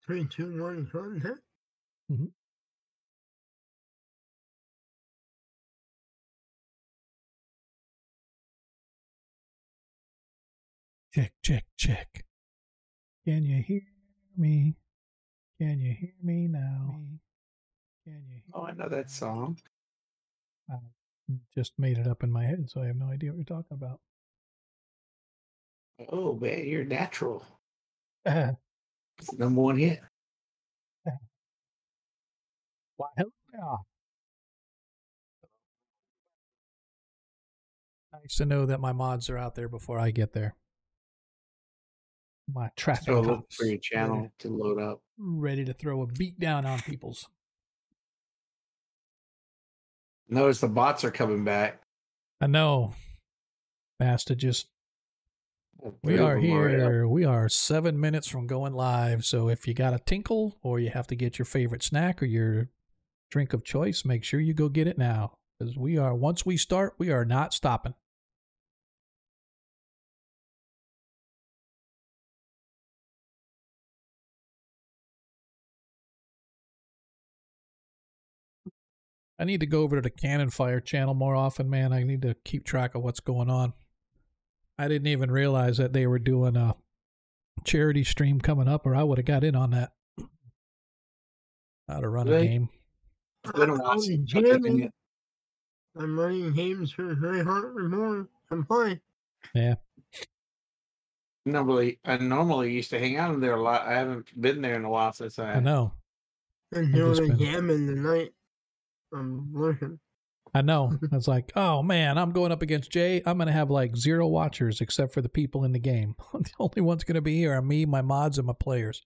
3, 2, 1, contact. Mm-hmm. Check, check, check. Can you hear me? Can you hear me now? Can you hear Oh, I know that song. I just made it up in my head, so I have no idea what you're talking about. Oh, man, you're natural. Uh, It's the number one hit. Why, hell yeah. Nice to know that my mods are out there before I get there. My traffic Still looking cops for your channel to load up. ready to throw a beat down on people's. Notice the bots are coming back. I know. Basta just. We 3 of are them already up. here. We are 7 minutes from going live. So if you got a tinkle or you have to get your favorite snack or your drink of choice, make sure you go get it now. Because once we start, we are not stopping. I need to go over to the Cannon Fire channel more often, man. I need to keep track of what's going on. I didn't even realize that they were doing a charity stream coming up, or I would have got in on that. How to run a game. I'm running games for Very Hard Reborn. I'm playing. Yeah. I normally used to hang out in there a lot. I haven't been there in a while since I know. And doing a jam in the night. I'm looking. I know. It's like, oh man, I'm going up against Jay. I'm going to have like 0 watchers except for the people in the game. The only one's going to be here are me, my mods, and my players.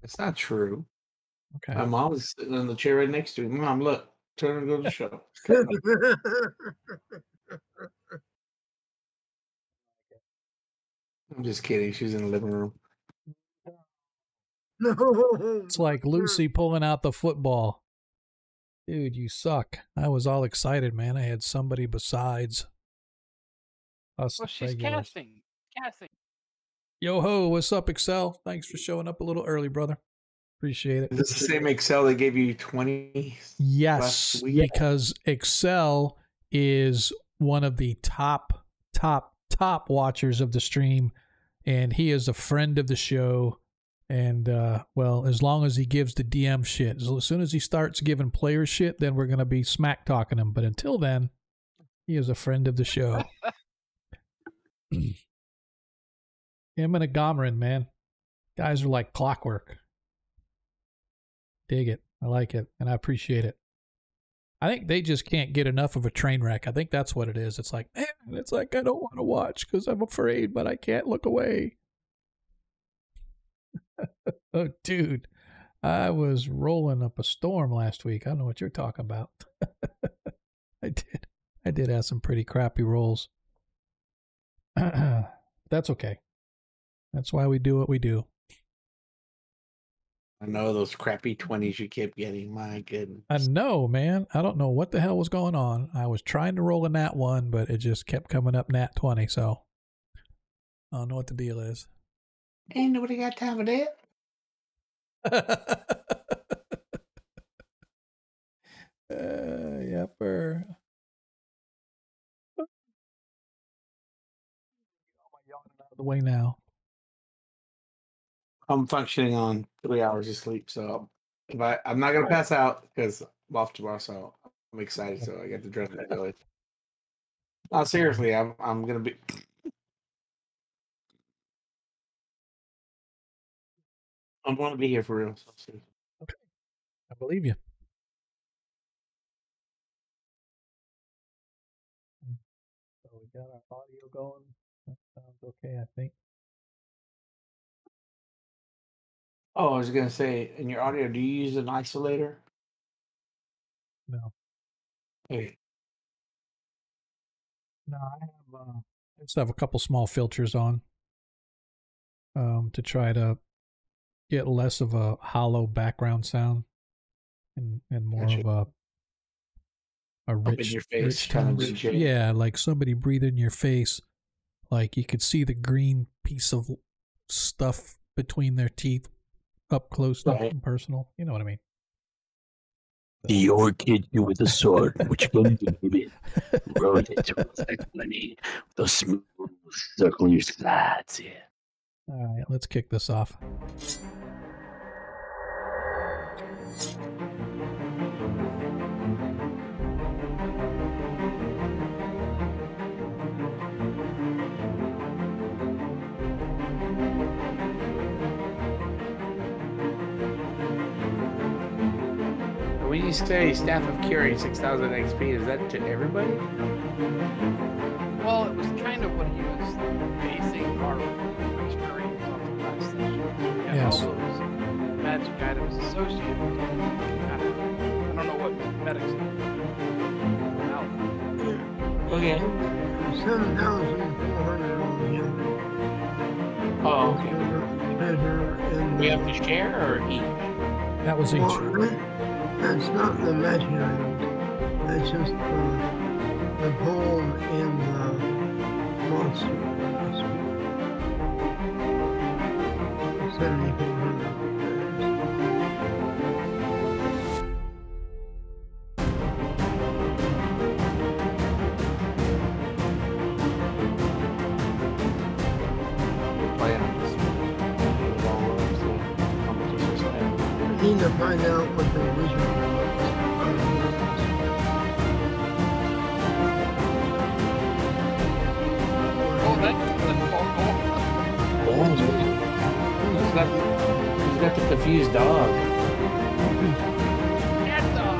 It's not true. Okay. My mom was sitting in the chair right next to me. Mom, look, turn and go to the show. I'm just kidding. She's in the living room. No. It's like Lucy pulling out the football. Dude, you suck. I was all excited, man. I had somebody besides us. Well, she's regulars. casting. Yo ho, what's up, Excel? Thanks for showing up a little early, brother. Appreciate it. Is this the same Excel that gave you 20? Yes, because Excel is one of the top watchers of the stream, and he is a friend of the show. And, well, as long as he gives the DM shit, as soon as he starts giving player shit, then we're going to be smack talking him. But until then, he is a friend of the show. Him and a Gomerin, man. Guys are like clockwork. Dig it. I like it, and I appreciate it. I think they just can't get enough of a train wreck. I think that's what it is. It's like, man, it's like I don't want to watch because I'm afraid, but I can't look away. Oh, dude, I was rolling up a storm last week. I don't know what you're talking about. I did have some pretty crappy rolls. That's okay. That's why we do what we do. I know those crappy 20s you kept getting. My goodness. I know, man. I don't know what the hell was going on. I was trying to roll a nat 1, but it just kept coming up nat 20. So I don't know what the deal is. Ain't nobody got time for that. Yepper. Out of the way now. I'm functioning on 3 hours of sleep, so I'm not gonna pass out because I'm off tomorrow. So I'm excited. So I got the dress to go with. No, seriously, I'm gonna be. I'm gonna be here for real. So okay, I believe you. So we got our audio going. That sounds okay, I think. Oh, I was gonna say, in your audio, do you use an isolator? No. Okay. No, I just have a couple small filters on to try to get less of a hollow background sound and more of a rich, in your face rich kind tones. of Yeah, like somebody breathe in your face. Like you could see the green piece of stuff between their teeth up close and personal. You know what I mean? The orc hit you with a sword, which can baby. Rode it to money. The smooth circle your sides. Yeah. All right, let's kick this off. When you say Staff of Curing 6,000 XP, is that to everybody? Well, it was kind of what he was basing our experience off of last session. Yes. All those magic items associated with it. I don't know what medics are. Okay. 7,400 altogether. Oh, okay. And We have to share or each? That was each. That's not the magic items. That's just the home and the monster. 7,400. Need to find out what the original Oh, that's He's got the confused dog. cat dog.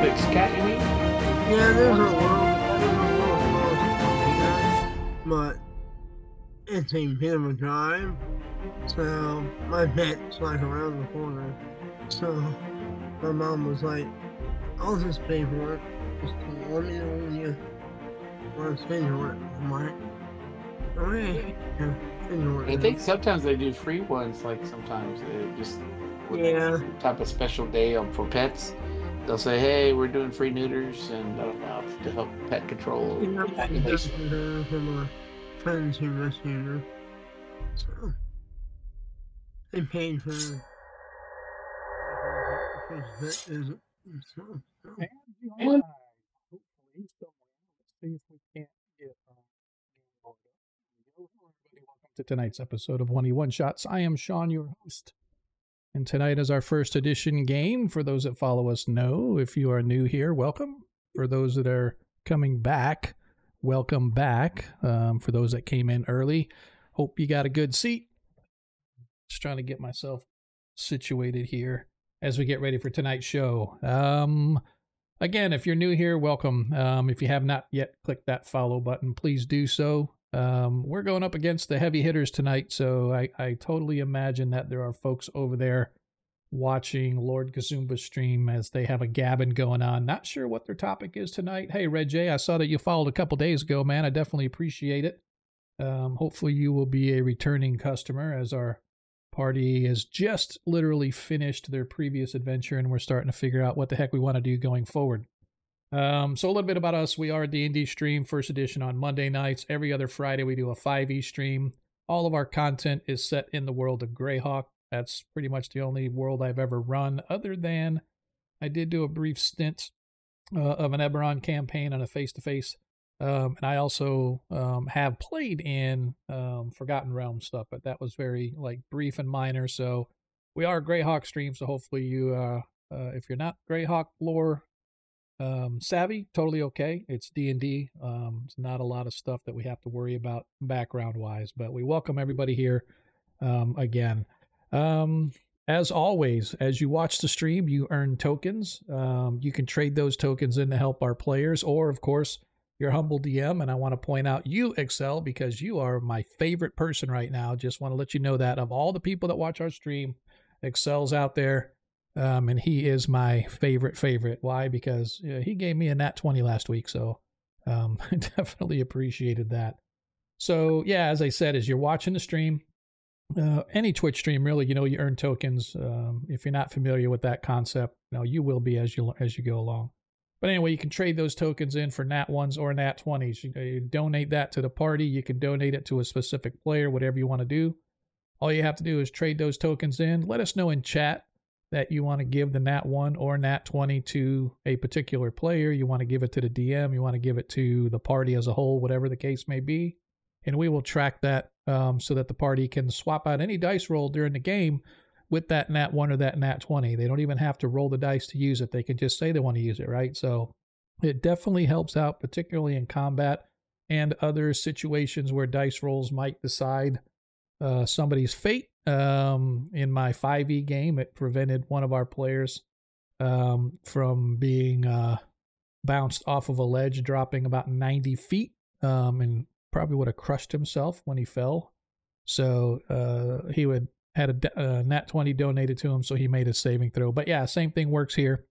Fix cat, you mean? Yeah, there's a little but it's a bit of a drive. So my pet's like around the corner. So my mom was like, I'll just pay for it. Just let me know when you want to schedule it. I'm like, okay, yeah, schedule it. I think sometimes they do free ones, like sometimes they just type of special day for pets. They'll say, hey, we're doing free neuters and to help pet control. That's for my friends who rescued her. So they paid for the first vet visit. So. And hopefully somewhere. Let's see if we can't get welcome to tonight's episode of 1E1 Shots. I am Sean, your host. And tonight is our first edition game. For those that follow us know, if you are new here, welcome. For those that are coming back, welcome back. For those that came in early, hope you got a good seat. Just trying to get myself situated here as we get ready for tonight's show. Again, if you're new here, welcome. If you have not yet clicked that follow button, please do so. We're going up against the heavy hitters tonight, so I totally imagine that there are folks over there watching Lord Kazumba's stream as they have a gabbing going on. Not sure what their topic is tonight. Hey, Red J, I saw that you followed a couple days ago, man. I definitely appreciate it. Hopefully you will be a returning customer, as our party has just literally finished their previous adventure, and we're starting to figure out what the heck we want to do going forward. So a little bit about us. We are a D&D stream, first edition on Monday nights. Every other Friday we do a 5e stream. All of our content is set in the world of Greyhawk. That's pretty much the only world I've ever run, other than I did do a brief stint of an Eberron campaign on a face-to-face. And I also have played in Forgotten Realms stuff, but that was very brief and minor. So we are a Greyhawk stream, so hopefully you, if you're not Greyhawk lore savvy, totally okay. It's D&D. It's not a lot of stuff that we have to worry about background wise, but we welcome everybody here again. As always, as you watch the stream, you earn tokens. You can trade those tokens in to help our players, or of course, your humble DM, and I want to point out you, Excel, because you are my favorite person right now. Just want to let you know that of all the people that watch our stream, Excel's out there, and he is my favorite. Why? Because he gave me a nat 20 last week, so I definitely appreciated that. So yeah, as I said, as you're watching the stream, any Twitch stream, really, you earn tokens. If you're not familiar with that concept, you will be as you go along. But anyway, you can trade those tokens in for nat 1s or nat 20s. You donate that to the party. You can donate it to a specific player, whatever you want to do. All you have to do is trade those tokens in. Let us know in chat that you want to give the nat 1 or nat 20 to a particular player. You want to give it to the DM. You want to give it to the party as a whole, whatever the case may be. And we will track that so that the party can swap out any dice roll during the game with that nat 1 or that nat 20. They don't even have to roll the dice to use it. They can just say they want to use it, right? So it definitely helps out, particularly in combat and other situations where dice rolls might decide somebody's fate. In my 5e game, it prevented one of our players from being bounced off of a ledge, dropping about 90 feet, and probably would have crushed himself when he fell. So he had a nat 20 donated to him, so he made a saving throw. But yeah, same thing works here.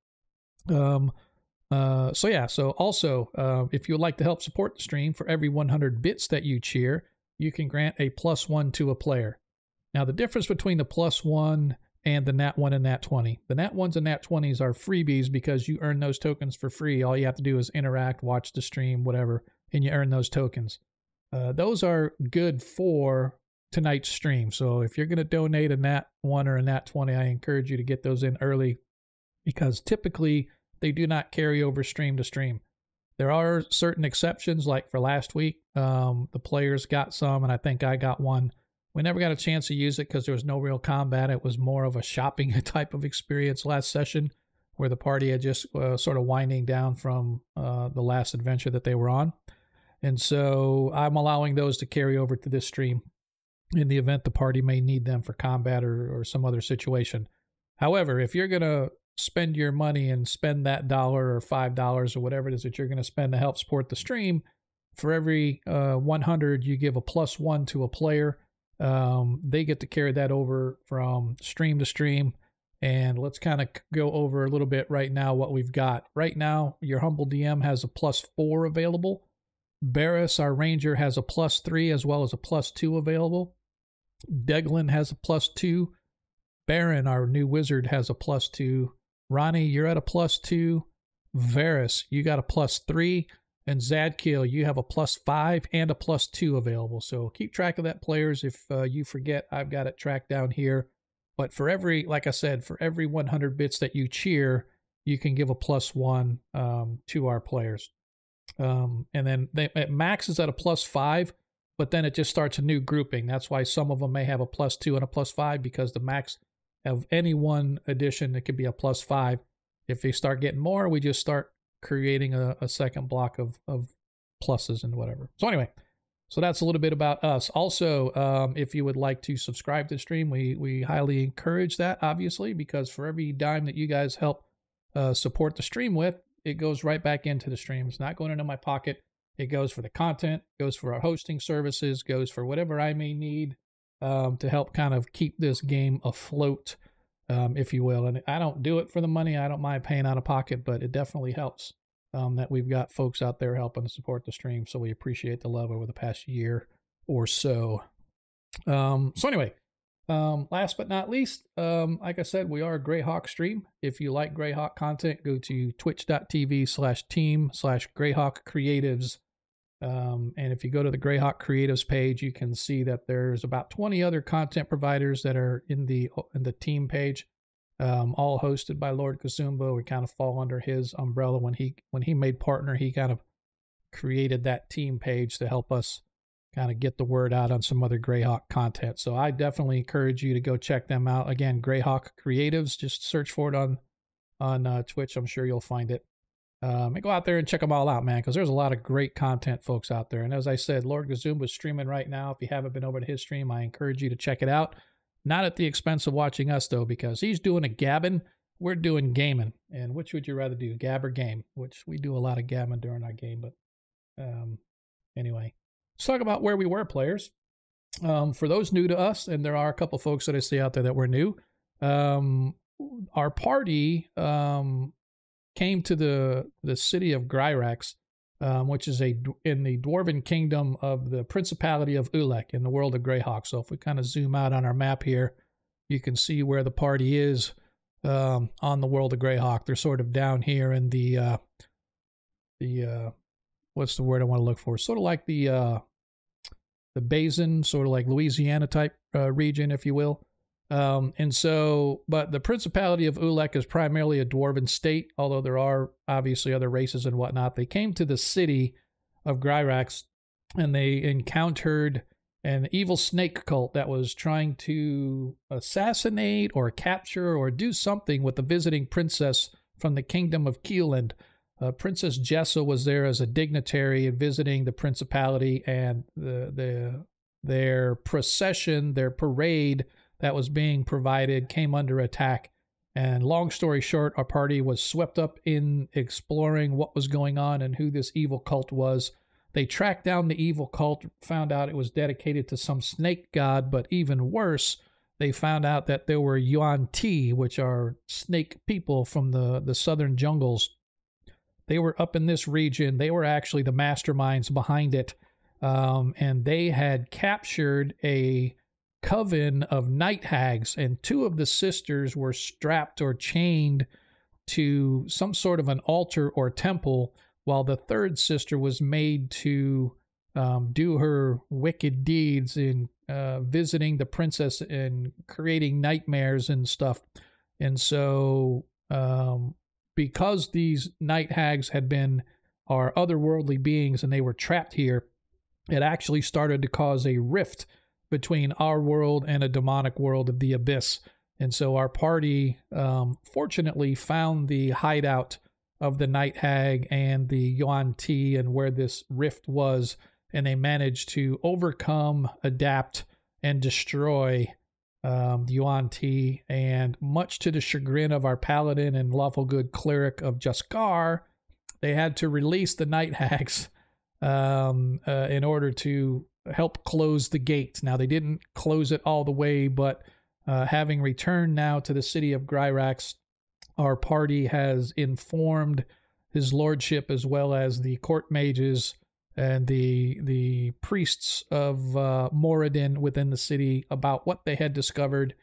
So also, if you would like to help support the stream, for every 100 bits that you cheer, you can grant a +1 to a player. Now, the difference between the +1 and the nat 1 and nat 20. The nat 1s and nat 20s are freebies because you earn those tokens for free. All you have to do is interact, watch the stream, whatever, and you earn those tokens. Those are good for tonight's stream. So if you're going to donate a nat 1 or a nat 20, I encourage you to get those in early because typically they do not carry over stream to stream. There are certain exceptions, like for last week, the players got some, and I think I got one. We never got a chance to use it because there was no real combat. It was more of a shopping type of experience last session where the party had just sort of winding down from the last adventure that they were on. And so I'm allowing those to carry over to this stream in the event the party may need them for combat or some other situation. However, if you're going to spend your money and spend that $1 or $5 or whatever it is that you're going to spend to help support the stream, for every 100 you give a +1 to a player. They get to carry that over from stream to stream. And let's kind of go over a little bit right now what we've got. Right now, your humble DM has a +4 available. Barris, our ranger, has a +3 as well as a +2 available. Deglin has a +2. Baron, our new wizard, has a +2. Ronnie, you're at a +2. Varys, you got a +3. And Zadkiel, you have a +5 and a +2 available. So keep track of that, players. If you forget, I've got it tracked down here. But for every, like I said, for every 100 bits that you cheer, you can give a +1 to our players. And then it maxes at a +5, but then it just starts a new grouping. That's why some of them may have a +2 and a +5, because the max of any one addition, it could be a +5. If they start getting more, we just start creating a second block of pluses and whatever. So anyway, so that's a little bit about us. Also, if you would like to subscribe to the stream, we highly encourage that, obviously, because for every dime that you guys help support the stream with, it goes right back into the stream. It's not going into my pocket. It goes for the content, goes for our hosting services, goes for whatever I may need to help kind of keep this game afloat, if you will. And I don't do it for the money. I don't mind paying out of pocket, but it definitely helps that we've got folks out there helping to support the stream. So we appreciate the love over the past year or so. So anyway, last but not least, like I said, we are a Greyhawk stream. If you like Greyhawk content, go to twitch.tv/team/Greyhawk Creatives. And if you go to the Greyhawk Creatives page, you can see that there's about 20 other content providers that are in the team page, all hosted by Lord Kazumba. We kind of fall under his umbrella. When he made partner, he kind of created that team page to help us kind of get the word out on some other Greyhawk content. So I definitely encourage you to go check them out. Again, Greyhawk Creatives, just search for it on Twitch. I'm sure you'll find it. And go out there and check them all out, man, because there's a lot of great content folks out there. And as I said, Lord Gazumba is streaming right now. If you haven't been over to his stream, I encourage you to check it out. Not at the expense of watching us, though, because he's doing a gabbing. We're doing gaming. And which would you rather do, gab or game? Which we do a lot of gabbing during our game, but Anyway, let's talk about where we were, players. For those new to us, and there are a couple folks that I see out there that were new, our party came to the city of Gryrax, which is in the dwarven kingdom of the Principality of Ulek in the world of Greyhawk. So if we kind of zoom out on our map here, you can see where the party is on the world of Greyhawk. They're sort of down here in the what's the word I want to look for? Sort of like the basin, sort of like Louisiana type region, if you will. And so, but the Principality of Ulek is primarily a dwarven state, although there are obviously other races and whatnot. They came to the city of Gryrax and they encountered an evil snake cult that was trying to assassinate or capture or do something with the visiting princess from the kingdom of Keeland. Princess Jessa was there as a dignitary visiting the principality, and their procession, their parade that was being provided came under attack. And long story short, our party was swept up in exploring what was going on and who this evil cult was. They tracked down the evil cult, found out it was dedicated to some snake god, but even worse, they found out that there were Yuan Ti, which are snake people from the southern jungles. They were up in this region. They were actually the masterminds behind it. And they had captured a coven of night hags, and two of the sisters were strapped or chained to some sort of an altar or temple, while the third sister was made to do her wicked deeds in visiting the princess and creating nightmares and stuff. And so because these night hags had been our otherworldly beings and they were trapped here, it actually started to cause a rift between our world and a demonic world of the abyss. And so our party fortunately found the hideout of the night hag and the Yuan Ti and where this rift was, and they managed to overcome, adapt, and destroy the Yuan Ti. And much to the chagrin of our paladin and lawful good cleric of Juskar, they had to release the night hags in order to help close the gate. Now, they didn't close it all the way, but having returned now to the city of Gryrax, our party has informed his lordship as well as the court mages and the priests of Moradin within the city about what they had discovered.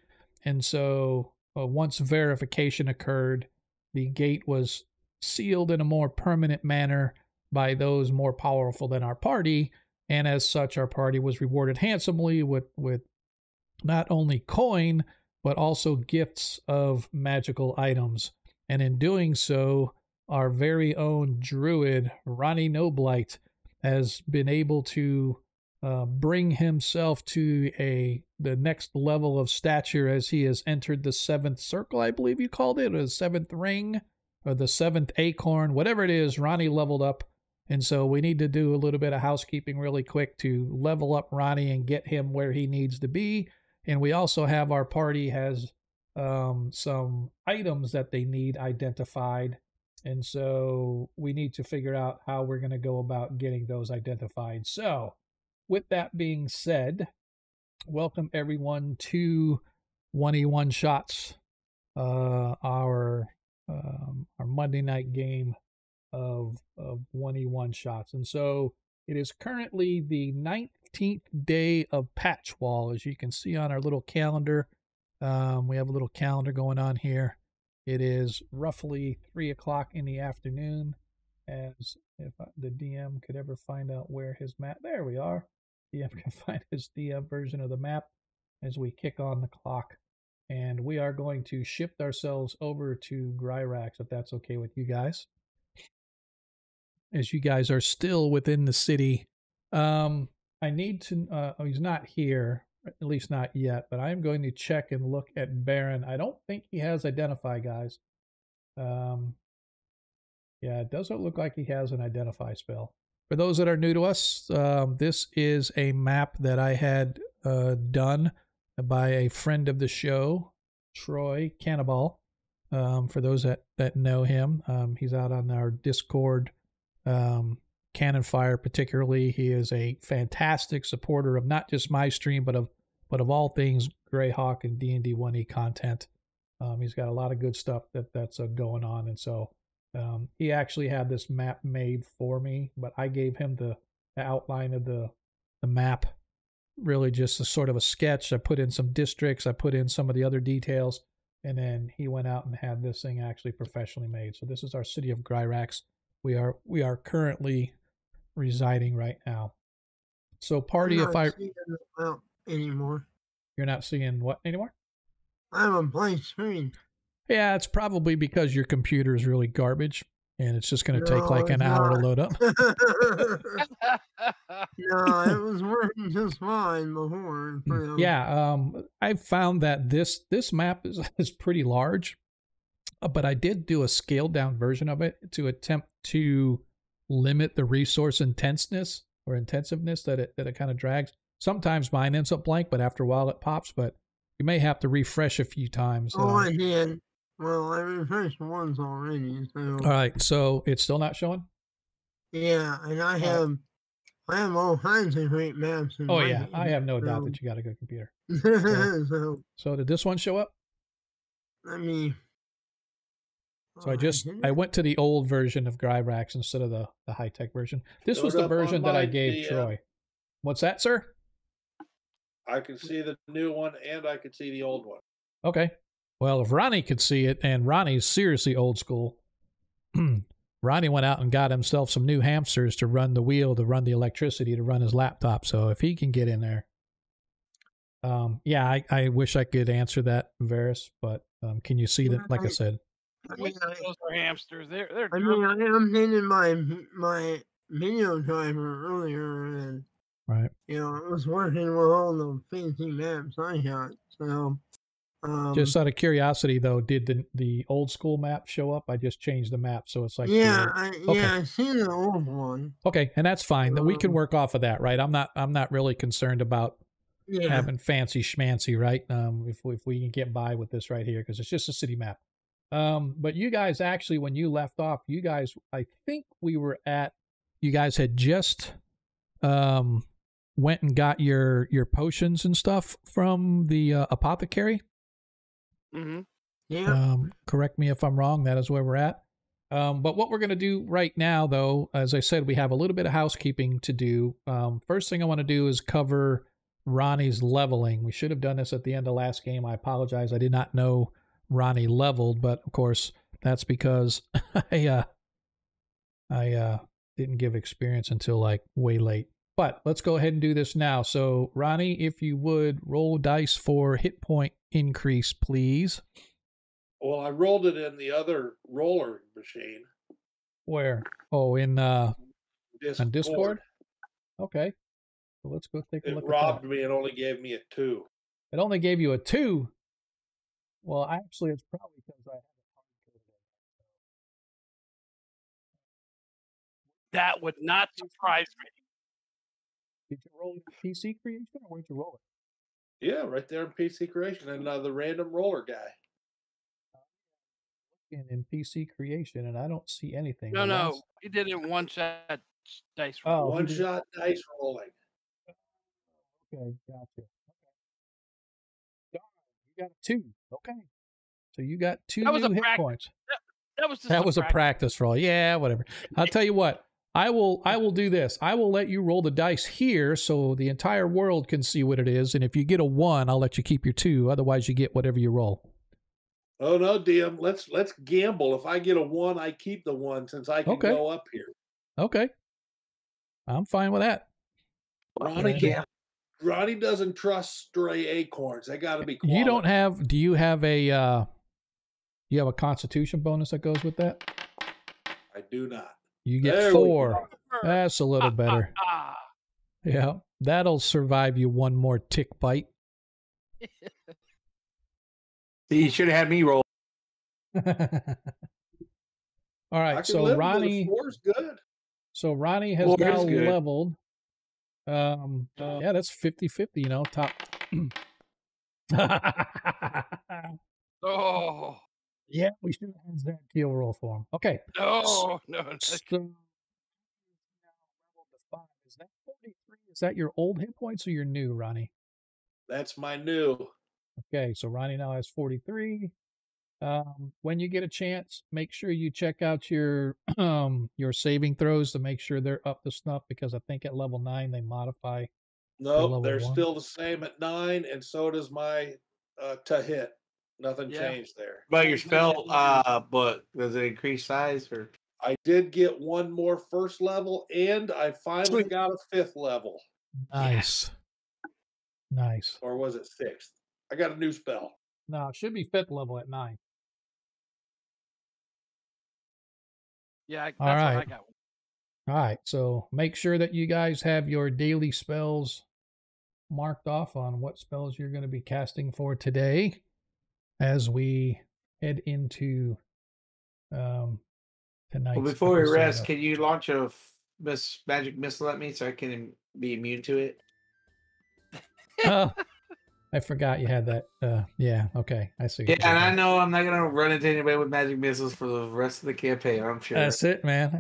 And so once verification occurred, the gate was sealed in a more permanent manner by those more powerful than our party. And as such, our party was rewarded handsomely with not only coin, but also gifts of magical items. And in doing so, our very own druid, Ronnie Noblight, has been able to bring himself to the next level of stature as he has entered the seventh circle, I believe you called it, or the seventh ring, or the seventh acorn, whatever it is. Ronnie leveled up. And so we need to do a little bit of housekeeping really quick to level up Ronnie and get him where he needs to be. And we also have our party has some items that they need identified. And so we need to figure out how we're going to go about getting those identified. So with that being said, welcome everyone to 1E1 Shots, our Monday night game of 1E1 Shots. And so it is currently the 19th day of Patch Wall, as you can see on our little calendar. We have a little calendar going on here. It is roughly 3 o'clock in the afternoon, as if the DM could ever find out where his map, there we are. DM can find his DM version of the map as we kick on the clock. And we are going to shift ourselves over to Gryrax, if that's okay with you guys, as you guys are still within the city. I need to, he's not here, at least not yet, but I'm going to check and look at Baron. I don't think he has Identify, guys. Yeah, it doesn't look like he has an Identify spell. For those that are new to us, this is a map that I had done by a friend of the show, Troy Cannibal. For those that know him, he's out on our Discord Cannon Fire particularly. He is a fantastic supporter of not just my stream, but of all things Greyhawk and D&D 1E content. He's got a lot of good stuff that's going on, and so he actually had this map made for me, but I gave him the outline of the map, really just a sort of a sketch. I put in some districts, I put in some of the other details, and then he went out and had this thing actually professionally made. So this is our city of Gryrax. We are currently residing right now. So party, if I anymore. You're not seeing what anymore? I have a blank screen. Yeah, it's probably because your computer is really garbage and it's just going to take like an hour to load up. No, it was working just fine before. Yeah, I found that this map is pretty large, but I did do a scaled down version of it to attempt to limit the resource intensiveness that it kind of drags. Sometimes mine ends up blank, but after a while it pops. But you may have to refresh a few times. Oh, I did. Well, I refreshed once already. So. All right, so it's still not showing? Yeah, and I have all kinds of great maps. Oh yeah, I have no doubt that you got a good computer. So did this one show up? Let me. So I went to the old version of Gryrax instead of the high-tech version. This was the version that I gave Troy. What's that, sir? I can see the new one and I can see the old one. Okay. Well, if Ronnie could see it, and Ronnie's seriously old school, Ronnie went out and got himself some new hamsters to run the wheel, to run the electricity, to run his laptop. So if he can get in there. Yeah, I wish I could answer that, Varys, but can you see that? Like I said. Those are hamsters. They're I mean, I updated my video driver earlier, and right, it was working with all the fancy maps I got. So, just out of curiosity, though, did the old school map show up? I just changed the map, so it's like I seen the old one. Okay, and that's fine. That we can work off of that, right? I'm not really concerned about having fancy schmancy, right? If we can get by with this right here, because it's just a city map. But you guys actually, when you left off, I think you guys had just went and got your potions and stuff from the apothecary. Mm-hmm. Yeah. Correct me if I'm wrong. That is where we're at. But what we're going to do right now, though, as I said, we have a little bit of housekeeping to do. First thing I want to do is cover Ronnie's leveling. We should have done this at the end of last game. I apologize. I did not know Ronnie leveled, but of course that's because I didn't give experience until like way late. But let's go ahead and do this now. So Ronnie, if you would roll dice for hit point increase, please. Well, I rolled it in the other roller machine. Where? Oh, in Discord. on Discord? Okay. So let's go take a look at that. It robbed me and only gave me a 2. It only gave you a 2. Well, actually, it's probably because I have a hard code. That would not surprise me. Did you roll in PC creation, or where'd you roll it? Yeah, right there in PC creation, and the random roller guy. In PC creation, and I don't see anything. No, he did it one shot dice roll. roll. One shot dice rolling. Okay, gotcha. Okay. You got a 2. Okay. So you got 2 new hit points. That was a practice roll. Yeah, whatever. I'll tell you what. I will do this. I will let you roll the dice here so the entire world can see what it is. And if you get a 1, I'll let you keep your 2. Otherwise, you get whatever you roll. Oh no, DM. Let's gamble. If I get a 1, I keep the 1 since I can go up here. Okay. I'm fine with that. Ronnie doesn't trust stray acorns. They got to be quality. You don't have. Do you have a? You have a Constitution bonus that goes with that? I do not. You get 4. That's a little better. Yeah, that'll survive you one more tick bite. You should have had me roll. All right, so Ronnie. 4's good. So Ronnie has now leveled. Yeah, that's 50-50, top. Oh. Yeah, we should have had that deal roll for him. Okay. No. So Is that your old hit points or your new, Ronnie? That's my new. Okay, so Ronnie now has 43. When you get a chance, make sure you check out your saving throws to make sure they're up to snuff, because I think at level 9 they modify. No, they're one. still the same at 9, and so does my to hit. Nothing changed there. About your spell, but does it increase size or? I did get one more first level, and I finally got a 5th level. Nice. Nice. Or was it 6th? I got a new spell. No, it should be 5th level at 9. Yeah, that's All what right. I got. All right, so make sure that you guys have your daily spells marked off on what spells you're going to be casting for today as we head into tonight's. Well, before we rest, of... can you launch a magic missile at me so I can be immune to it? I forgot you had that. Yeah, okay, I see. Yeah, and I know I'm not gonna run into anybody with magic missiles for the rest of the campaign. I'm sure. That's it, man.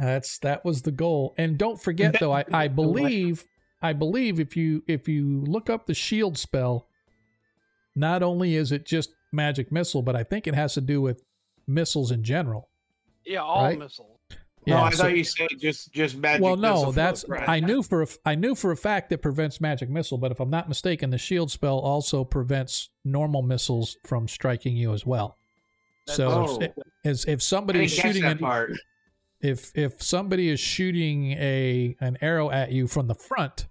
That was the goal. And don't forget, though, I believe if you look up the shield spell, not only is it just magic missile, but I think it has to do with missiles in general. Yeah, all right? missiles. No, Yeah, I thought you said just magic. Well, no, missile that's for I knew for a fact it prevents magic missile, but if I'm not mistaken, the shield spell also prevents normal missiles from striking you as well. So if somebody is shooting if somebody is shooting an arrow at you from the front,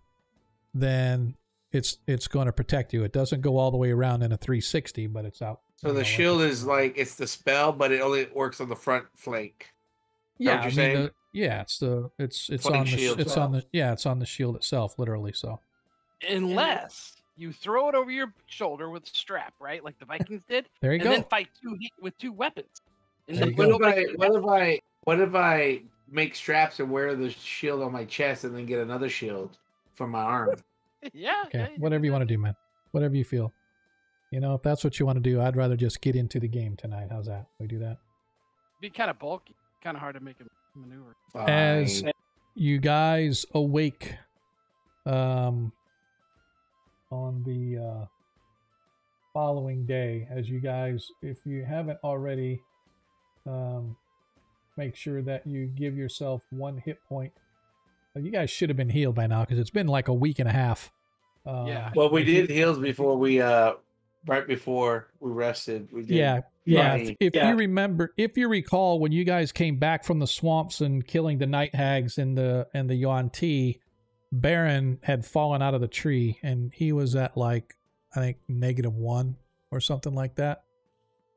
then it's going to protect you. It doesn't go all the way around in a 360, but it's out. So the shield is like it's the spell, but it only works on the front flank. Yeah, it's on the shield it's on the shield itself, literally. So Unless you throw it over your shoulder with a strap, right, like the Vikings did. There you and go. then fight with two weapons. And There then you go. What if I make straps and wear the shield on my chest and then get another shield for my arm? Yeah. Okay, whatever you want to do, man. Whatever you feel. You know, if that's what you want to do, I'd rather just get into the game tonight. How's that? We do that? Be kind of bulky, kind of hard to make a maneuver. As you guys awake on the following day, as you guys, if you haven't already, make sure that you give yourself 1 hit point. You guys should have been healed by now because it's been like a week and a half. Yeah. Well, we did heals before we right before we rested. We did. Yeah. If you remember, if you recall, when you guys came back from the swamps and killing the night hags and the Yuan Ti, Baron had fallen out of the tree and he was at like I think -1 or something like that.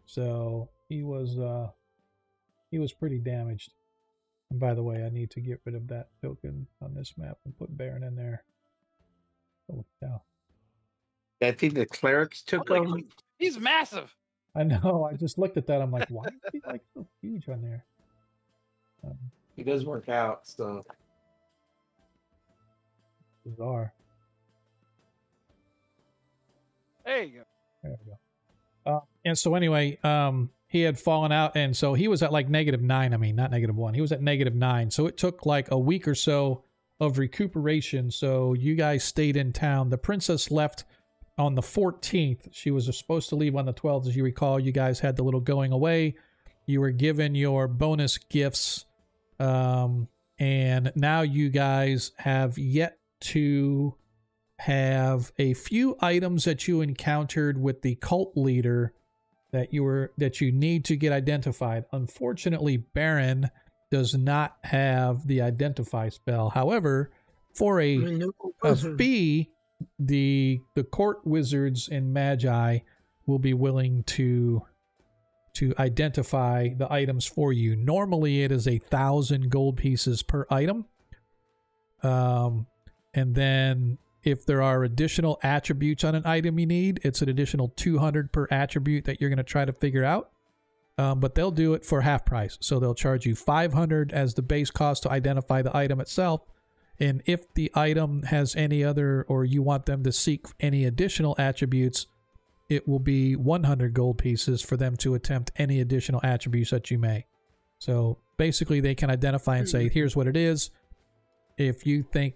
So he was pretty damaged. And by the way, I need to get rid of that token on this map and put Baron in there. Oh cow. I think the clerics took him. He's massive. I know. I just looked at that. I'm like, why is he like so huge on there? He does work out, so Bizarre. There you go. There we go. And so anyway, he had fallen out, and so he was at like -9. I mean, not -1. He was at -9. So it took like a week or so of recuperation. So you guys stayed in town. The princess left on the 14th. She was supposed to leave on the 12th. As you recall, you guys had the little going away. You were given your bonus gifts. And now you guys have yet to have a few items that you encountered with the cult leader that you need to get identified. Unfortunately, Baron does not have the identify spell. However, for a fee, the court wizards and magi will be willing to identify the items for you. Normally, it is 1,000 gold pieces per item. And then if there are additional attributes on an item you need, it's an additional 200 per attribute that you're going to try to figure out. But they'll do it for half price. So they'll charge you 500 as the base cost to identify the item itself. And if the item has any other, or you want them to seek any additional attributes, it will be 100 gold pieces for them to attempt any additional attributes that you may. So basically they can identify and say, here's what it is. If you think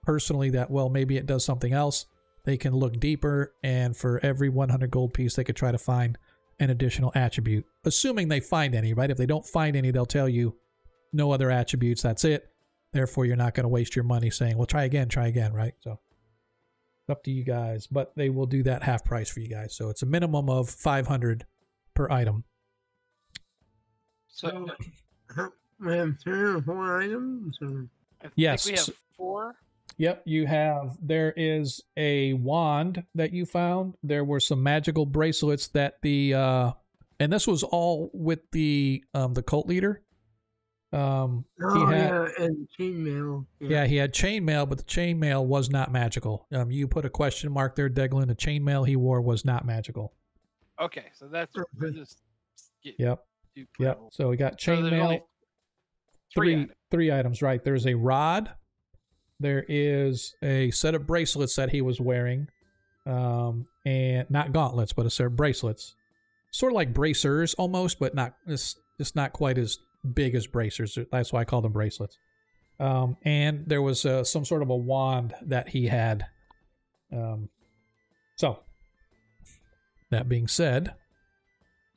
personally that, well, maybe it does something else, they can look deeper, and for every 100 gold piece, they could try to find an additional attribute, assuming they find any, right? If they don't find any, they'll tell you no other attributes, that's it. Therefore, you're not going to waste your money saying, well, try again, right? So it's up to you guys, but they will do that half price for you guys. So it's a minimum of 500 per item. So we have 3 or 4 items? Or? I think Yes. we have 4. Yep, there is a wand that you found. There were some magical bracelets that and this was all with the cult leader. And chainmail. Yeah, he had chainmail, but the chainmail was not magical. You put a question mark there, Deglin. The chainmail he wore was not magical. Okay, so that's just Yep. So we got So there's chainmail. only three items. Three items, right? There's a rod. There is a set of bracelets that he was wearing, and not gauntlets, but a set of bracelets, sort of like bracers almost, but not. It's not quite as big as bracers. That's why I call them bracelets. And there was some sort of a wand that he had. So that being said,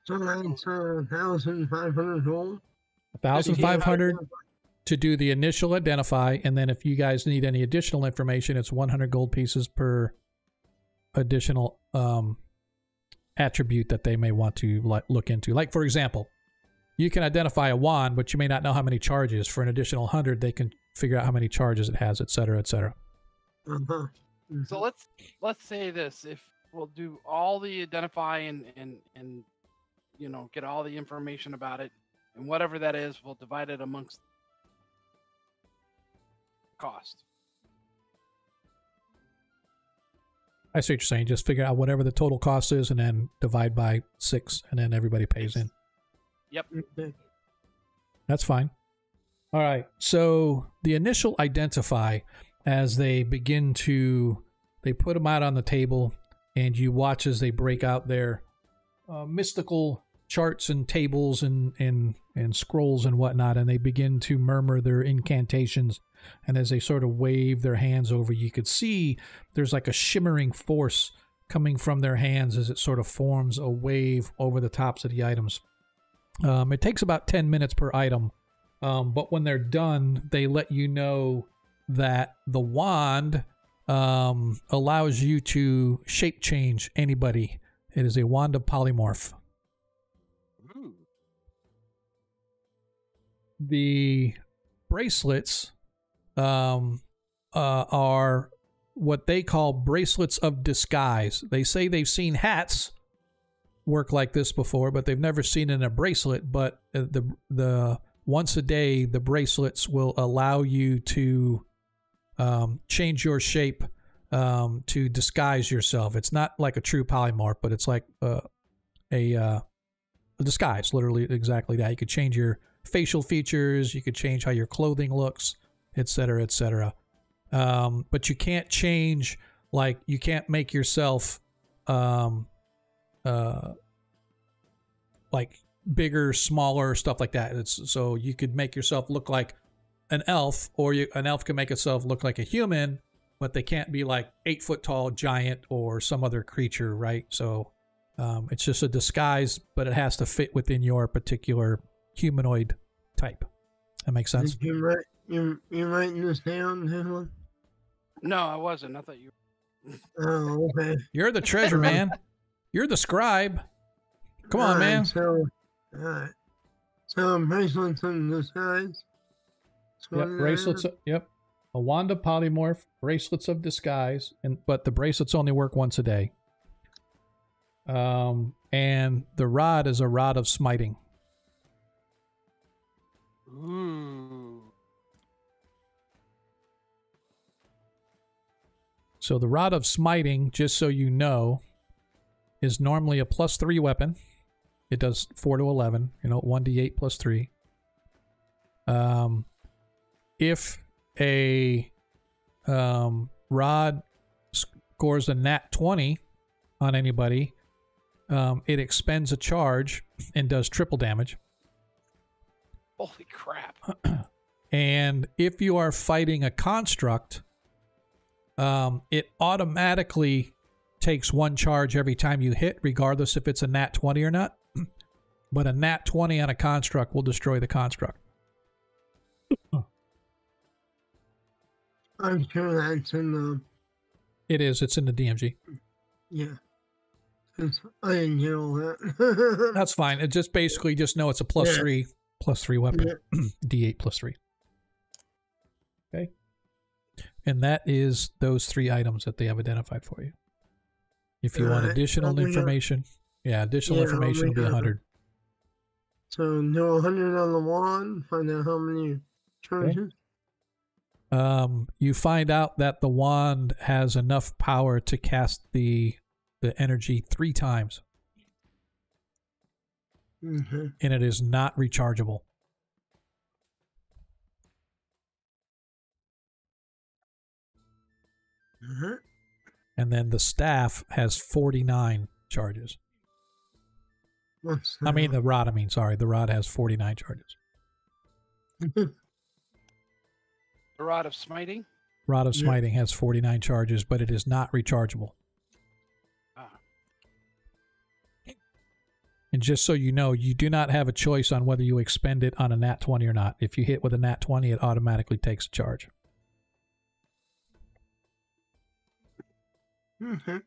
So that's 1,500 gold. 1,500 to do the initial identify, and then if you guys need any additional information, it's 100 gold pieces per additional attribute that they may want to look into. Like, for example, you can identify a wand, but you may not know how many charges. For an additional 100, they can figure out how many charges it has, etc., etc. Uh-huh. So let's say this: if we'll do all the identify and get all the information about it, and whatever that is, we'll divide it amongst cost. I see what you're saying. Just figure out whatever the total cost is, and then divide by 6, and then everybody pays in. Yep. That's fine. All right. So the initial identify, as they begin to, they put them out on the table, and you watch as they break out their mystical charts and tables and scrolls and whatnot, and they begin to murmur their incantations. And as they sort of wave their hands over, you could see there's like a shimmering force coming from their hands as it sort of forms a wave over the tops of the items. It takes about 10 minutes per item, but when they're done, they let you know that the wand allows you to shape change anybody. It is a wand of polymorph. Ooh. The bracelets are what they call bracelets of disguise. They say they've seen hats work like this before, but they've never seen it in a bracelet. But the once a day, the bracelets will allow you to change your shape to disguise yourself. It's not like a true polymorph, but it's like a disguise, literally exactly that. You could change your facial features, you could change how your clothing looks, etc., etc. But you can't change, like, you can't make yourself like bigger, smaller, stuff like that. So you could make yourself look like an elf, or an elf can make itself look like a human, but they can't be like 8 foot tall giant or some other creature, right? So it's just a disguise, but it has to fit within your particular humanoid type. That makes sense? Did you writing this down, Helen? No, I wasn't. I thought you. Oh, okay. You're the treasure man. You're the scribe. Come on, man. So bracelets in disguise. Yep, bracelets. Yep, a wand of polymorph, bracelets of disguise, but the bracelets only work once a day. And the rod is a rod of smiting. Ooh. So the rod of smiting, just so you know, is normally a +3 weapon. It does 4 to 11. 1d8 plus 3. If a rod scores a nat 20 on anybody, it expends a charge and does triple damage. Holy crap. And if you are fighting a construct, It automatically takes 1 charge every time you hit, regardless if it's a nat 20 or not. But a nat 20 on a construct will destroy the construct. I'm sure that's in the. It is. It's in the DMG. Yeah. 'Cause I didn't hear all that. That's fine. It just basically just know it's a +3 weapon. D8 +3. Okay. And that is those 3 items that they have identified for you. If you want additional information, additional information will be 100. So do 100 on the wand, find out how many charges. Okay. You find out that the wand has enough power to cast the energy 3 times. Mm-hmm. And it is not rechargeable. Mm-hmm. And then the staff has 49 charges. What's I mean, the rod has 49 charges. The Rod of Smiting? Rod of Smiting has 49 charges, but it is not rechargeable. And just so you know, you do not have a choice on whether you expend it on a nat 20 or not. If you hit with a nat 20, it automatically takes a charge. Mm-hmm.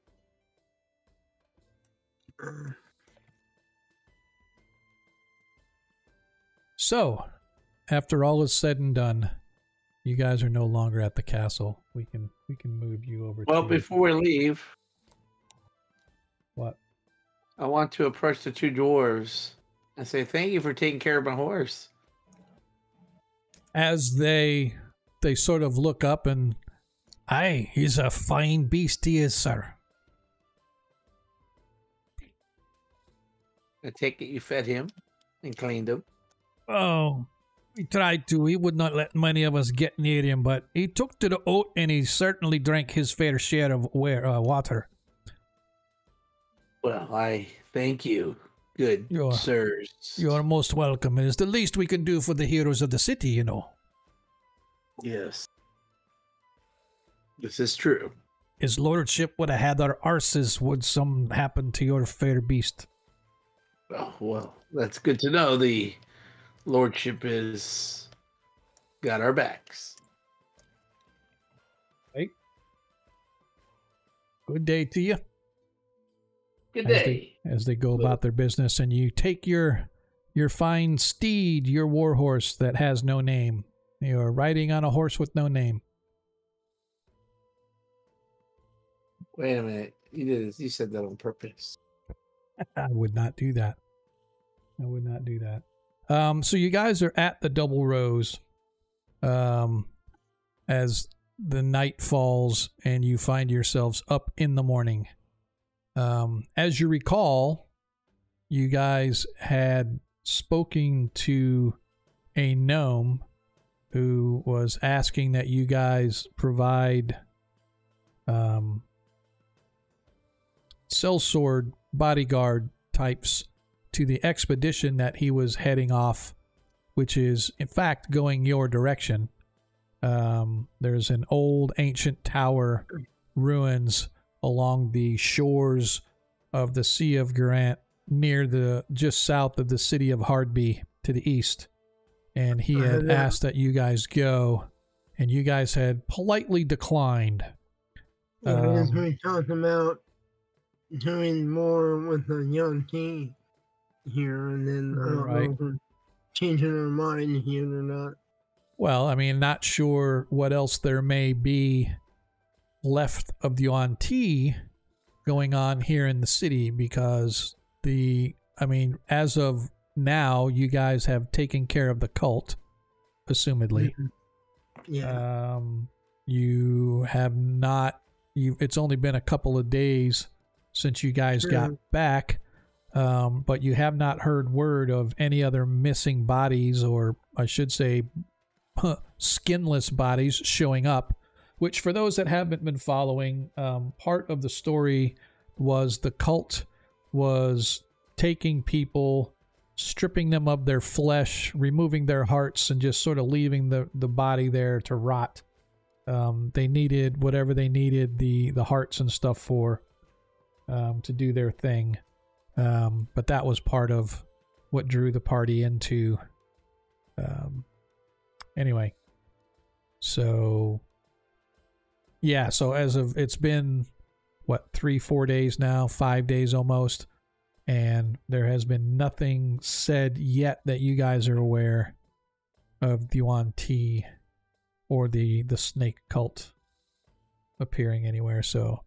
So, after all is said and done, you guys are no longer at the castle. We can move you over. Well, before we leave, what? I want to approach the 2 dwarves and say thank you for taking care of my horse. As they sort of look up and, aye, he's a fine beast he is, sir. I take it you fed him and cleaned him. Oh, we tried to. He would not let many of us get near him, but he took to the oat and he certainly drank his fair share of water. Well, I thank you, good sirs. You're most welcome. It is the least we can do for the heroes of the city, you know. Yes. This is true. His lordship would have had our arses would some happen to your fair beast. Oh, well, that's good to know. The lordship is got our backs. Hey. Good day to you. Good day. As they go about their business, and you take your fine steed, your war horse that has no name. You're riding on a horse with no name. Wait a minute. You said that on purpose. I would not do that. So you guys are at the Double Rose as the night falls and you find yourselves up in the morning. As you recall, you guys had spoken to a gnome who was asking that you guys provide sellsword bodyguard types to the expedition that he was heading off, which is in fact going your direction. There's an old ancient tower ruins along the shores of the Sea of Garant near just south of the city of Hardby to the east. And he had asked that you guys go, and you guys had politely declined. Because we talked about doing more with the young king here, and then I don't know if we're changing our mind here or not. Well, I mean, not sure what else there may be left of the Yuan-Ti going on here in the city, because as of now, you guys have taken care of the cult, assumedly. Yeah. You have not. It's only been a couple of days since you guys got back, but you have not heard word of any other missing bodies, or I should say, skinless bodies showing up. Which, for those that haven't been following, part of the story was the cult was taking people, stripping them of their flesh, removing their hearts, and just sort of leaving the body there to rot. They needed whatever they needed the hearts and stuff for to do their thing. But that was part of what drew the party into. Anyway, so yeah, so as of it's been what 3-4 days now, 5 days almost, and there has been nothing said yet that you guys are aware of the Yuan Ti or the snake cult appearing anywhere. So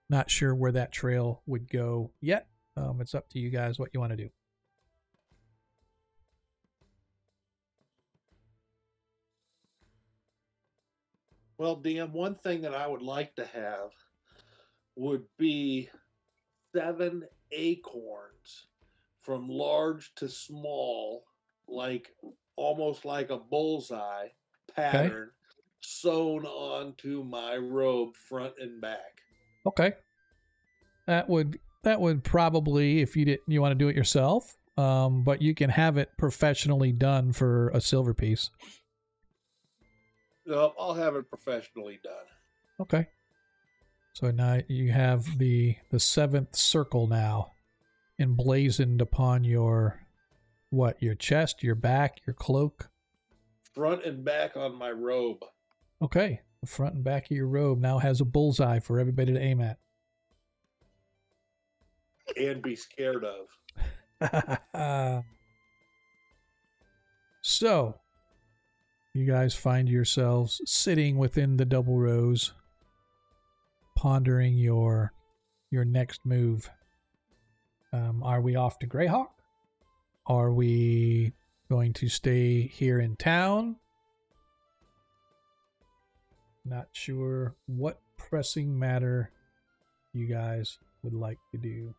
not sure where that trail would go yet. It's up to you guys what you want to do. Well, DM, one thing that I would like to have would be 7 acorns from large to small, like almost like a bullseye pattern, sewn onto my robe front and back. Okay. That would probably, if you want to do it yourself, but you can have it professionally done for a silver piece. No, I'll have it professionally done. Okay. So now you have the 7th circle now emblazoned upon your chest, your back, your cloak? Front and back on my robe. Okay. The front and back of your robe now has a bullseye for everybody to aim at. And be scared of. So, you guys find yourselves sitting within the double rows, pondering your next move. Are we off to Greyhawk? Are we going to stay here in town? Not sure what pressing matter you guys would like to do.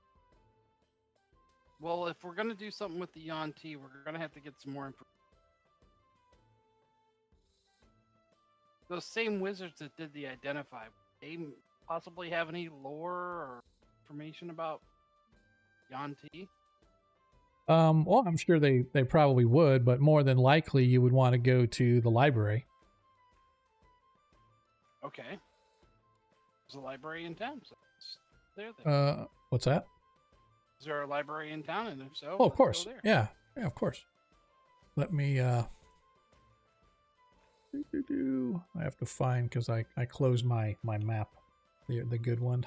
Well, if we're going to do something with the Yuan Ti, we're going to have to get some more information. Those same wizards that did the identify, they possibly have any lore or information about Yuan Ti? Well, I'm sure they probably would, but more than likely you would want to go to the library. Okay. There's a library in town, so it's there. What's that? Is there a library in town? And if so, oh, of course. go there. Yeah, of course. Let me, I have to find, because I closed my map, the good one.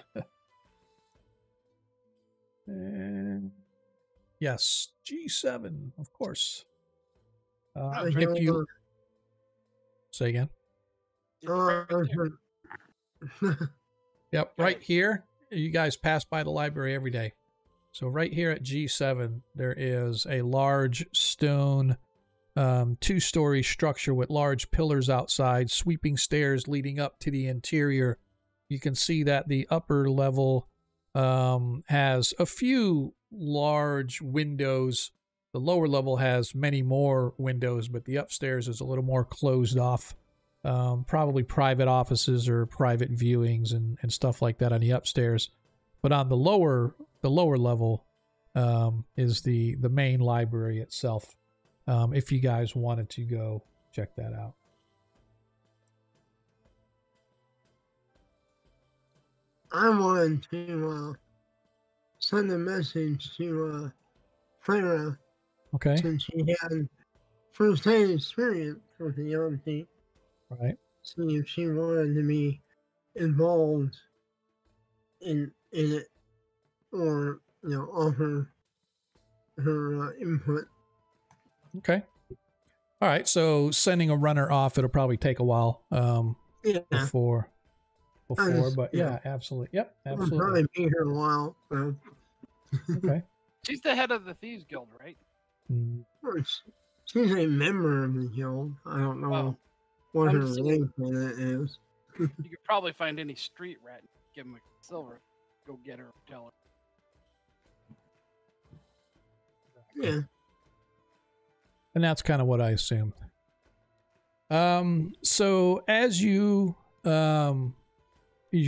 And yes, G7, of course. If you say again. Yep, right here. You guys pass by the library every day. So right here at G7, there is a large stone 2-story structure with large pillars outside, sweeping stairs leading up to the interior. You can see that the upper level has a few large windows. The lower level has many more windows, but the upstairs is a little more closed off. Probably private offices or private viewings and stuff like that on the upstairs. But on the lower level is the main library itself. If you guys wanted to go check that out. I wanted to send a message to Clara. Okay. Since she had first-hand experience with the Yuan Ti. Right. See if she wanted to be involved in it, or offer her input. Okay. All right. So sending a runner off, it'll probably take a while. Before. But yeah, absolutely. Yep, absolutely. I'll probably be here a while. So. Okay. She's the head of the Thieves Guild, right? She's a member of the guild. I don't know what her rank in it is. You could probably find any street rat and give him a silver. Go get her and tell her. Yeah. And that's kind of what I assumed. So as you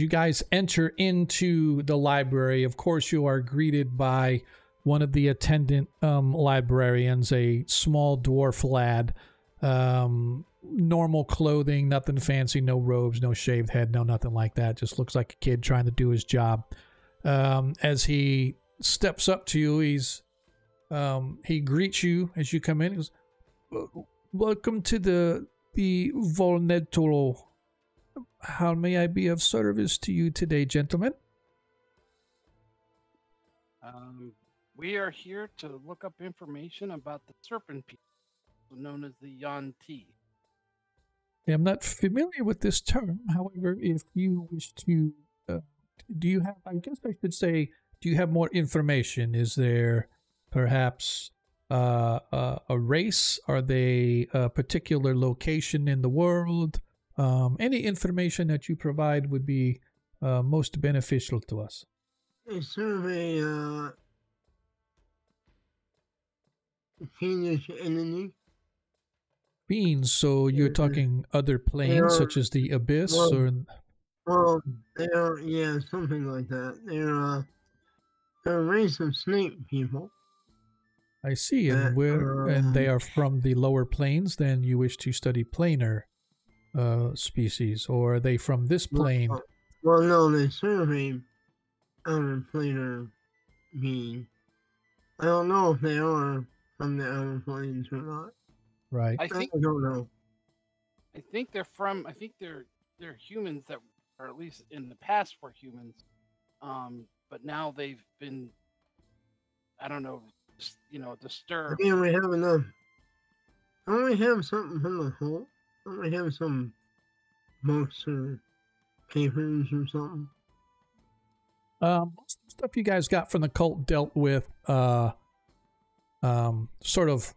guys enter into the library, of course you are greeted by one of the attendant librarians, a small dwarf lad, normal clothing, nothing fancy, no robes, no shaved head, no nothing like that. Just looks like a kid trying to do his job. As he steps up to you, he greets you as you come in. He goes, "Welcome to the Volnetolo. How may I be of service to you today, gentlemen?" We are here to look up information about the serpent people, known as the Yanti. I'm not familiar with this term. However, if you wish to, do you have, I guess I should say, do you have more information? Is there perhaps a race? Are they a particular location in the world? Any information that you provide would be most beneficial to us. They serve a fiendish entity. Beings, so you're talking other planes, such as the Abyss, Well, they are, yeah, something like that. They're a race of snake people. I see, and and they are from the lower planes. Then you wish to study planar species, or are they from this plane? Well, no, they serve a outer planar being. I don't know if they are from the outer planes or not. Right. I don't know. I think they're from. I think they're humans that, or at least in the past were humans, but now they've been, I don't know, disturbed. I mean, we have enough. Don't we have something from the whole? Don't we have some books or papers or something? Most of the stuff you guys got from the cult dealt with sort of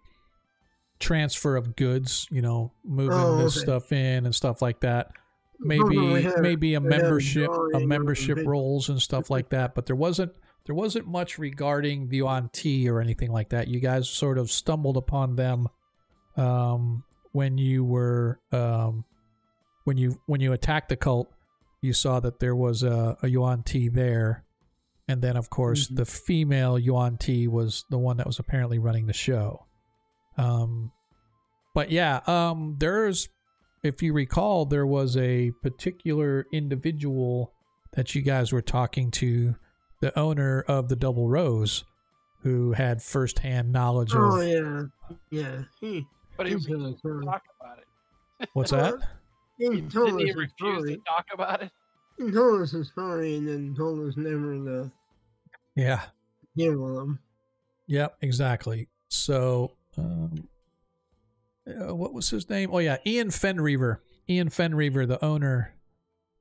transfer of goods, moving this stuff in and stuff like that. Maybe a membership roles and stuff like that, but there wasn't much regarding the Yuan-Ti or anything like that. You guys sort of stumbled upon them when you were when you attacked the cult. You saw that there was a Yuan-Ti there, and then of course the female Yuan-Ti was the one that was apparently running the show. But yeah, there's, if you recall, there was a particular individual that you guys were talking to, the owner of the Double Rose, who had firsthand knowledge of. Oh yeah. But he refused to talk about it. What's that? Didn't he refuse to talk about it? He told us a story and then told us never to. Yeah. Deal with him. Yep, exactly. So, what was his name? Oh yeah, Ian Fenreaver. Ian Fenreaver, the owner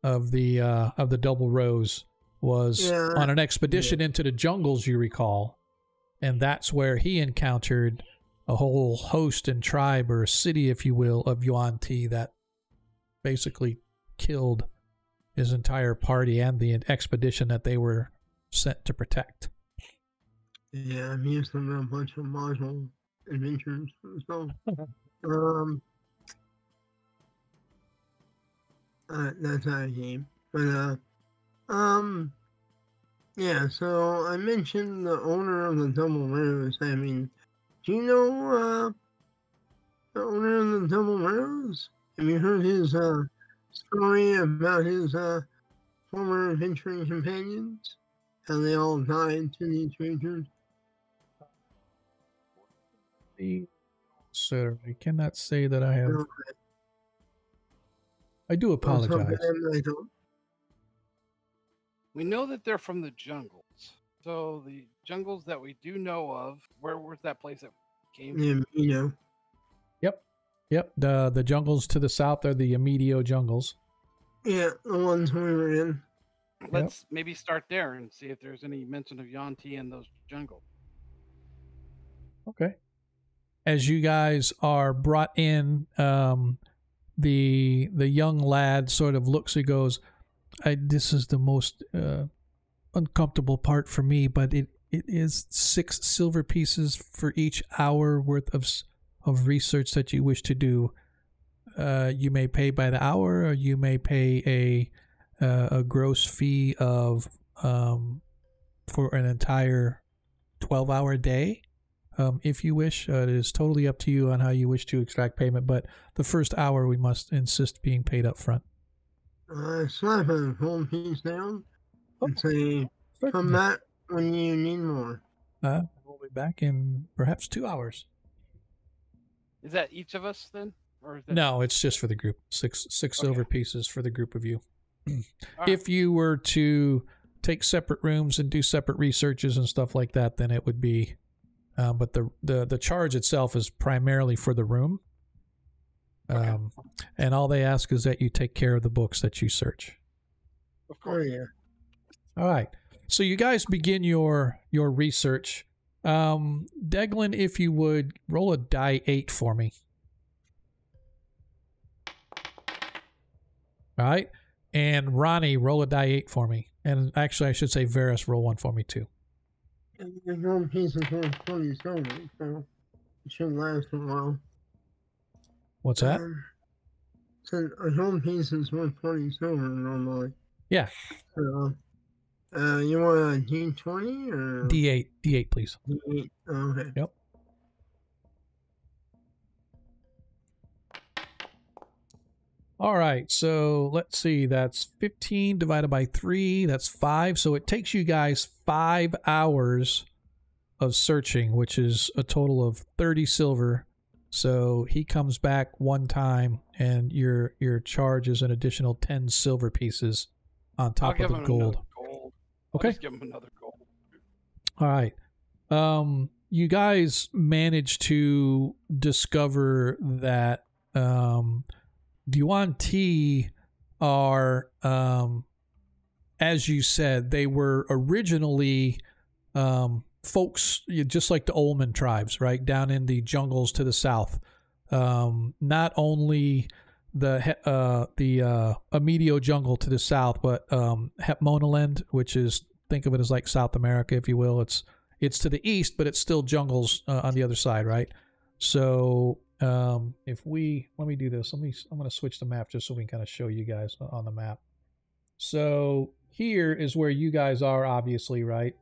of the Double Rose, was on an expedition into the jungles, you recall, and that's where he encountered a whole host and tribe, or a city, if you will, of Yuan-Ti that basically killed his entire party and the expedition that they were sent to protect. Yeah, I'm used to a bunch of module adventures. So, that's our game. But, yeah, so I mentioned the owner of the Double Rose. I mean, do you know, the owner of the Double Rose? Have you heard his, story about his, former adventuring companions? How they all died to these creatures? Sir, I cannot say that I have. I do apologize. We know that they're from the jungles. So the jungles that we do know of, where was that place that came from? Yeah, Yep. The jungles to the south are the Amidio jungles. Yeah, the ones we were in. Let's maybe start there and see if there's any mention of Yuan-Ti in those jungles. Okay. As you guys are brought in, the young lad sort of looks and goes, "This is the most uncomfortable part for me, but it is 6 silver pieces for each hour worth of research that you wish to do. You may pay by the hour, or you may pay a gross fee of for an entire 12-hour day. if you wish. It is totally up to you on how you wish to extract payment, but the first hour we must insist being paid up front. Slap a whole piece down and say, come back when you need more. We'll be back in perhaps 2 hours. Is that each of us then? Or is that... No, it's just for the group. Six silver pieces for the group of you. All If right. you were to take separate rooms and do separate researches and stuff like that, then it would be... but the charge itself is primarily for the room. And all they ask is that you take care of the books that you search. Of Oh, course. yeah. All right. So you guys begin your research. Deglin, if you would, roll a die 8 for me. All right. And Ronnie, roll a die 8 for me. And actually, I should say Varus, roll 1 for me too. The whole piece is worth 20 silver, so it should last a while. What's that? So a whole piece is worth 20 silver normally. Yeah. So, you want a D20 or D8, please. D8? Okay. Yep. All right, so let's see. That's 15 divided by 3. That's 5. So it takes you guys 5 hours of searching, which is a total of 30 silver. So he comes back one time, and your charge is an additional 10 silver pieces on top of the gold. Okay. I'll just give him another gold. All right. You guys managed to discover that Yuan Ti are, as you said, they were originally folks just like the Olman tribes, right, down in the jungles to the south. Not only the Amedio jungle to the south, but Hepmonaland, which is, think of it as like South America, if you will. It's to the east, but it's still jungles on the other side, right? So if we let me do this, I'm going to switch the map just so we can kind of show you guys on the map. So here is where you guys are, obviously, right?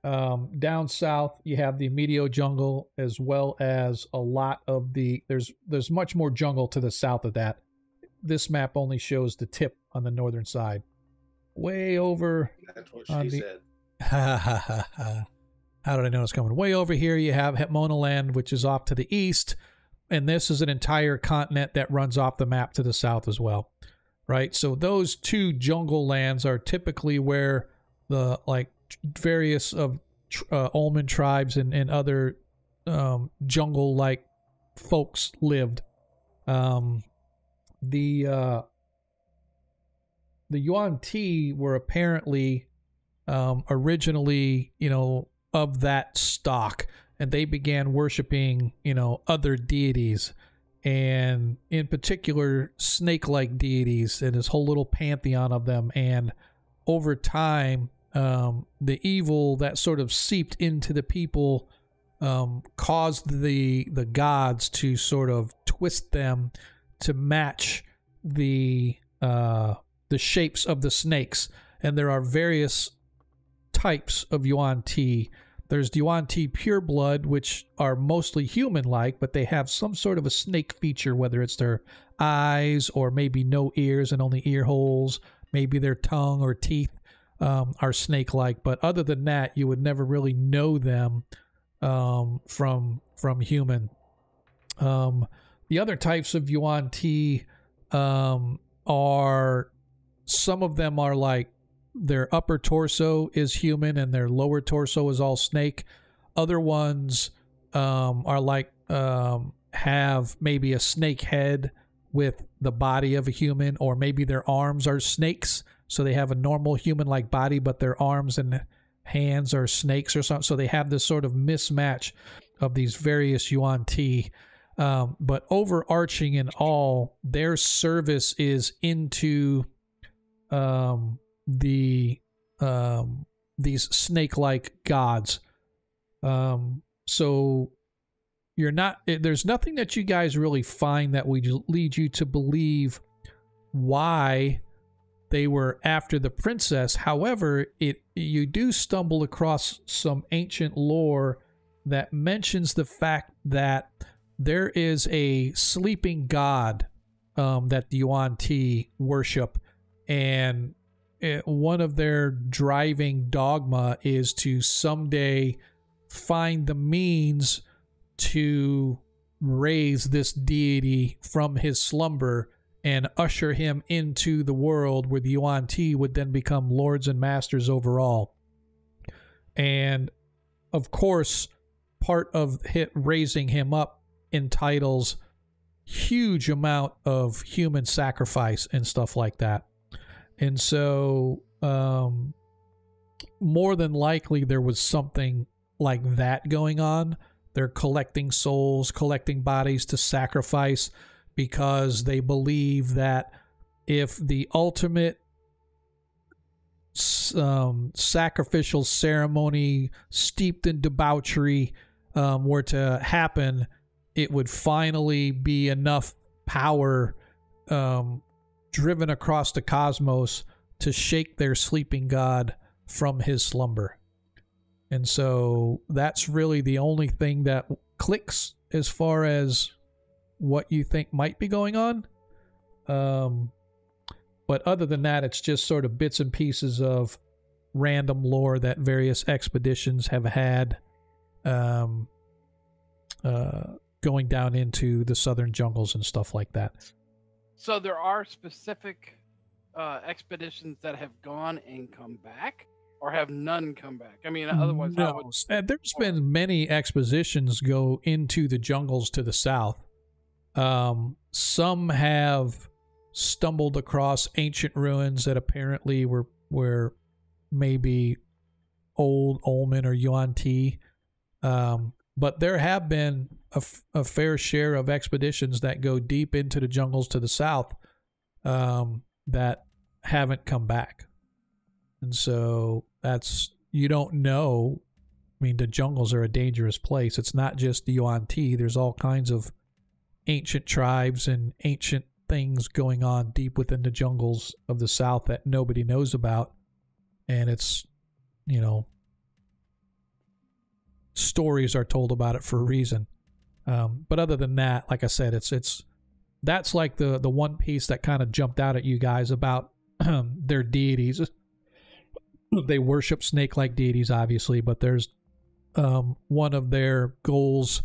Down south, you have the Amedio jungle, as well as a lot of there's much more jungle to the south of that. This map only shows the tip on the northern side. Way over. That's what she said. How did I know it's coming? Way over here, you have Hepmonaland, which is off to the east, and this is an entire continent that runs off the map to the south as well, right? So those two jungle lands are typically where the various of Olman tribes and other jungle-like folks lived. The Yuan Ti were apparently originally, of that stock, and they began worshiping, other deities, and in particular snake-like deities, and this whole little pantheon of them. And over time, the evil that sort of seeped into the people caused the gods to sort of twist them to match the shapes of the snakes. And there are various types of Yuan Ti. There's Yuan Ti pure blood, which are mostly human-like, but they have some sort of a snake feature, whether it's their eyes or maybe no ears and only ear holes, maybe their tongue or teeth are snake-like. But other than that, you would never really know them from human. The other types of Yuan Ti are, some of them are like their upper torso is human and their lower torso is all snake. Other ones are like have maybe a snake head with the body of a human, or maybe their arms are snakes, so they have a normal human-like body, but their arms and hands are snakes or something. So they have this sort of mismatch of these various Yuan Ti. But overarching in all, their service is into these snake-like gods. So you're not, there's nothing that you guys really find that would lead you to believe why they were after the princess. However, you do stumble across some ancient lore that mentions the fact that there is a sleeping god that the Yuan Ti worship, and one of their driving dogma is to someday find the means to raise this deity from his slumber and usher him into the world where the Yuan Ti would then become lords and masters over all. And of course, part of raising him up entitles huge amount of human sacrifice and stuff like that. And so more than likely there was something like that going on. They're collecting souls, collecting bodies to sacrifice, because they believe that if the ultimate sacrificial ceremony steeped in debauchery were to happen, it would finally be enough power driven across the cosmos to shake their sleeping god from his slumber. And so that's really the only thing that clicks as far as what you think might be going on. But other than that, it's just sort of bits and pieces of random lore that various expeditions have had going down into the southern jungles and stuff like that. So there are specific expeditions that have gone and come back, or have none come back? I mean, otherwise, no. There's been many expositions go into the jungles to the south. Some have stumbled across ancient ruins that apparently were maybe old Olmen or Yuan Ti. But there have been a fair share of expeditions that go deep into the jungles to the south that haven't come back. And so you don't know. I mean, the jungles are a dangerous place. It's not just the Yuan Ti. There's all kinds of ancient tribes and ancient things going on deep within the jungles of the south that nobody knows about. And it's, stories are told about it for a reason. But other than that, like I said, that's like the one piece that kind of jumped out at you guys about their deities. They worship snake-like deities, obviously, but there's one of their goals,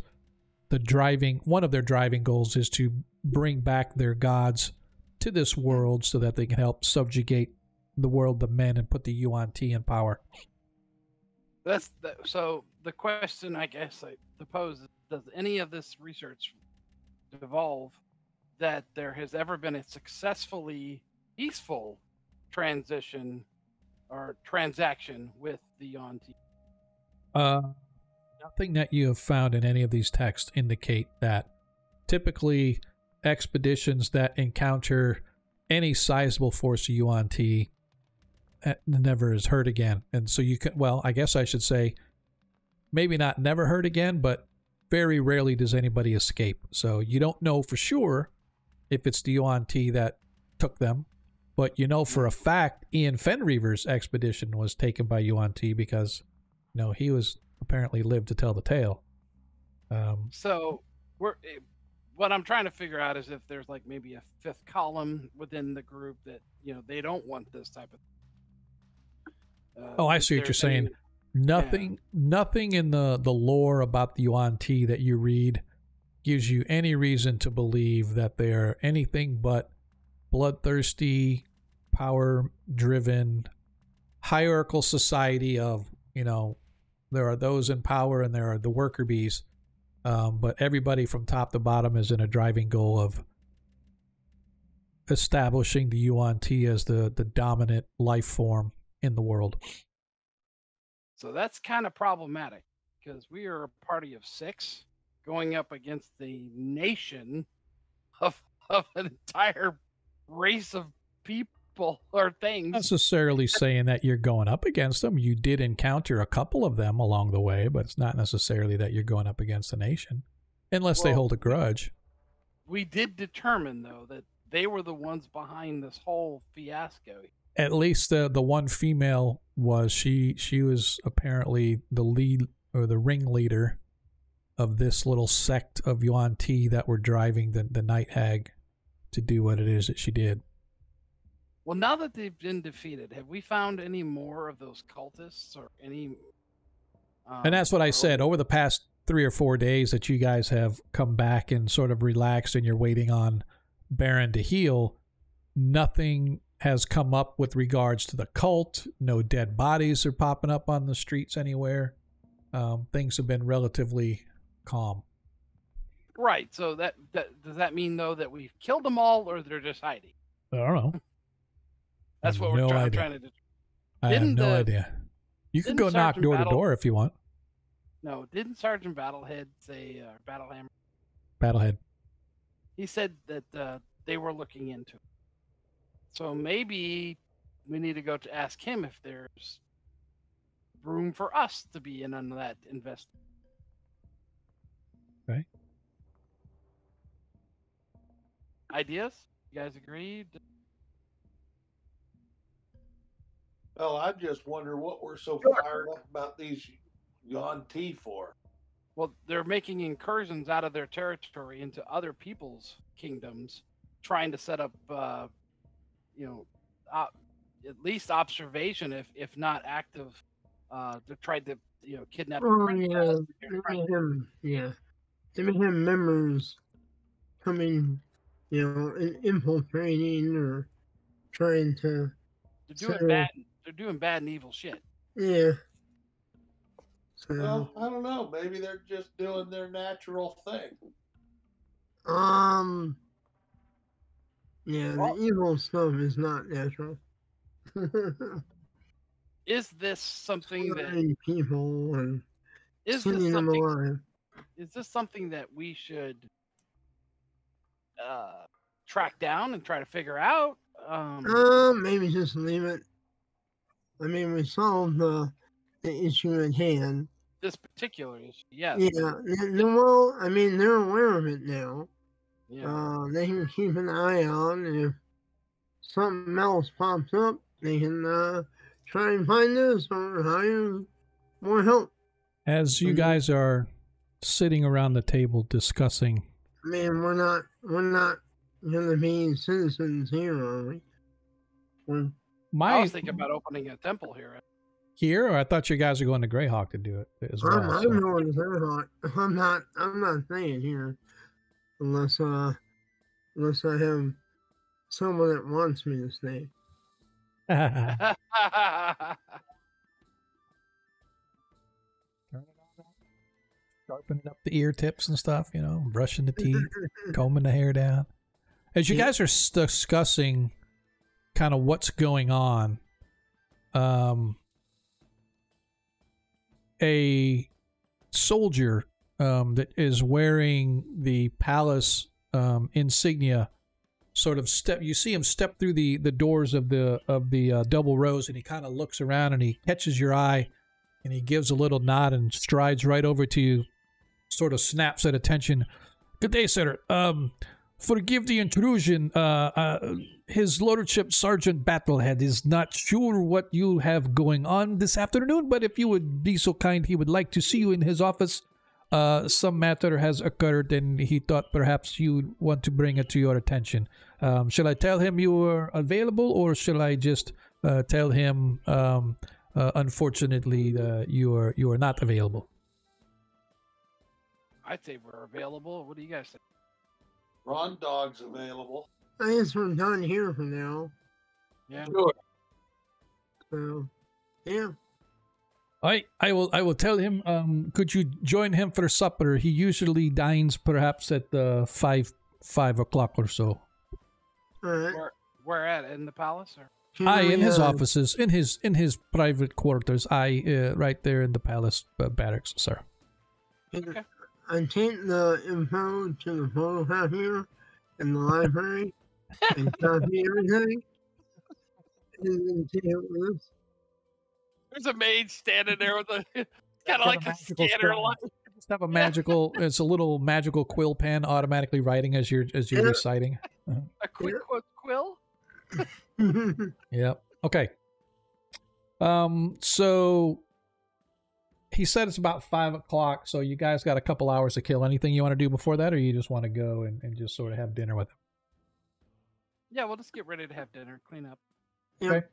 one of their driving goals is to bring back their gods to this world so that they can help subjugate the world of men and put the Yuan Ti in power. So the question, I guess, I suppose, does any of this research evolve that there has ever been a successfully peaceful transition or transaction with the Yuan Ti? Nothing that you have found in any of these texts indicate that. Typically, expeditions that encounter any sizable force of Yuan Ti never is heard again. And so I guess I should say, maybe not never heard again, but very rarely does anybody escape. So you don't know for sure if it's the Yuan Ti that took them, but for a fact Ian Fenreaver's expedition was taken by Yuan Ti because he was apparently lived to tell the tale. So what I'm trying to figure out is if there's like maybe a fifth column within the group that they don't want this type of I see what you're saying. Nothing in the lore about the Yuan Ti that you read gives you any reason to believe that they are anything but bloodthirsty, power-driven, hierarchical society of, there are those in power and there are the worker bees. But everybody from top to bottom is in a driving goal of establishing the Yuan Ti as the dominant life form in the world. So that's kind of problematic because we are a party of 6 going up against the nation of an entire race of people or things. Not necessarily saying that you're going up against them. You did encounter a couple of them along the way, but it's not necessarily that you're going up against the nation, unless they hold a grudge. We did determine, though, that they were the ones behind this whole fiasco. At least the one female was she was apparently the lead or the ringleader of this little sect of Yuan Ti that were driving the Night Hag to do what it is that she did. Well, now that they've been defeated, have we found any more of those cultists or any? And that's what I said. Over the past 3 or 4 days that you guys have come back and sort of relaxed and you're waiting on Baron to heal, nothing has come up with regards to the cult. No dead bodies are popping up on the streets anywhere. Things have been relatively calm. Right. So that does that mean though that we've killed them all, or they're just hiding? I don't know. That's what we're trying to do. I have no idea. You can go knock door to door if you want. No, didn't Sergeant Battlehead say Battlehammer? Battlehead. He said that they were looking into it. So maybe we need to go to ask him if there's room for us to be in on that investigation. Okay. Ideas? You guys agreed? Well, I just wonder what we're so fired up about these Yuan Ti for. Well, they're making incursions out of their territory into other people's kingdoms, trying to set up, at least observation, if not active. They're trying to, kidnap. Oh yeah, they may have members coming, infiltrating or trying to. They're doing bad. They're doing bad and evil shit. Yeah. So, Well, I don't know. Maybe they're just doing their natural thing. Yeah, the evil stuff is not natural. Is this something Killing people and is skinning this them something? alive. Is this something that we should track down and try to figure out? Maybe just leave it. I mean, we solved the issue at hand. This particular issue, yes. Yeah, well, I mean, they're aware of it now. Yeah. They can keep an eye on, and if something else pops up, they can try and find us or hire more help. As you guys are sitting around the table discussing, I mean, we're not gonna be citizens here, are we? I was thinking about opening a temple here. Here, or I thought you guys were going to Greyhawk to do it as well. I'm going to Greyhawk. I'm not staying here unless I have someone that wants me to stay. Sharpening up the ear tips and stuff, brushing the teeth, combing the hair down. As you guys are discussing kind of what's going on, a soldier that is wearing the palace insignia sort of you see him step through the doors of the double rows, and he kind of looks around and he catches your eye and he gives a little nod and strides right over to you, sort of snaps at attention. Good day, sir. Forgive the intrusion. His Lordship Sergeant Battlehead is not sure what you have going on this afternoon, but if you would be so kind, he would like to see you in his office. Some matter has occurred, and he thought perhaps you want to bring it to your attention. Shall I tell him you are available, or shall I just tell him, unfortunately, you are not available? I'd say we're available. What do you guys think? Ron Dog's available. I guess we're done here for now. Yeah. Sure. So, yeah. I will tell him. Could you join him for supper? He usually dines perhaps at 5 o'clock or so. All right. Where at? In the palace or? In his offices, in his private quarters. Right there in the palace barracks, sir. Okay. I take the info to the photograph here in the library and copy everything. And then take it with us. There's a maid standing there with a kind of like a scanner. Just have a magical. It's a little magical quill pen automatically writing as you're reciting. A quick quill. Yep. Okay. So he said it's about 5 o'clock, so you guys got a couple hours to kill. Anything you want to do before that, or you just want to go and just sort of have dinner with him? Yeah, we'll just get ready to have dinner, clean up. Yep. Okay.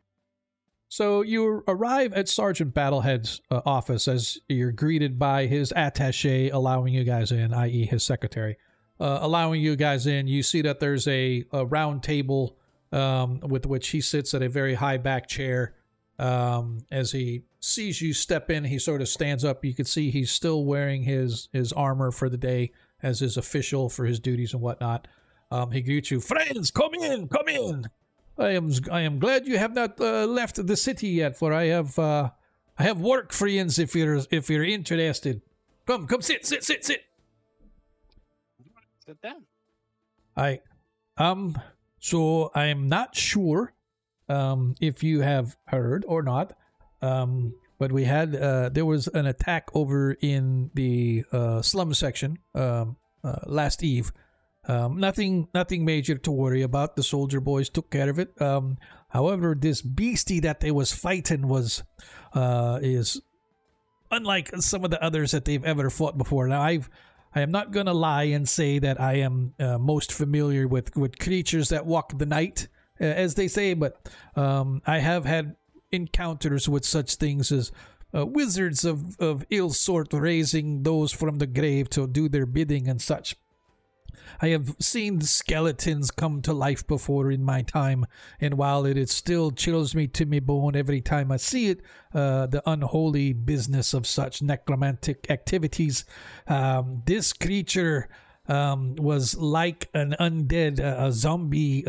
So you arrive at Sergeant Battlehead's office as you're greeted by his attaché allowing you guys in, i.e. his secretary. Allowing you guys in, you see that there's a round table with which he sits at a very high back chair. As he sees you step in, he sort of stands up. You can see he's still wearing his armor for the day as his official for his duties and whatnot. He greets you, friends, come in, come in. I am glad you have not left the city yet, for I have work for you if you're interested. Come, sit. Sit down. So I'm not sure if you have heard or not, but we had there was an attack over in the slum section last eve. Nothing major to worry about. The soldier boys took care of it. However, this beastie that they was fighting is unlike some of the others that they've ever fought before. Now, I am not gonna lie and say that I am most familiar with creatures that walk the night, as they say, but I have had encounters with such things as wizards of ill sort raising those from the grave to do their bidding and such. I have seen skeletons come to life before in my time, and while it still chills me to my bone every time I see it, the unholy business of such necromantic activities, this creature was like an undead, a zombie,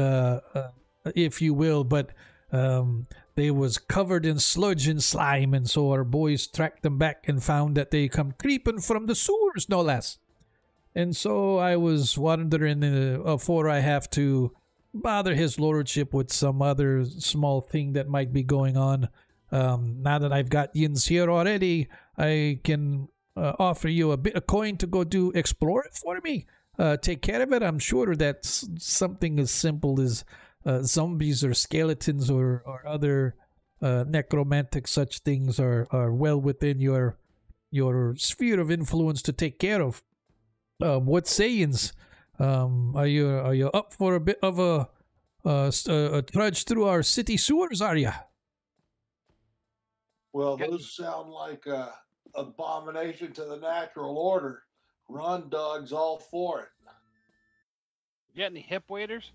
if you will, but they was covered in sludge and slime, and so our boys tracked them back and found that they come creeping from the sewers, no less. And so I was wondering before I have to bother his lordship with some other small thing that might be going on. Now that I've got yins here already, I can offer you a bit of coin to go explore it for me. Take care of it. I'm sure that something as simple as zombies or skeletons or other necromantic such things are well within your sphere of influence to take care of. What sayings? Are you up for a bit of a trudge through our city sewers? Are you? Well, those sound like a abomination to the natural order. Run, dogs, all for it. You got any hip waders?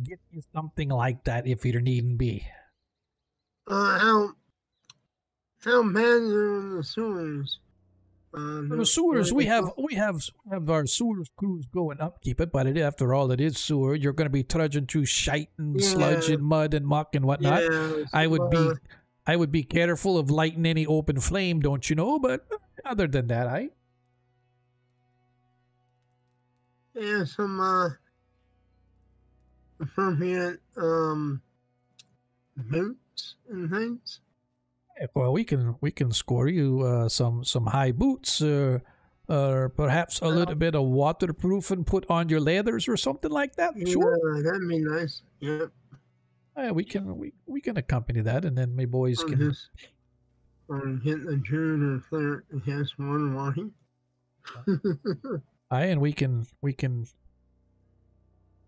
Get you something like that if you needn't be. How bad are in the sewers? The sewers, we have our sewers crews going upkeep it, but after all, it is sewer. You're going to be trudging through shite and sludge and mud and muck and whatnot. Yeah, I would be careful of lighting any open flame, don't you know? But other than that, yeah, some appropriate boots and things. well, we can score you some high boots, or perhaps a little bit of waterproofing put on your leathers or something like that. Sure, Yeah, that'd be nice. Yep. we can accompany that, and then my boys Or can. just get the druid or cleric to cast water walking. And we can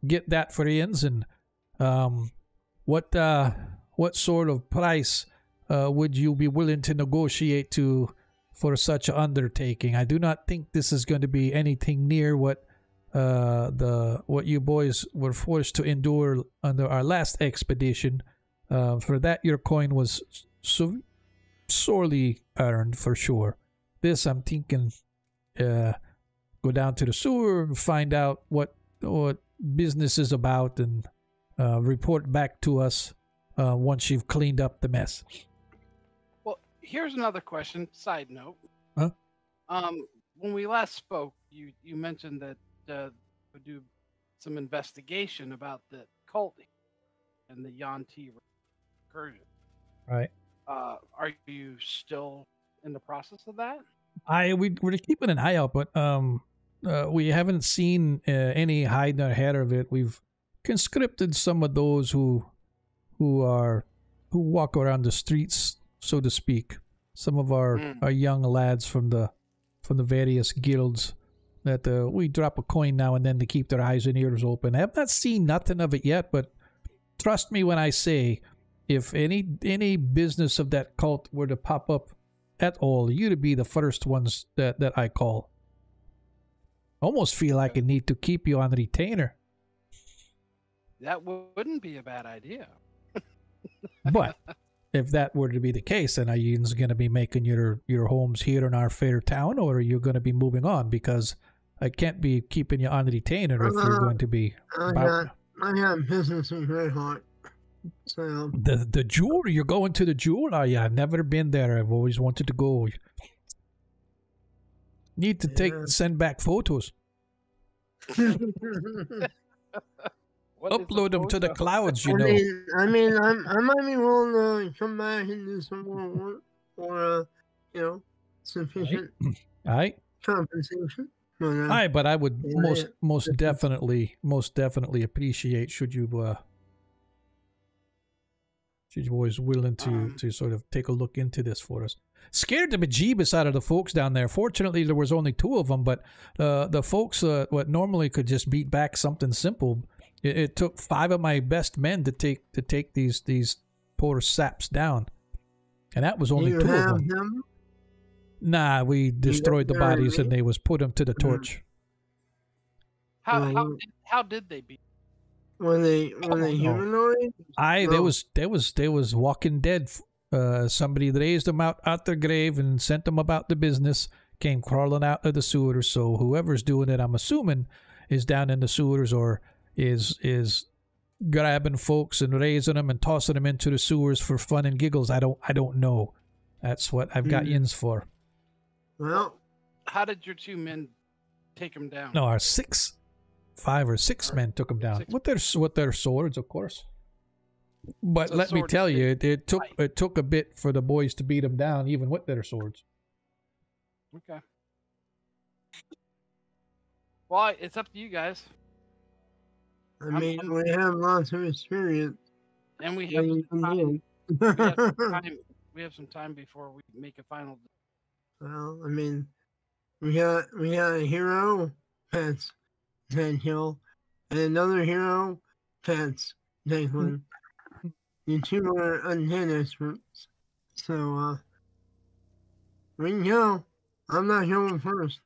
get that for ends. And what sort of price would you be willing to negotiate for such an undertaking? I do not think this is going to be anything near what you boys were forced to endure under our last expedition. For that, your coin was sorely earned for sure. This, I'm thinking, go down to the sewer and find out what business is about, and report back to us once you've cleaned up the mess. Well, here's another question. Side note. Huh? When we last spoke, you mentioned that would do some investigation about the cult and the Yanti recursion. Right. Are you still in the process of that? We're keeping an eye out, but we haven't seen any hide nor hair of it. We've conscripted some of those who walk around the streets, so to speak. Some of our young lads from the various guilds that we drop a coin now and then to keep their eyes and ears open. I have not seen nothing of it yet, but trust me when I say, if any business of that cult were to pop up at all, you'd be the first ones that I call. Almost feel like I need to keep you on retainer. That wouldn't be a bad idea. But if that were to be the case, then are you going to be making your homes here in our fair town, or are you going to be moving on? Because I can't be keeping you on retainer if you're going to be. I have business in Red Hot. So The jewel, you're going to the jewel? Oh yeah, I've never been there. I've always wanted to go. Need to send back photos. Upload them to the clouds, you know. I mean, I might be willing to come back and do some more work for, sufficient compensation. But I would most definitely appreciate should you always willing to sort of take a look into this for us. Scared the bejeebus out of the folks down there. Fortunately, there was only 2 of them, but the folks what normally could just beat back something simple. It took 5 of my best men to take these poor saps down, and that was only 2 of them. Nah, we destroyed the bodies and they was put them to the torch. How did they beat? Were they humanoid? They was walking dead. Somebody raised them out their grave and sent them about the business. Came crawling out of the sewers. So whoever's doing it, I'm assuming, is down in the sewers or is grabbing folks and raising them and tossing them into the sewers for fun and giggles. I don't know. That's what I've got yins for. Well, how did your 2 men take them down? No, our 5 or 6 men took them down with their swords, of course. But so let me tell you, it took a bit for the boys to beat them down, even with their swords. Okay. Well, it's up to you guys. I mean, we have lots of experience, and we have some time. We have some time before we make a final. Well, I mean, we got a hero, Pets, Ted Hill, and another hero, Pets, Declan. You 2 are undead experts, so we can go. I'm not going first.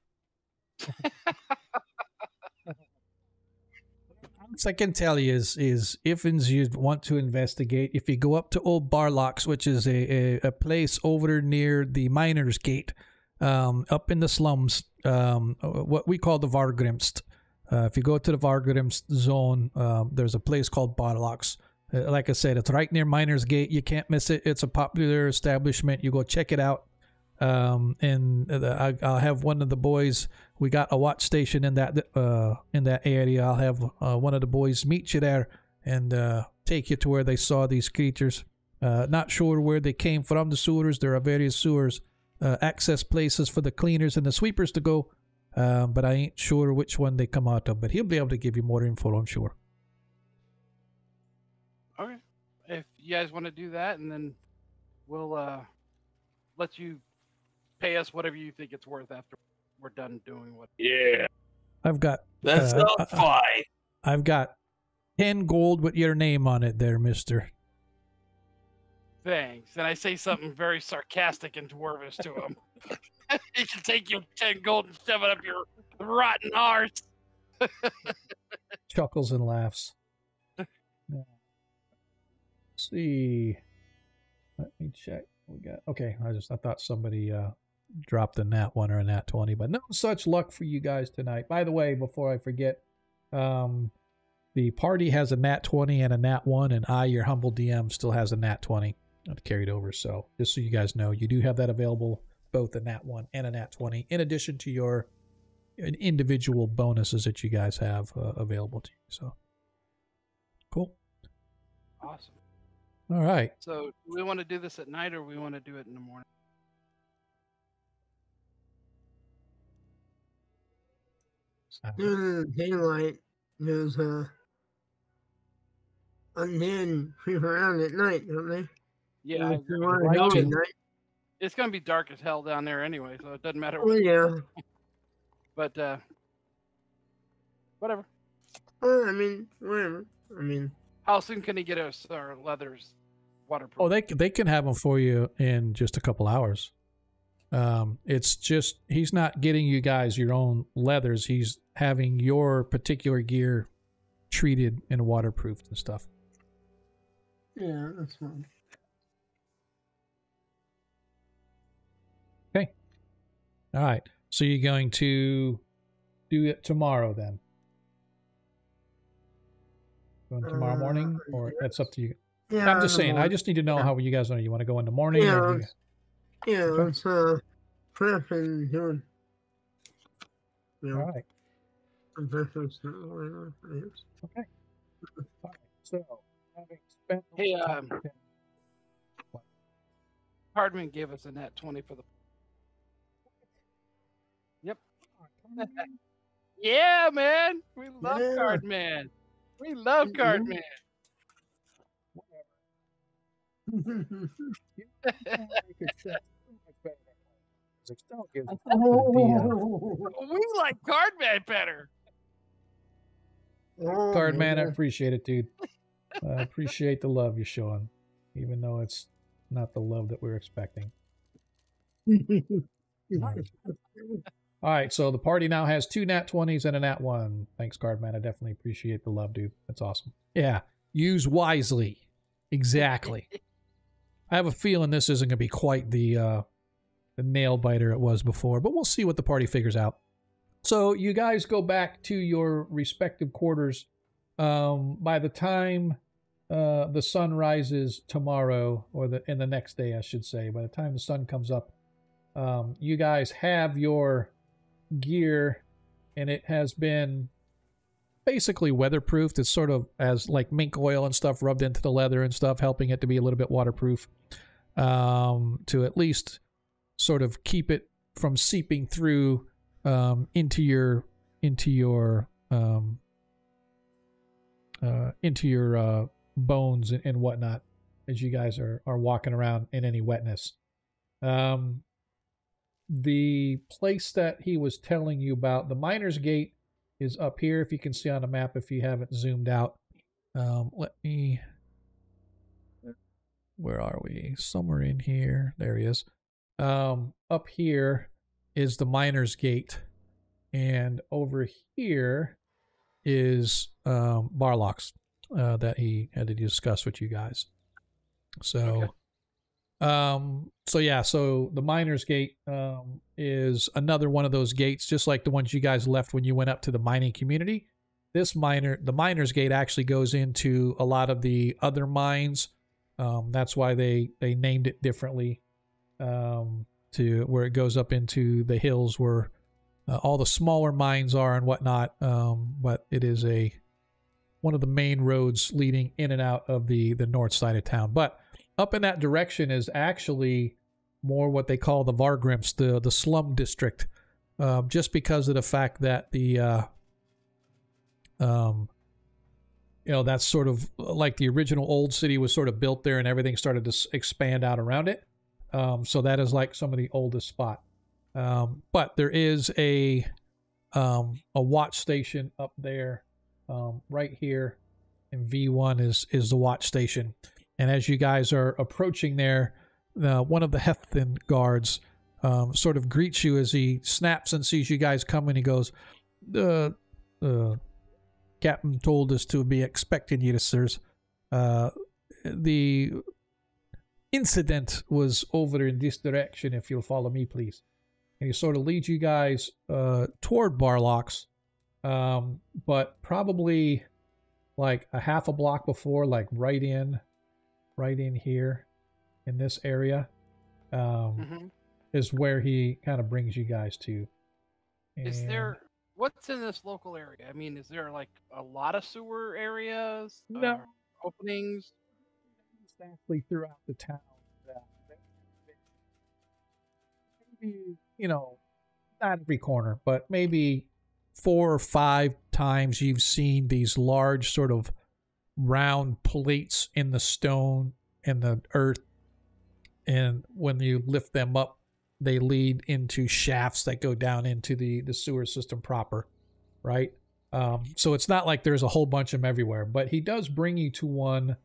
I can tell you is if you want to investigate, if you go up to Old Barlocks, which is a place over near the Miners Gate, up in the slums, what we call the Vargrimst. If you go to the Vargrimst zone, there's a place called Barlocks. Like I said, it's right near Miners Gate. You can't miss it. It's a popular establishment. You go check it out. And I'll have one of the boys. We got a watch station in that area. I'll have one of the boys meet you there and take you to where they saw these creatures. Not sure where they came from, the sewers. There are various sewers access places for the cleaners and the sweepers to go, but I ain't sure which one they come out of. But he'll be able to give you more info, I'm sure. Okay, if you guys want to do that, and then we'll let you pay us whatever you think it's worth after we're done doing what. Yeah, I've got. That's not fine. I've got 10 gold with your name on it, there, Mister. Thanks. And I say something very sarcastic and dwarvish to him. He can take your 10 gold and shove it up your rotten arse. Chuckles and laughs. Let's see. Let me check. We got okay. I thought somebody dropped a nat 1 or a nat 20, but no such luck for you guys tonight. By the way, before I forget, the party has a nat 20 and a nat 1, and I, your humble DM, still has a nat 20. I've carried over, so just so you guys know, you do have that available, both a nat 1 and a nat 20, in addition to your individual bonuses that you guys have available to you. So, cool. Awesome. All right. So, do we want to do this at night, or we want to do it in the morning? During the daylight, there's and then creep around at night, don't they? Yeah, I If you agree. want Like to go to. at night. It's gonna be dark as hell down there anyway, so it doesn't matter. Well, yeah. But whatever. Well, I mean, whatever. I mean, How soon can he get us our leathers waterproof? Oh, they can have them for you in just a couple hours. It's just he's not getting you guys your own leathers. He's having your particular gear treated and waterproofed and stuff. yeah, that's fine. Okay. All right. So you're going to do it tomorrow then? Going tomorrow morning, or that's up to you. Yeah, I'm just in the saying. I morning. just need to know how you guys want. You want to go in the morning? Yeah, Or do you, Yeah, Okay. let's prep and do it. You all know, right. breakfast in the morning. Okay. All right. So having spent. Hey, Hardman gave us a nat 20 for the. Yep. Yeah, man. We love Yeah. Cardman. We love Cardman. We like Cardman better. Card man, I appreciate it, dude. I appreciate the love you're showing, even though it's not the love that we're expecting. All right, so the party now has 2 nat 20s and a nat 1. Thanks, Card man. I definitely appreciate the love, dude. That's awesome. Yeah, use wisely. Exactly. I have a feeling this isn't going to be quite the nail biter it was before, but we'll see what the party figures out. So you guys go back to your respective quarters. By the time the sun rises tomorrow, or in the next day, I should say, by the time the sun comes up, you guys have your gear, and it has been basically weatherproofed. It's sort of as like mink oil and stuff rubbed into the leather and stuff, helping it to be a little bit waterproof, to at least sort of keep it from seeping through into your bones and whatnot as you guys are walking around in any wetness. The place that he was telling you about, the Miner's Gate, is up here, if you can see on the map if you haven't zoomed out. Where are we? Somewhere in here. There he is. Up here is the Miner's Gate, and over here is Barlock's that he had to discuss with you guys. So, Okay. so the Miner's Gate is another one of those gates, just like the ones you guys left when you went up to the mining community. The Miner's Gate actually goes into a lot of the other mines. That's why they named it differently, to where it goes up into the hills where all the smaller mines are and whatnot. But it is one of the main roads leading in and out of the north side of town. But up in that direction is actually more what they call the Vargrimps, the slum district, just because of the fact that that's sort of like the original old city was sort of built there and everything started to expand out around it. So that is like some of the oldest spot. But there is a watch station up there, right here, and V1 is the watch station. And as you guys are approaching there, one of the Hethan guards sort of greets you as he snaps and sees you guys coming. He goes, Captain told us to be expecting you, sirs. The incident was over in this direction, if you'll follow me, please. And he sort of leads you guys toward Barlock's, but probably like a half a block before, like right in here in this area, is where he kind of brings you guys to. Is there, what's in this local area? I mean, is there like a lot of sewer areas? No. Openings? Exactly throughout the town. Maybe, not every corner, but maybe 4 or 5 times you've seen these large sort of round plates in the stone and the earth, and when you lift them up, they lead into shafts that go down into the sewer system proper, right? So it's not like there's a whole bunch of them everywhere, but he does bring you to one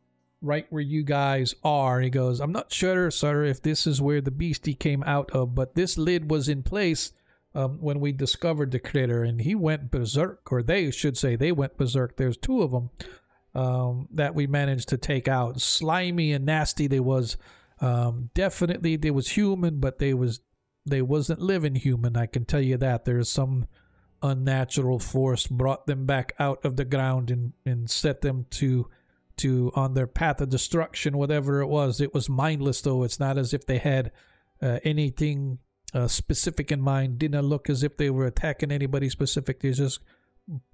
right where you guys are. He goes, I'm not sure, sir, if this is where the beastie came out of, but this lid was in place when we discovered the critter, and he went berserk, or they should say they went berserk. There's two of them that we managed to take out. Slimy and nasty they was. Definitely they was human, but they wasn't living human, I can tell you that. There's some unnatural force brought them back out of the ground and set them to on their path of destruction, whatever it was. It was mindless, though. It's not as if they had anything specific in mind. Didn't look as if they were attacking anybody specific. They're just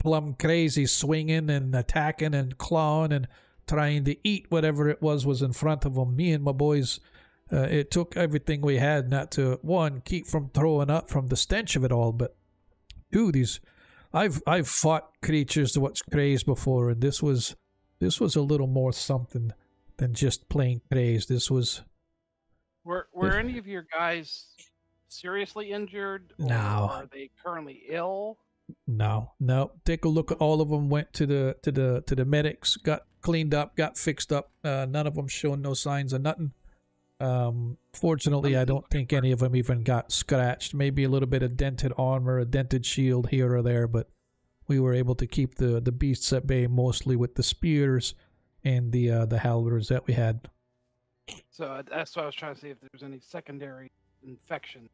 plumb crazy, swinging and attacking and clawing and trying to eat whatever it was in front of them. Me and my boys, it took everything we had not to, one, keep from throwing up from the stench of it all, but two, I've fought creatures to what's crazed before, and this was a little more something than just plain crazed. This was... Were any of your guys seriously injured? Or No. Are they currently ill? No. Take a look at all of them. Went to the medics, got cleaned up, got fixed up. None of them showing no signs of nothing. Fortunately, I don't think any of them even got scratched. Maybe a little bit of dented armor, a dented shield here or there, but we were able to keep the beasts at bay mostly with the spears and the halberds that we had. So that's what I was trying to see, if there was any secondary infection.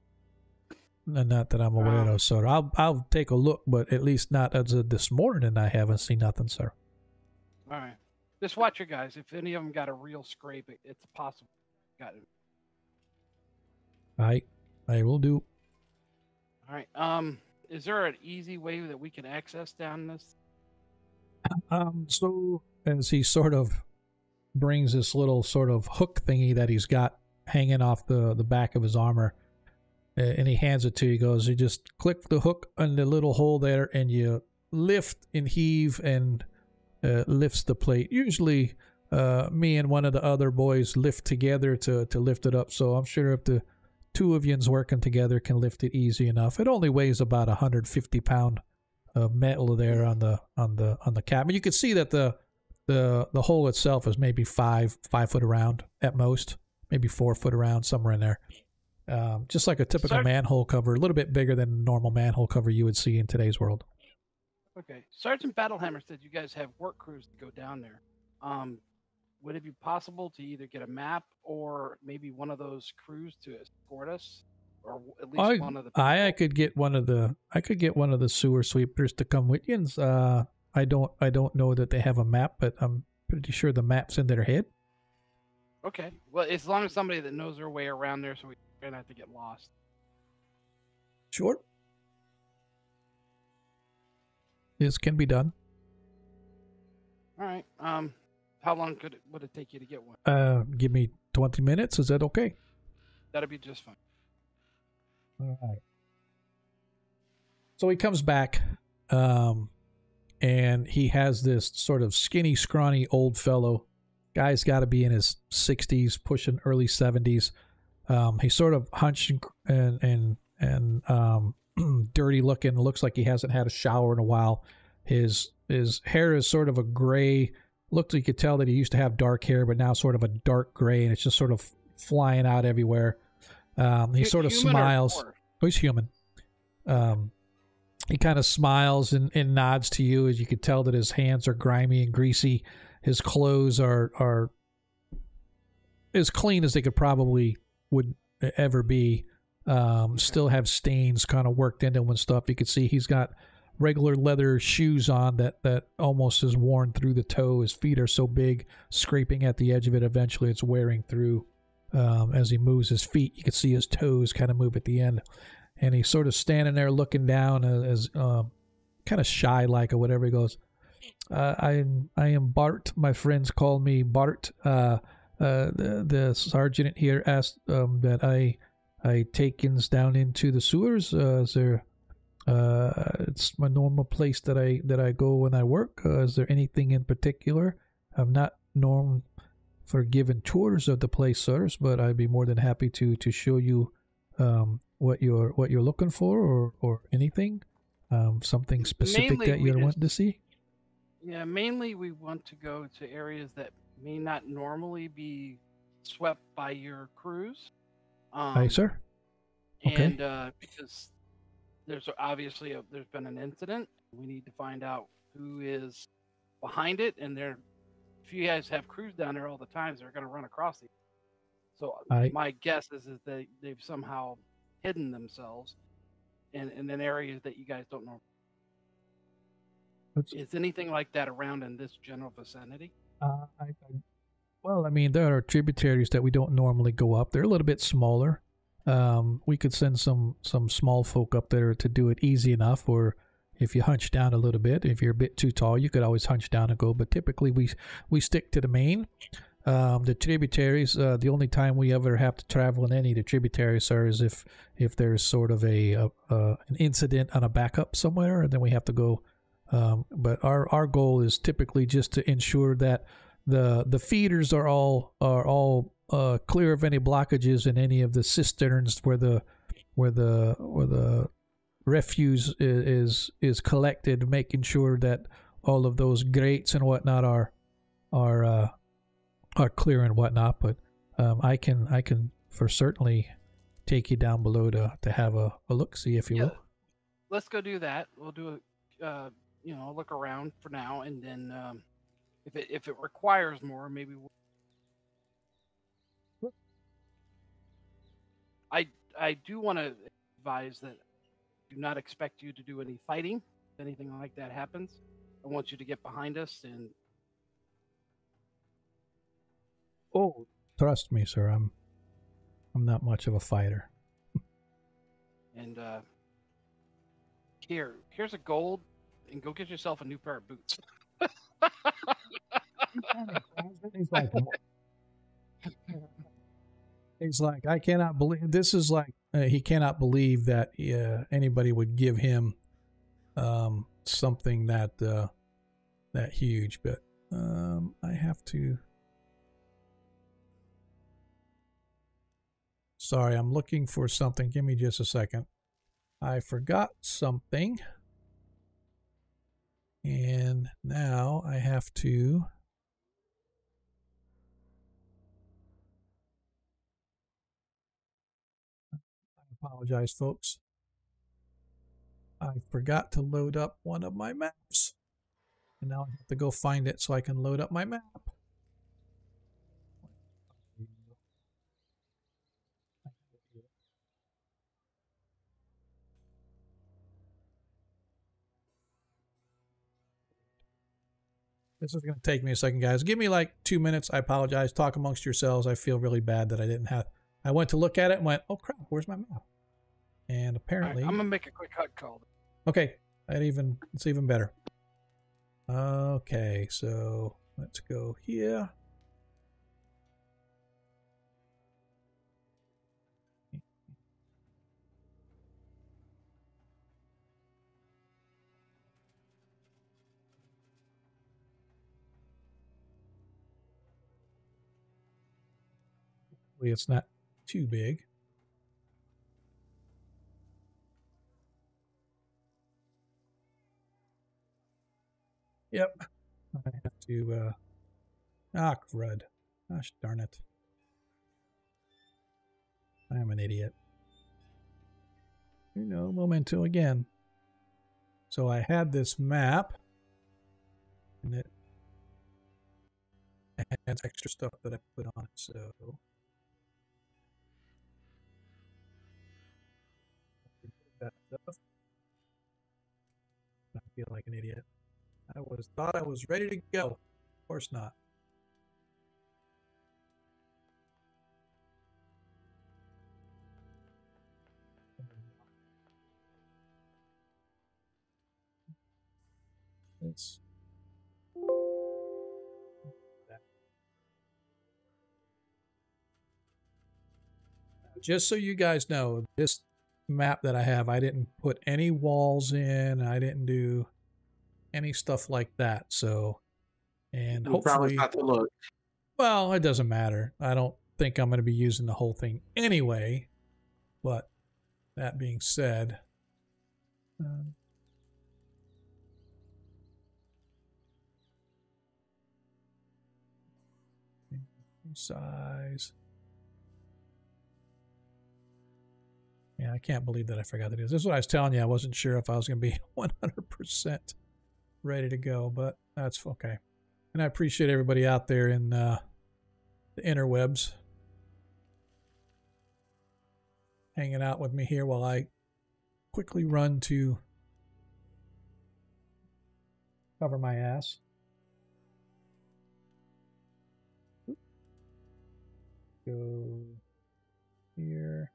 Not that I'm aware of, sir. I'll take a look, but at least not as of this morning. I haven't seen nothing, sir. All right. Just watch your guys. If any of them got a real scrape, it's possible. Got it. I will do. All right. Is there an easy way that we can access down this? So as he sort of brings this little sort of hook thingy that he's got hanging off the back of his armor, and he hands it to you, he goes, you just click the hook on the little hole there, and you lift and heave and lifts the plate. Usually me and one of the other boys lift together to lift it up, so I'm sure if the two of yous working together can lift it easy enough. It only weighs about 150 pound of metal there on the cap. And you can see that the hole itself is maybe 5 foot around at most, maybe 4 foot around, somewhere in there. Just like a typical manhole cover, a little bit bigger than a normal manhole cover you would see in today's world. Okay. Sergeant Battlehammer said you guys have work crews to go down there. Would it be possible to either get a map or maybe one of those crews to escort us, or at least one of the people? I could get one of the sewer sweepers to come with you. I don't know that they have a map, but I'm pretty sure the map's in their head. Okay. Well, as long as somebody that knows their way around there, so we don't have to get lost. Sure. This can be done. All right. How long would it take you to get one? Give me 20 minutes. Is that okay? That'll be just fine. All right. So he comes back, and he has this sort of skinny, scrawny old fellow. Guy's got to be in his 60s, pushing early 70s. He's sort of hunched and dirty looking. Looks like he hasn't had a shower in a while. His hair is sort of a gray. Looks like you could tell that he used to have dark hair, but now sort of a dark gray, and it's just sort of flying out everywhere. He sort of smiles. Oh, he's human. He kind of smiles and nods to you, as you could tell that his hands are grimy and greasy. His clothes are as clean as they could probably would ever be. Still have stains kind of worked into them and stuff. You could see he's got regular leather shoes on that almost is worn through the toe. His feet are so big, scraping at the edge of it. Eventually it's wearing through. As he moves his feet, you can see his toes kind of move at the end. And he's sort of standing there looking down as kind of shy like or whatever. He goes, I am Bart. My friends call me Bart. The sergeant here asked that I take ins down into the sewers. Is there it's my normal place that I go when I work. Is there anything in particular I'm not known for giving tours of the place, sirs, but I'd be more than happy to show you what you're looking for, or anything, something specific Mainly that we you're just- wanting to see. Yeah, mainly we want to go to areas that may not normally be swept by your cruise. Aye, sir. Okay. And because there's obviously there's been an incident, we need to find out who is behind it. And if you guys have crews down there all the time, they're going to run across these. So Aye. my guess is that they've somehow hidden themselves in an area that you guys don't know. Is anything like that around in this general vicinity? Well, I mean, there are tributaries that we don't normally go up. They're a little bit smaller. We could send some small folk up there to do it easy enough, or if you hunch down a little bit, if you're a bit too tall, you could always hunch down and go. But typically, we stick to the main. The tributaries, the only time we ever have to travel in any of the tributaries, sir, is if there's sort of an incident on a backup somewhere, and then we have to go. But our goal is typically just to ensure that the feeders are all clear of any blockages in any of the cisterns where the refuse is collected, making sure that all of those grates and whatnot are clear and whatnot. But I can for certainly take you down below to have a look, see, if you will. Let's go do that. We'll do a look around for now, and then if it requires more, maybe we'll... I do want to advise that I do not expect you to do any fighting. If anything like that happens, I want you to get behind us and... Oh, trust me, sir. I'm not much of a fighter. And here's a gold, and go get yourself a new pair of boots. He's like, I cannot believe this is like he cannot believe that anybody would give him something that huge. But I have to. Sorry, I'm looking for something. Give me just a second. I forgot something. And now I have to... I apologize, folks. I forgot to load up one of my maps. And now I have to go find it so I can load up my map. This is going to take me a second, guys. Give me like 2 minutes. I apologize. Talk amongst yourselves. I feel really bad that I didn't have... I went to look at it and went, oh crap, where's my map? And apparently... Right, I'm going to make a quick HUD call. Okay. It's even better. Okay, so let's go here. It's not too big. Yep. I have to, crud. Gosh darn it. I am an idiot. Memento again. So I had this map, and it has extra stuff that I put on it, so... that stuff. I feel like an idiot. Thought I was ready to go. Of course not. It's just so you guys know, this map that I have, I didn't put any walls in. I didn't do any stuff like that. So And We'll probably hopefully, not to look. well, it doesn't matter. I don't think I'm going to be using the whole thing anyway. But that being said, size. Yeah, I can't believe that I forgot to do this. This is what I was telling you. I wasn't sure if I was going to be 100% ready to go, but that's okay. And I appreciate everybody out there in the interwebs hanging out with me here while I quickly run to cover my ass. Go here.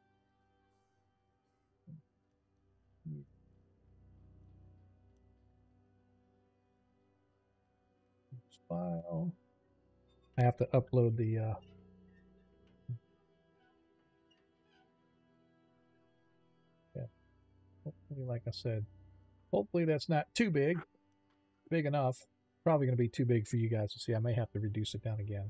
File. I have to upload the yeah. Hopefully, like I said, hopefully that's not too big enough. Probably going to be too big for you guys to see. I may have to reduce it down again.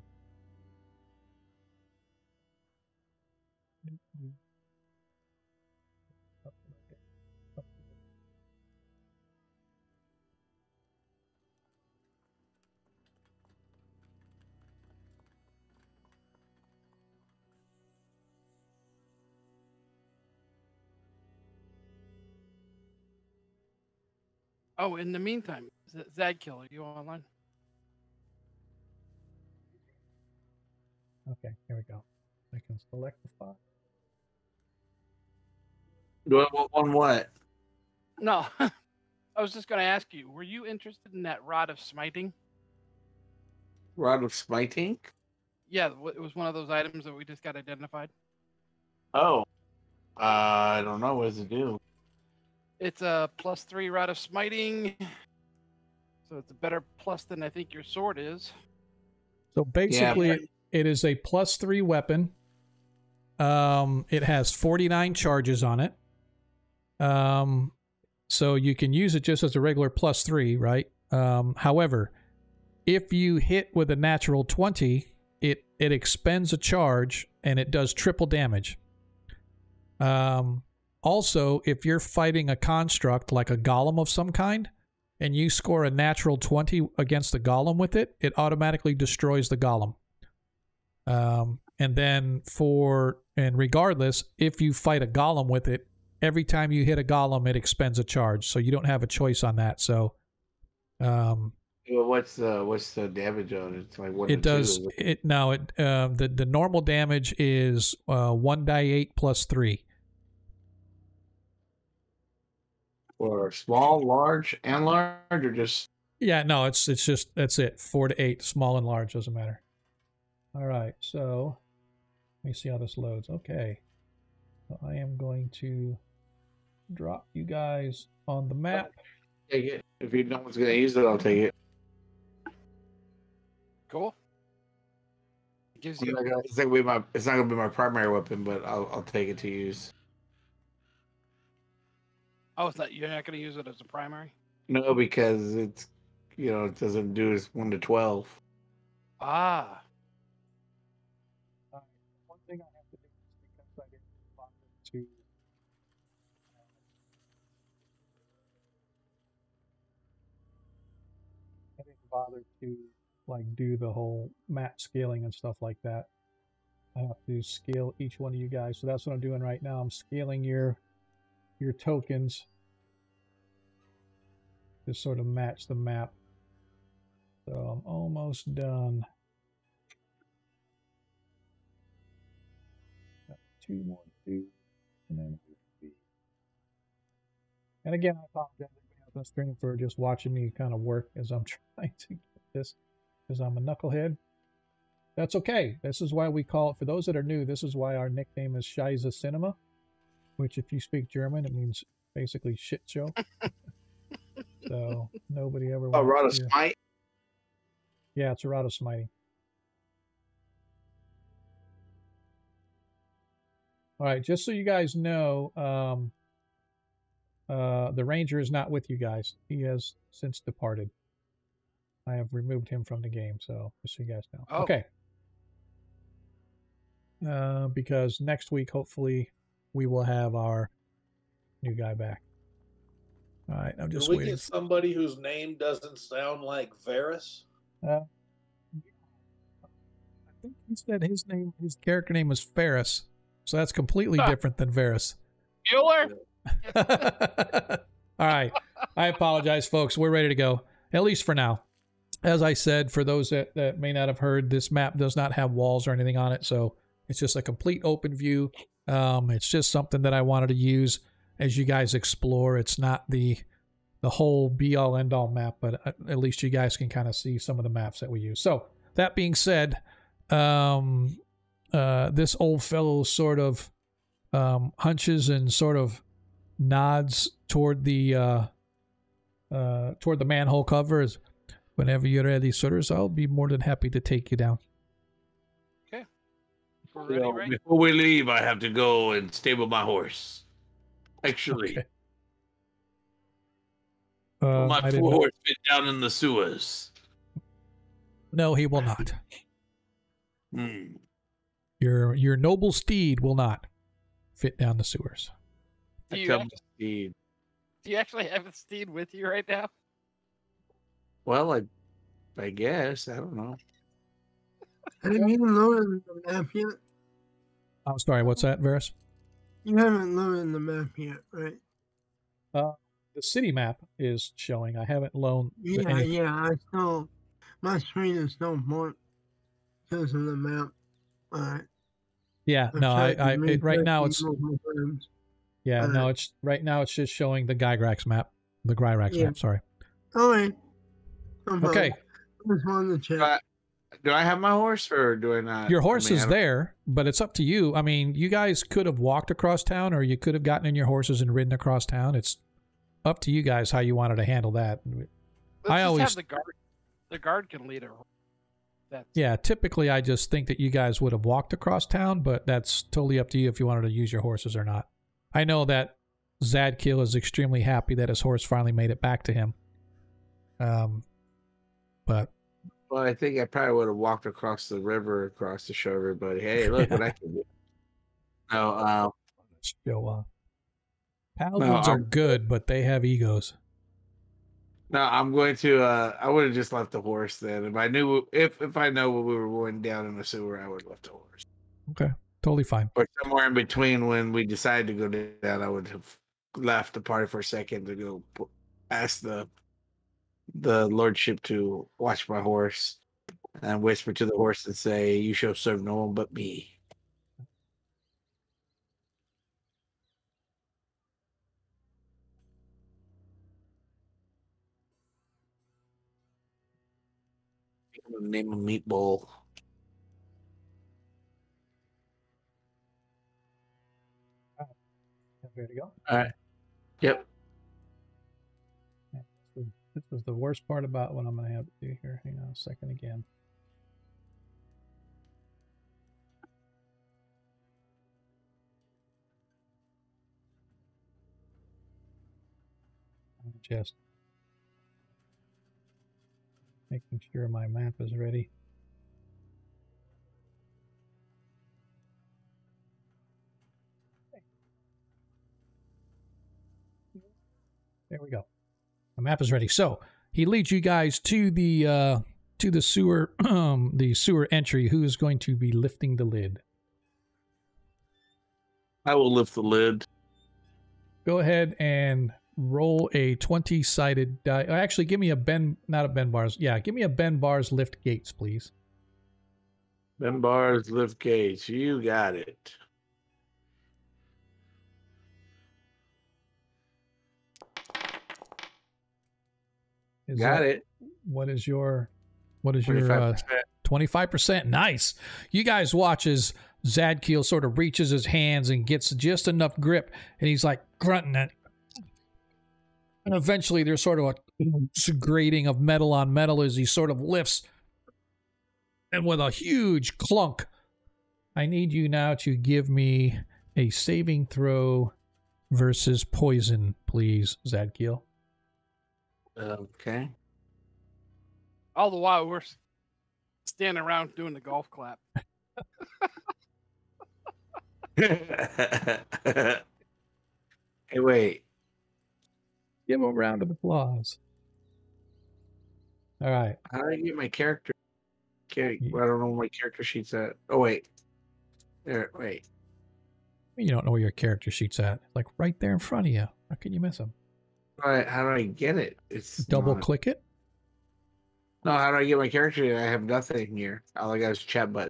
Oh, in the meantime, Zadkill, are you online? Okay, here we go. I can select the file. On what? No, I was just going to ask you, were you interested in that Rod of Smiting? Rod of Smiting? Yeah, it was one of those items that we just got identified. Oh. I don't know. What does it do? It's a +3 Rod of Smiting. So it's a better plus than I think your sword is. So basically, it is a +3 weapon. It has 49 charges on it. So you can use it just as a regular +3, right? However, if you hit with a natural 20, it expends a charge and it does triple damage. Also, if you're fighting a construct like a golem of some kind, and you score a natural 20 against the golem with it, it automatically destroys the golem. And then regardless, if you fight a golem with it, every time you hit a golem, it expends a charge. So you don't have a choice on that. So, well, what's the damage on it? It's like what it does. The normal damage is 1d8 +3. Or small, large, and large, or just? Yeah, no, it's just, that's it. 4 to 8, small and large, doesn't matter. All right, so let me see how this loads. Okay, so I am going to drop you guys on the map. Take it. If no one's gonna use it, I'll take it. Cool. It gives you. It's not gonna be my primary weapon, but I'll take it to use. Oh, you're not going to use it as a primary? No, because it's it doesn't do as 1 to 12. Ah. One thing I have to do is because I didn't bother to do the whole map scaling and stuff like that. I have to scale each one of you guys. So that's what I'm doing right now. I'm scaling your tokens to sort of match the map. So I'm almost done. Got 2 more to do, and then and again, I apologize on the stream for just watching me kind of work as I'm trying to get this, because I'm a knucklehead. That's okay. This is why we call it, for those that are new, this is why our nickname is Scheiße Cinema, which if you speak German, it means basically shit show. So nobody ever wants Rod of Smite? Yeah, it's a Rod of Smiting. All right, just so you guys know, the Ranger is not with you guys. He has since departed. I have removed him from the game, so just so you guys know. Oh. Okay. Because next week, hopefully, we will have our new guy back. All right, I'm just Can we waiting. get somebody whose name doesn't sound like Varys? I think he said his character name was Ferris, so that's completely different than Varys. Bueller? All right, I apologize, folks. We're ready to go, at least for now. As I said, for those that may not have heard, this map does not have walls or anything on it, so it's just a complete open view. It's just something that I wanted to use as you guys explore. It's not the whole be-all, end-all map, but at least you guys can kind of see some of the maps that we use. So, that being said, this old fellow sort of hunches and sort of nods toward the manhole cover. As whenever you're ready, sirs, I'll be more than happy to take you down. Okay. We're ready, right? Before we leave, I have to go and stable my horse. Actually, Okay. my I didn't poor know. horse fit down in the sewers. No, he will not. Hmm. Your noble steed will not fit down the sewers. Do I you, tell actually, my steed. do you actually have a steed with you right now? Well, I guess. I don't know. Have you loaded the map yet? I'm sorry, what's that, Varys? You haven't loaded the map yet, right? The city map is showing. I haven't loaned. Yeah, I still, my screen is still blank because of the map. Alright. Yeah, no, right now it's Alright. no, it's right now it's just showing the Gyrax map, the Gyrax Yeah. map. Sorry. Alright. Okay, I just wanted to check. Do I have my horse or do I not? your horse I mean, is there, but it's up to you. I mean, you guys could have walked across town, or you could have gotten in your horses and ridden across town. It's up to you guys how you wanted to handle that. Let's I just always- have the guard. The guard can lead her. That's Yeah, typically I just think that you guys would have walked across town, but that's totally up to you if you wanted to use your horses or not. I know that Zadkiel is extremely happy that his horse finally made it back to him. But Well, I think I probably would have walked across the river across to show everybody, hey, look what I can do. No, still, paladins are good, but they have egos. no, I'm going to. I would have just left the horse then. If I knew, if I know we were going down in the sewer, I would have left the horse. Okay, totally fine. Or somewhere in between when we decided to go down, I would have left the party for a second to go ask the lordship to watch my horse and whisper to the horse and say, "You shall serve no one but me." Name a meatball. Ready to go? All right. Yep. This was the worst part about what I'm going to have to do here. Hang on a second again. I'm just making sure my map is ready. There we go. The map is ready. So he leads you guys to the sewer, the sewer entry. Who is going to be lifting the lid? I will lift the lid. Go ahead and roll a 20-sided die. Actually, give me a not a Ben Bars. Yeah, give me a Ben Bars lift gates, please. Ben Bars lift gates. You got it. Got it. What is your 25%. 25%? Nice. You guys watch as Zadkiel sort of reaches his hands and gets just enough grip, and he's like grunting it. And eventually there's sort of a grating of metal on metal as he sort of lifts. And with a huge clunk, I need you now to give me a saving throw versus poison, please, Zadkiel. Okay. All the while we're standing around doing the golf clap. Hey, wait. Give him a round of applause. All right. How do I get my character? I don't know where my character sheet's at. Oh, wait. There, wait. You don't know where your character sheet's at. Like right there in front of you. How can you miss them? All right, how do I get it? It's Double not... click it. No, how do I get my character sheet? I have nothing here. All I got is chat button.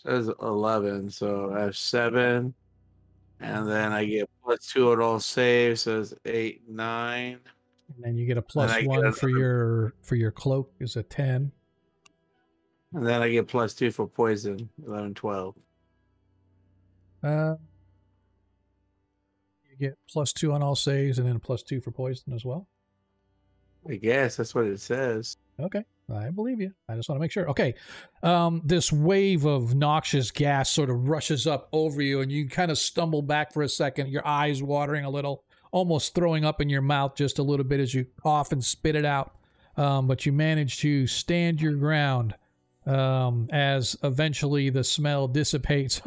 Says 11, so I have 7, and then I get +2 on all saves, so it's 8, 9. And then you get a +1 for your cloak is a 10. And then I get +2 for poison, 11, 12. You get +2 on all saves and then a +2 for poison as well. I guess that's what it says. Okay, I believe you. I just want to make sure. Okay, this wave of noxious gas sort of rushes up over you, and you kind of stumble back for a second, your eyes watering a little, almost throwing up in your mouth just a little bit as you cough and spit it out. But you manage to stand your ground as eventually the smell dissipates.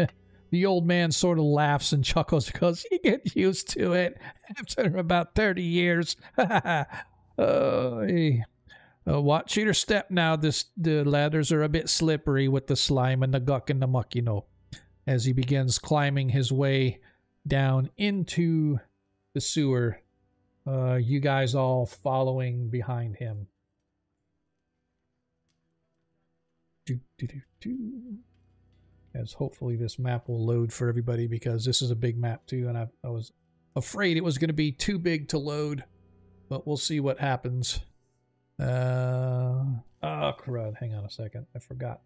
The old man sort of laughs and chuckles because he gets used to it after about 30 years. Watch your step now. The ladders are a bit slippery with the slime and the guck and the muck, you know. As he begins climbing his way down into the sewer, you guys all following behind him. As hopefully this map will load for everybody because this is a big map too, and I was afraid it was going to be too big to load, but we'll see what happens. Oh crud, hang on a second, I forgot.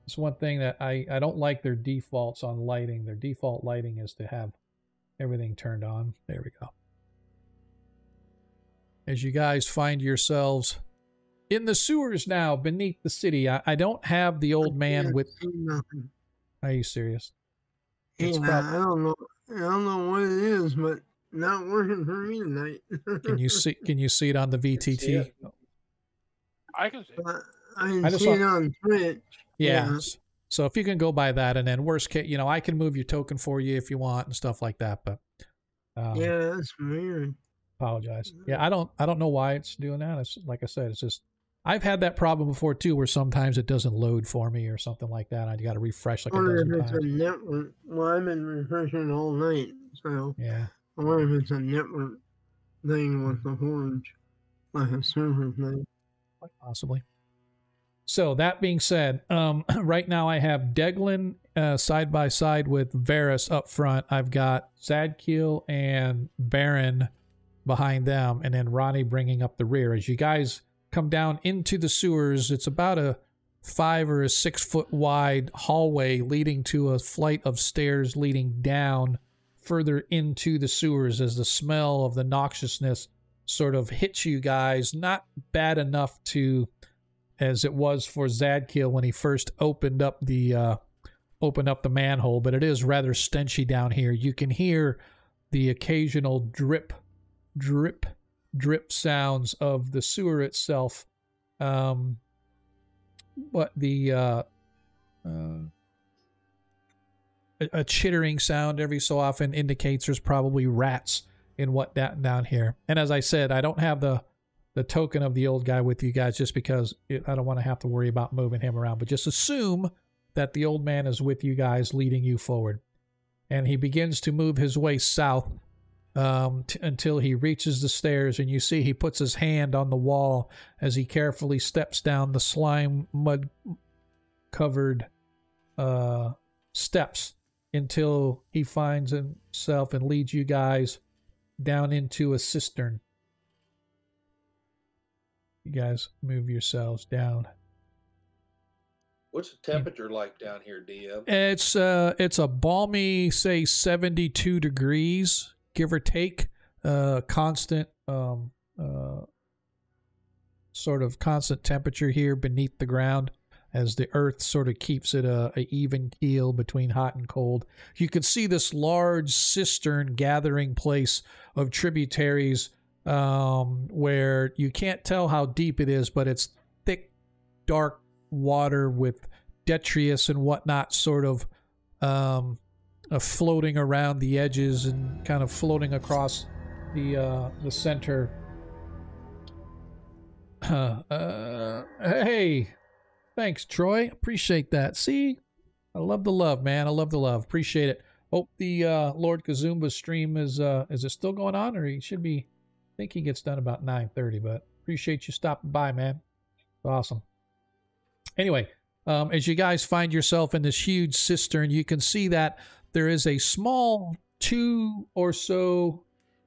It's one thing that I don't like their defaults on lighting. Their default lighting is to have everything turned on. There we go. As you guys find yourselves in the sewers now beneath the city, I don't have the old man with... Are you serious? Yeah, I don't know what it is, but not working for me tonight. Can you see it on the VTT? I can see it. I can see it on Twitch. Yeah. So if you can go by that, and then worst case, I can move your token for you if you want and stuff like that. But yeah, that's weird. Apologize. Yeah, I don't know why it's doing that. It's like I said, it's just I've had that problem before too, where sometimes it doesn't load for me or something like that. I got to refresh like a dozen times. If it's a network. Well, I've been refreshing all night, so yeah. I wonder if it's a network thing with the Forge, like a server thing. Quite possibly. So that being said, right now I have Deglin side by side with Varys up front. I've got Zadkiel and Baron behind them, and then Ronnie bringing up the rear. As you guys come down into the sewers, it's about a 5 or 6 foot wide hallway leading to a flight of stairs leading down further into the sewers as the smell of the noxiousness sort of hits you guys. Not bad enough to, as it was for Zadkiel when he first opened up the manhole, but it is rather stenchy down here. You can hear the occasional drip sounds of the sewer itself, but the a chittering sound every so often indicates there's probably rats in what down here. And as I said, I don't have the token of the old guy with you guys just because I don't want to have to worry about moving him around, but just assume that the old man is with you guys leading you forward. And he begins to move his way south until he reaches the stairs, and you see he puts his hand on the wall as he carefully steps down the slime mud covered steps until he finds himself and leads you guys down into a cistern. You guys move yourselves down. What's the temperature like down here, DM? It's a balmy, say 72 degrees, give or take. constant sort of constant temperature here beneath the ground, as the earth sort of keeps it a even keel between hot and cold. You can see this large cistern gathering place of tributaries, where you can't tell how deep it is, but it's thick, dark water with detritus and whatnot sort of floating around the edges and kind of floating across the center. Hey, thanks, Troy. Appreciate that. See, I love the love, man. I love the love. Appreciate it. Hope the Lord Kazumba stream is it still going on, or he should be? I think he gets done about 9:30. But appreciate you stopping by, man. Awesome. Anyway, as you guys find yourself in this huge cistern, you can see that there is a small 2 or so.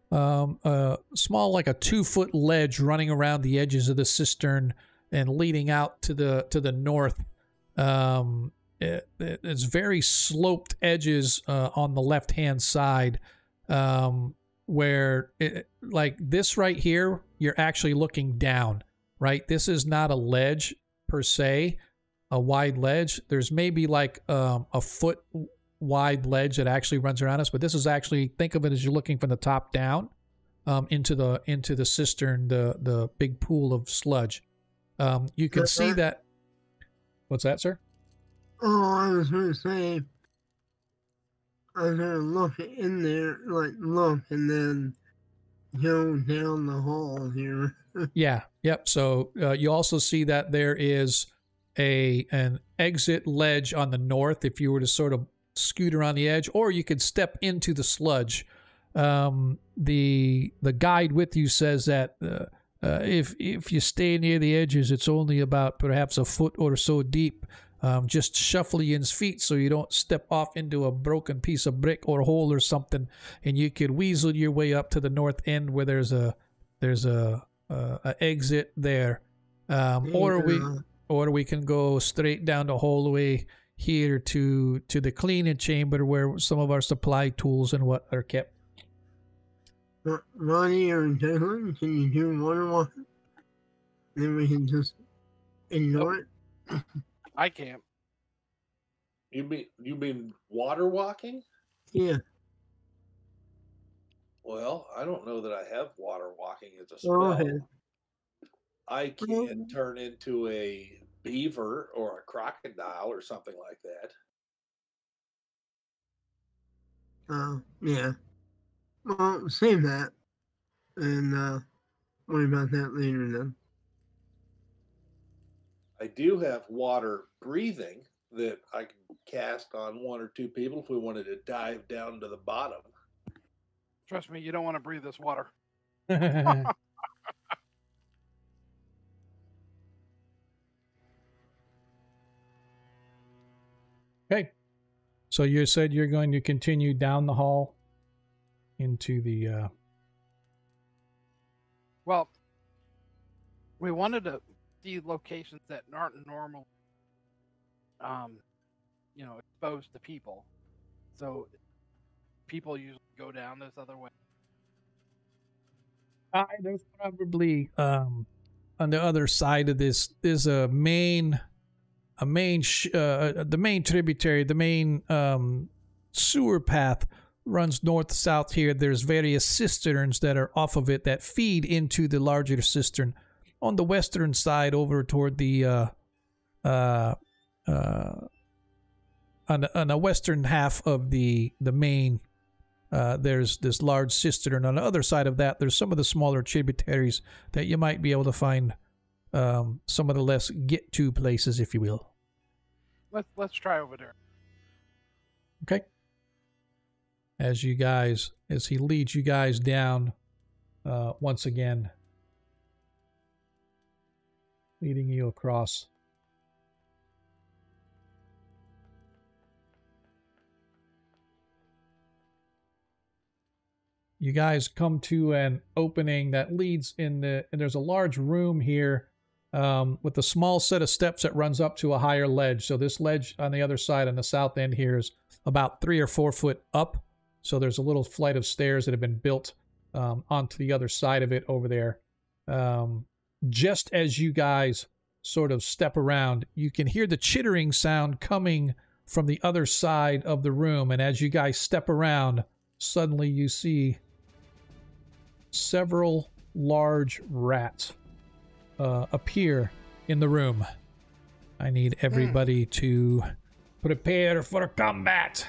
Small, like a 2-foot ledge running around the edges of the cistern and leading out to the north. It's very sloped edges on the left-hand side, where like this right here, you're actually looking down, right? This is not a ledge per se, a wide ledge. There's maybe like a foot wide ledge that actually runs around us, but this is actually, think of it as you're looking from the top down into the cistern, the big pool of sludge. You can see that. What's that, sir? Oh, I was going to say, I was going to look in there, like look, and then go down the hall here. Yeah, yep. So you also see that there is an exit ledge on the north if you were to sort of scoot around the edge, or you could step into the sludge. The guide with you says that if you stay near the edges, it's only about perhaps a foot or so deep. Just shuffle your feet so you don't step off into a broken piece of brick or hole or something, and you could weasel your way up to the north end where there's a exit there. Or we can go straight down the hallway here to the cleaning chamber where some of our supply tools and what are kept. Ronnie or Declan, can you do water walk? Then we can just ignore it. I can't. You mean water walking? Yeah. Well, I don't know that I have water walking as a spell. Okay. I can turn into a beaver or a crocodile or something like that. Yeah. Well, save that. And worry about that later then. I do have water breathing that I can cast on 1 or 2 people if we wanted to dive down to the bottom. Trust me, you don't want to breathe this water. Okay. So you said you're going to continue down the hall into the... Well, we wanted to see locations that aren't normal, exposed to people. So people usually go down this other way. There's probably on the other side of this is the main tributary, the main sewer path runs north-south here. There's various cisterns that are off of it that feed into the larger cistern. On the western side, over toward the on the western half of the main, there's this large cistern. On the other side of that, there's some of the smaller tributaries that you might be able to find some of the less get-to places, if you will. Let's try over there. Okay. As he leads you guys down, once again, leading you across. You guys come to an opening that leads and there's a large room here with a small set of steps that runs up to a higher ledge. So this ledge on the other side, on the south end here, is about 3 or 4 foot up. So there's a little flight of stairs that have been built onto the other side of it over there. Just as you guys sort of step around, you can hear the chittering sound coming from the other side of the room. And as you guys step around, suddenly you see several large rats appear in the room. I need everybody to prepare for combat.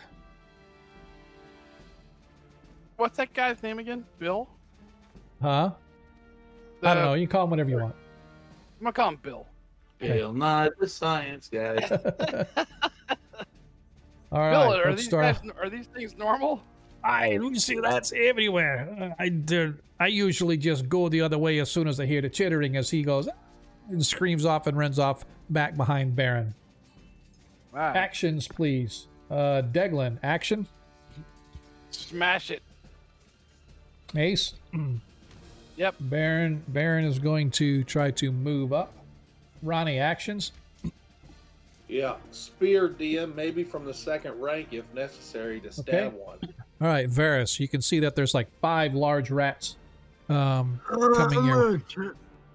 What's that guy's name again? Bill? Huh? I don't know. You can call him whatever you want. I'm gonna call him Bill. Bill, not the science guy. All right, Bill, let's start. are these things normal? I see rats everywhere. I usually just go the other way as soon as I hear the chittering, as he goes and screams off and runs off back behind Baron. Wow. Actions, please. Deglin, action. Smash it. Ace. Yep. Baron is going to try to move up. Ronnie, actions. Yeah, spear DM, maybe from the second rank if necessary to stab one. All right, Varys, you can see that there's like 5 large rats coming I'm here.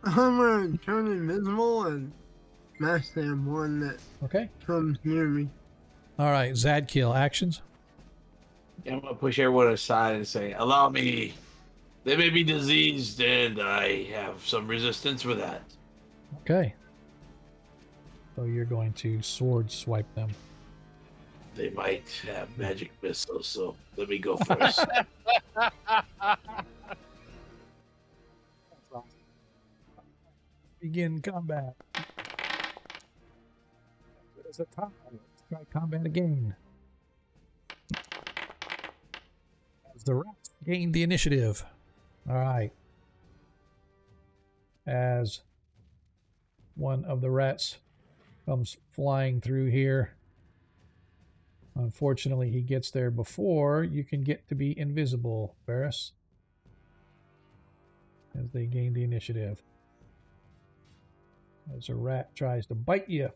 gonna turn invisible and smash them one that Okay. comes near me. All right, Zadkiel, actions. I'm gonna push everyone aside and say, "Allow me. They may be diseased, and I have some resistance for that." Okay. So you're going to sword swipe them. They might have magic missiles, so let me go first. Begin combat. There's a tie. Let's try combat again. As the rats gain the initiative. All right. As one of the rats comes flying through here. Unfortunately, he gets there before you can get to be invisible, Varys. As they gain the initiative. As a rat tries to bite you.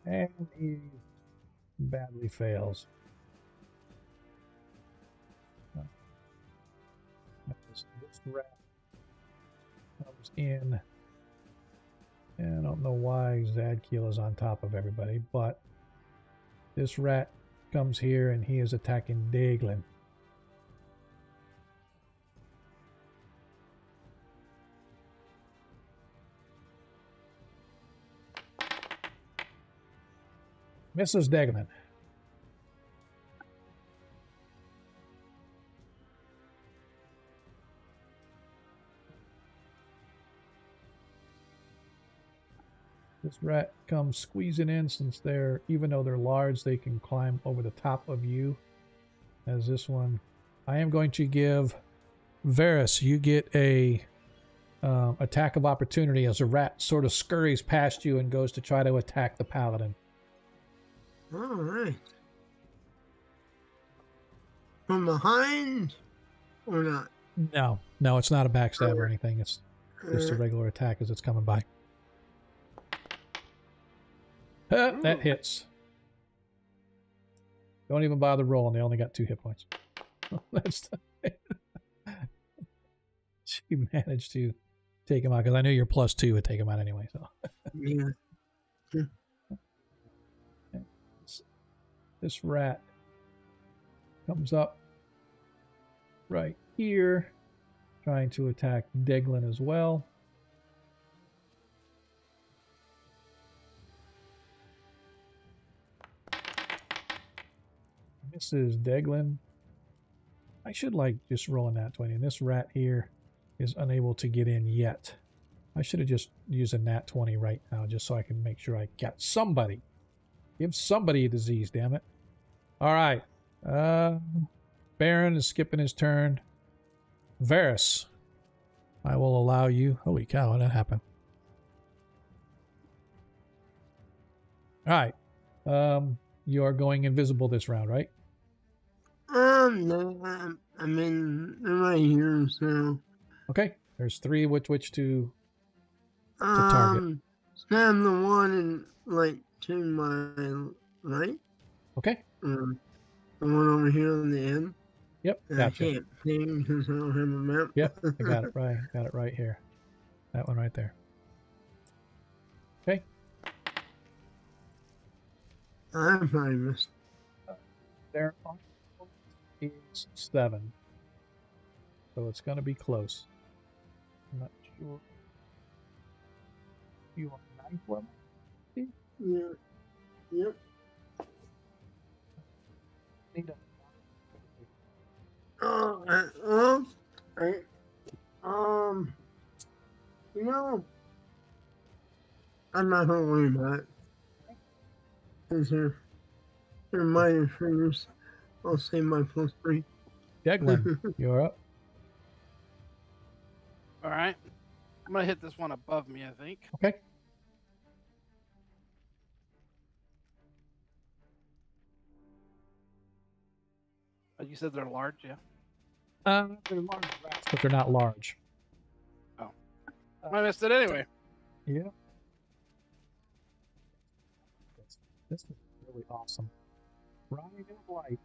And he badly fails. This rat comes in. And I don't know why Zadkiel is on top of everybody, but this rat comes here and he is attacking Daglin. Mrs. Daglin. This rat comes squeezing in since they're, even though they're large, they can climb over the top of you. As this one, I am going to give Varys, you get a attack of opportunity as a rat sort of scurries past you and goes to try to attack the paladin. All right. From behind or not? No, it's not a backstab or anything. It's just a regular attack as it's coming by. That hits. Don't even bother rolling. They only got 2 hit points. That's she managed to take him out because I knew your +2 would take him out anyway. So Yeah. This rat comes up right here, trying to attack Deglin as well. This is Deglin. I should like just rolling that 20. And this rat here is unable to get in yet. I should have just used a nat 20 right now just so I can make sure I got somebody. Give somebody a disease, damn it. All right. Baron is skipping his turn. Varys, I will allow you. Holy cow, what did that happen? All right. You are going invisible this round, right? No, I mean, they're right here, so. Okay. There's 3 which to target. Stab the one and like to my right. Okay. The one over here on the end. Yep, And gotcha. I can't see because I don't have a map. Yep, I got it right. Got it right here. That one right there. Okay. I probably missed. There is 7. So it's going to be close. I'm not sure. You on 9th level? Yeah. Yep. Need a You know, I'm not gonna worry about it. Because they're minor fingers. I'll save my +3. Deglin, you're up. All right. I'm gonna hit this one above me, I think. Okay. You said they're large, yeah? They're large rats, but they're not large. Oh. I missed it anyway. Yeah. This is really awesome. Riding in light.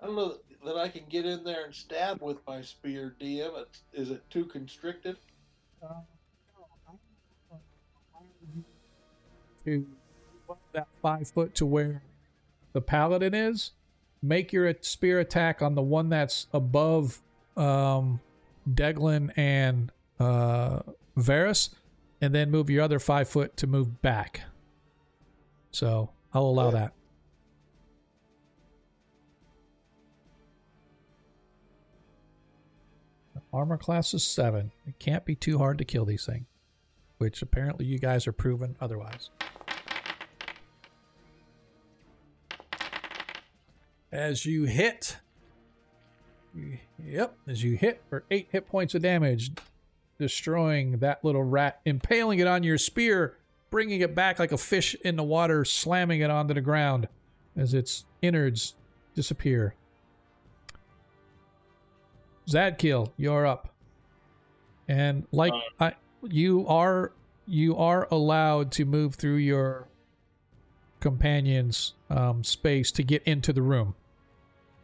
I don't know that I can get in there and stab with my spear, DM. Is it too constricted? To move up that 5 foot to where the paladin is, make your spear attack on the one that's above Deglin and Varus, and then move your other 5 foot to move back. So I'll allow that. Armor class is 7. It can't be too hard to kill these things, which apparently you guys are proven otherwise. As you hit, as you hit for 8 hit points of damage, destroying that little rat, impaling it on your spear, bringing it back like a fish in the water, slamming it onto the ground as its innards disappear. Zadkiel, you're up. And like you are allowed to move through your companion's space to get into the room.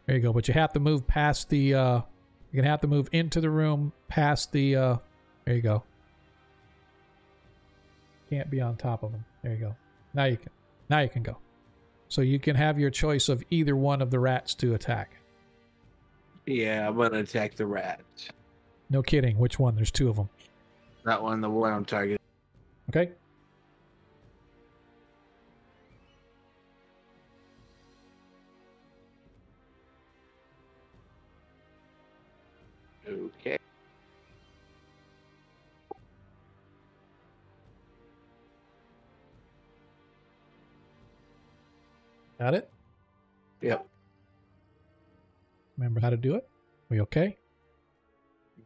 There you go. But you have to move past the you're gonna have to move into the room past the there you go. Can't be on top of them. There you go. Now you can. Now you can go. So you can have your choice of either one of the rats to attack. Yeah, I'm gonna attack the rat. No kidding. Which one? There's 2 of them. That one, the one I'm targeting. Okay. Okay. Got it? Yep. Remember how to do it? We okay? I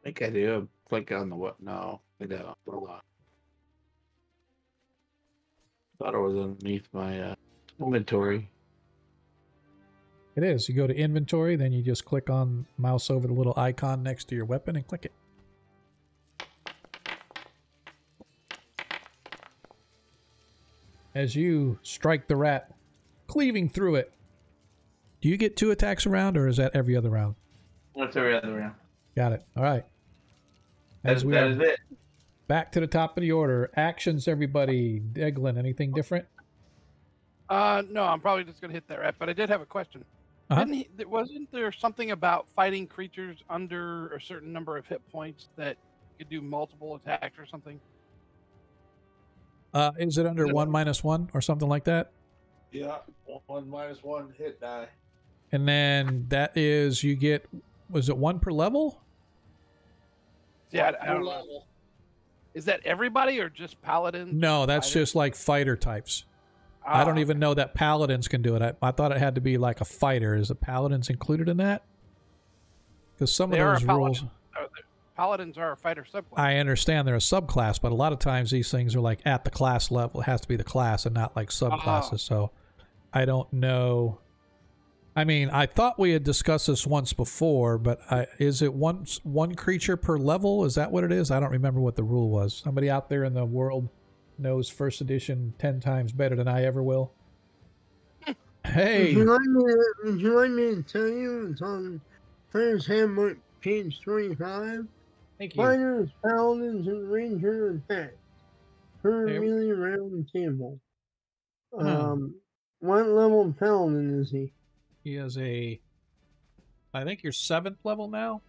think I do. Click on the what? No, I don't. Hold on. Thought it was underneath my inventory. It is. You go to inventory, then you just click on mouse over the little icon next to your weapon and click it. As you strike the rat, cleaving through it, do you get 2 attacks a round, or is that every other round? That's every other round. Got it. All right. That is it. Back to the top of the order. Actions, everybody. Deglin, anything different? No, I'm probably just gonna hit that rat. But I did have a question. Wasn't there something about fighting creatures under a certain number of hit points that could do multiple attacks or something? Is it under 1/-1 or something like that? Yeah, 1 - 1 hit die. And then that is, you get, was it 1 per level? Yeah, I don't know. Is that everybody or just paladins? No, that's just like fighter types. Ah, I don't even know that paladins can do it. I thought it had to be like a fighter. Is the paladins included in that? Because some of those rules... Paladins are a fighter subclass. I understand they're a subclass, but a lot of times these things are like at the class level. It has to be the class and not like subclasses. So I don't know. I mean, I thought we had discussed this once before, but is it one creature per level? Is that what it is? I don't remember what the rule was. Somebody out there in the world knows first edition 10 times better than I ever will. Hey. Would you like me to tell you? It's on Player's Handbook, page 25. Thank you. Fighters, paladins, and ranger attack. Really around the table. What level paladin is he? He is I think you're 7th level now.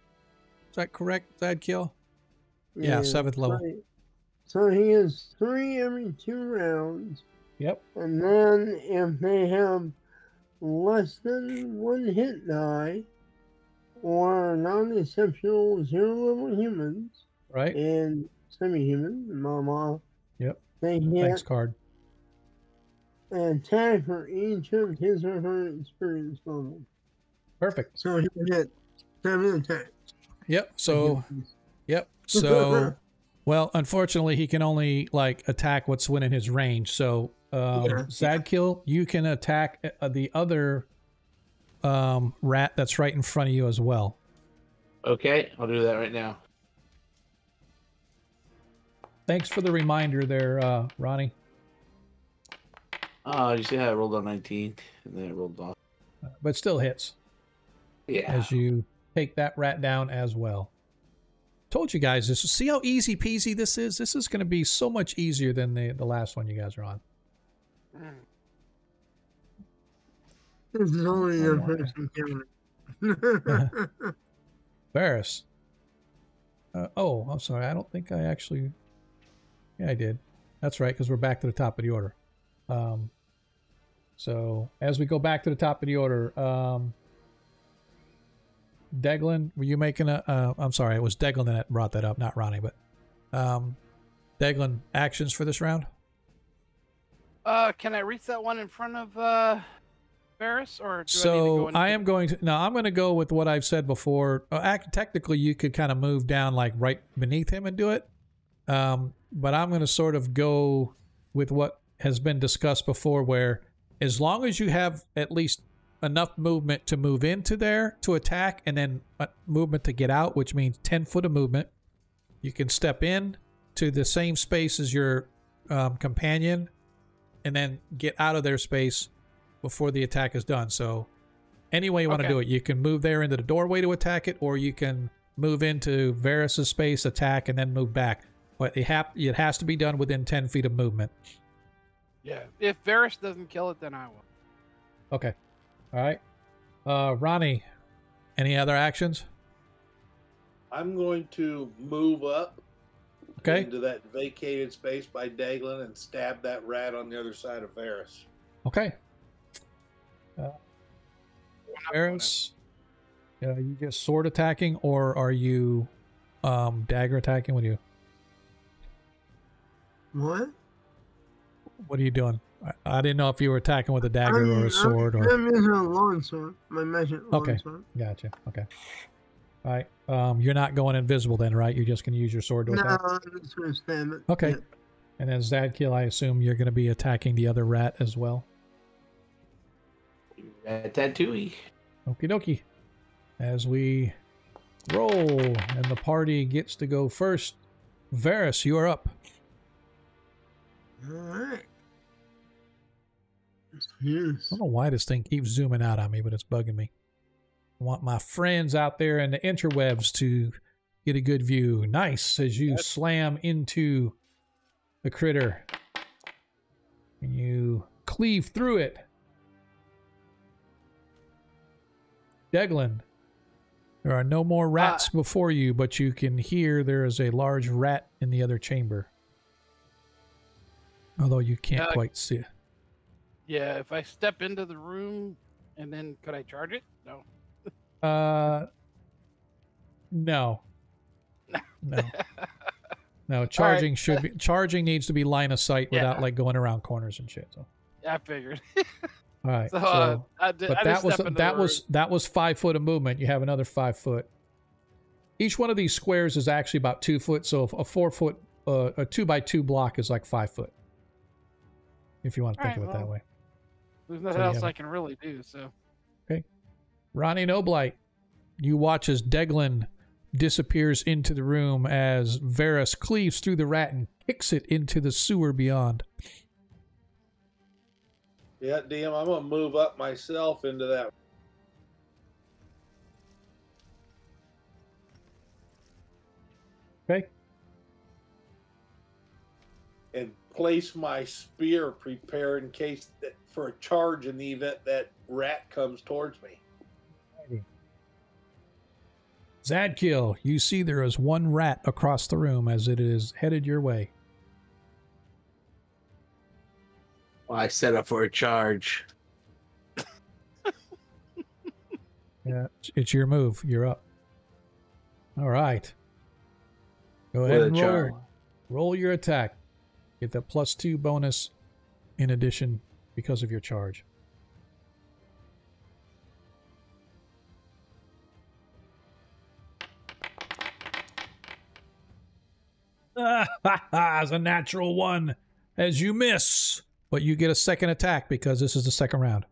Is that correct, Zadkill? Yeah, 7th level. Right. So he has 3 every 2 rounds. Yep. And then if they have less than 1 hit die or non-exceptional 0-level humans, right, and semi-human, mama, yep, they thanks get card. an attack for each of his or her experience level. Perfect. So he will get 7 attacks. Yep. So, well, unfortunately, he can only like attack what's within his range. So, Zadkill, you can attack the other rat that's right in front of you as well. Okay, I'll do that right now. Thanks for the reminder there, Ronnie. Oh, you see how I rolled on 19 and then I rolled off. But still hits. Yeah. As you take that rat down as well. Told you guys this. See how easy peasy this is? This is going to be so much easier than the last one you guys are on. This is only the first encounter. Varys. Oh, I'm sorry. I don't think I actually... Yeah, I did. That's right, because we're back to the top of the order. So, as we go back to the top of the order, Deglin, were you making a... I'm sorry, it was Deglin that brought that up, not Ronnie, but... Deglin, actions for this round? Can I reach that one in front of Varys, or do so I need to go I am going to... No, I'm going to go with what I've said before. Technically, you could kind of move down like right beneath him and do it. But I'm going to sort of go with what has been discussed before, where as long as you have at least enough movement to move into there to attack, and then movement to get out, which means 10 foot of movement, you can step in to the same space as your companion and then get out of their space before the attack is done. So any way you want to do it, you can move there into the doorway to attack it, or you can move into Varys' space, attack, and then move back. But it has to be done within 10 feet of movement. Yeah. If Varys doesn't kill it, then I will. Okay. All right. Ronnie, any other actions? I'm going to move up Okay. into that vacated space by Daglin and stab that rat on the other side of Varys. Okay. Varys, you just sword attacking, or are you dagger attacking? What are you? What? What are you doing? I didn't know if you were attacking with a dagger or a sword. I'm using a longsword. My magic longsword. Okay, gotcha. Okay. All right. You're not going invisible then, right? You're just going to use your sword to attack? No, I'm just going to stab it. Okay. Yeah. And then Zadkill, I assume you're going to be attacking the other rat as well? Ratatouille. Okie dokie. As we roll, and the party gets to go first. Varys, you are up. All right. I don't know why this thing keeps zooming out on me, but it's bugging me. I want my friends out there in the interwebs to get a good view. Nice, as you slam into the critter. And you cleave through it. Deglin, there are no more rats before you, but you can hear there is a large rat in the other chamber. Although you can't quite see it. Yeah, if I step into the room, and then could I charge it? No. No. No, charging should be charging needs to be line of sight without like going around corners and shit. So. Yeah, I figured. All right. So, that was 5 foot of movement. You have another 5 foot. Each one of these squares is actually about 2 foot. So a 4 foot, a 2x2 block is like 5 foot. If you want to think of it that way. There's nothing else I can really do. So. Okay. Ronnie Noblight, you watch as Deglin disappears into the room as Varys cleaves through the rat and kicks it into the sewer beyond. Yeah, DM, I'm gonna move up myself into that Okay. and place my spear prepared in case for a charge in the event that rat comes towards me. Zadkiel, you see there is one rat across the room as it is headed your way. Well, I set up for a charge. Yeah, it's your move. You're up. All right. Go With ahead a and charge. roll your attack. Get that +2 bonus in addition because of your charge. It's a natural 1 as you miss, but you get a second attack because this is the second round.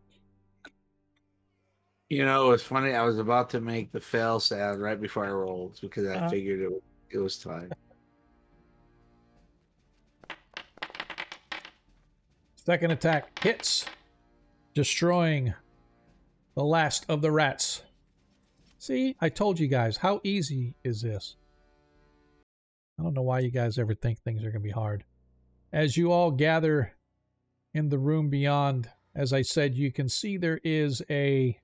You know, it's funny. I was about to make the fail sound right before I rolled because I figured it was time. Second attack hits, destroying the last of the rats. See, I told you guys, how easy is this? I don't know why you guys ever think things are going to be hard. As you all gather in the room beyond, as I said, you can see there is a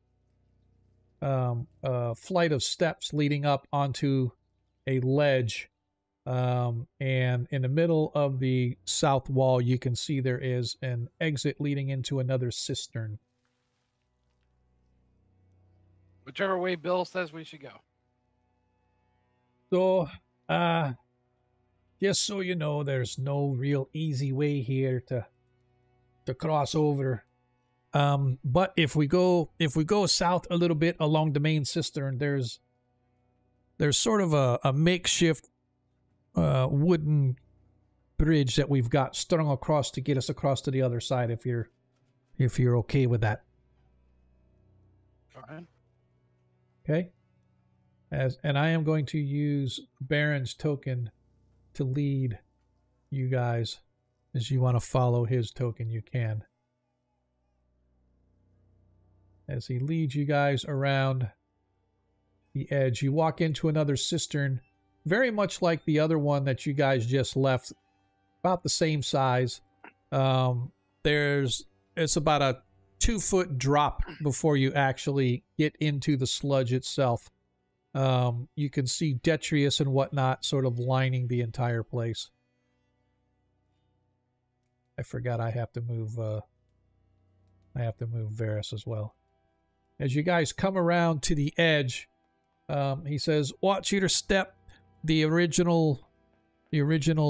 flight of steps leading up onto a ledge. And in the middle of the south wall, you can see there is an exit leading into another cistern. Whichever way Bill says we should go. So, just so you know, there's no real easy way here to cross over. But if we go south a little bit along the main cistern, there's sort of a makeshift wooden bridge that we've got strung across to get us across to the other side. If you're okay with that. All right. Okay. And I am going to use Baron's token to lead you guys. As you want to follow his token, you can. As he leads you guys around the edge, you walk into another cistern, very much like the other one that you guys just left, about the same size. It's about a 2-foot drop before you actually get into the sludge itself. You can see detritus and whatnot sort of lining the entire place. I forgot I have to move Varys as well. As you guys come around to the edge, he says, "Watch your step. The original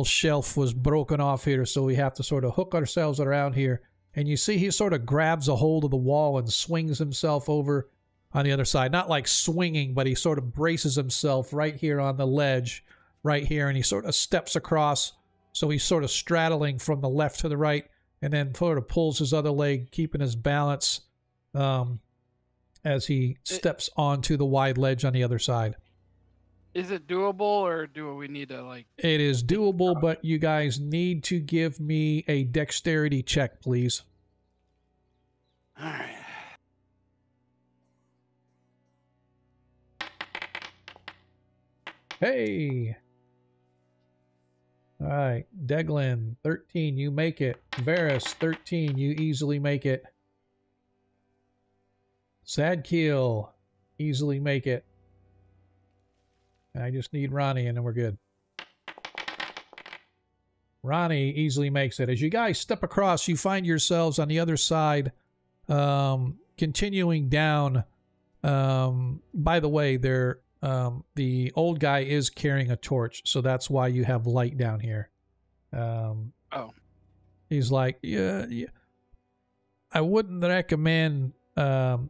shelf was broken off here, so we have to sort of hook ourselves around here." And you see he sort of grabs a hold of the wall and swings himself over on the other side. Not like swinging, but he sort of braces himself right here on the ledge, right here, and he sort of steps across. So he's sort of straddling from the left to the right, and then sort of pulls his other leg, keeping his balance as he steps onto the wide ledge on the other side. Is it doable, or do we need to, like... It is doable, but you guys need to give me a dexterity check, please. All right. Hey! All right, Deglin, 13, you make it. Varys, 13, you easily make it. Sadkiel, easily make it. I just need Ronnie and then we're good. Ronnie easily makes it. As you guys step across, you find yourselves on the other side, continuing down. By the way, the old guy is carrying a torch, so that's why you have light down here. Oh. He's like, yeah, I wouldn't recommend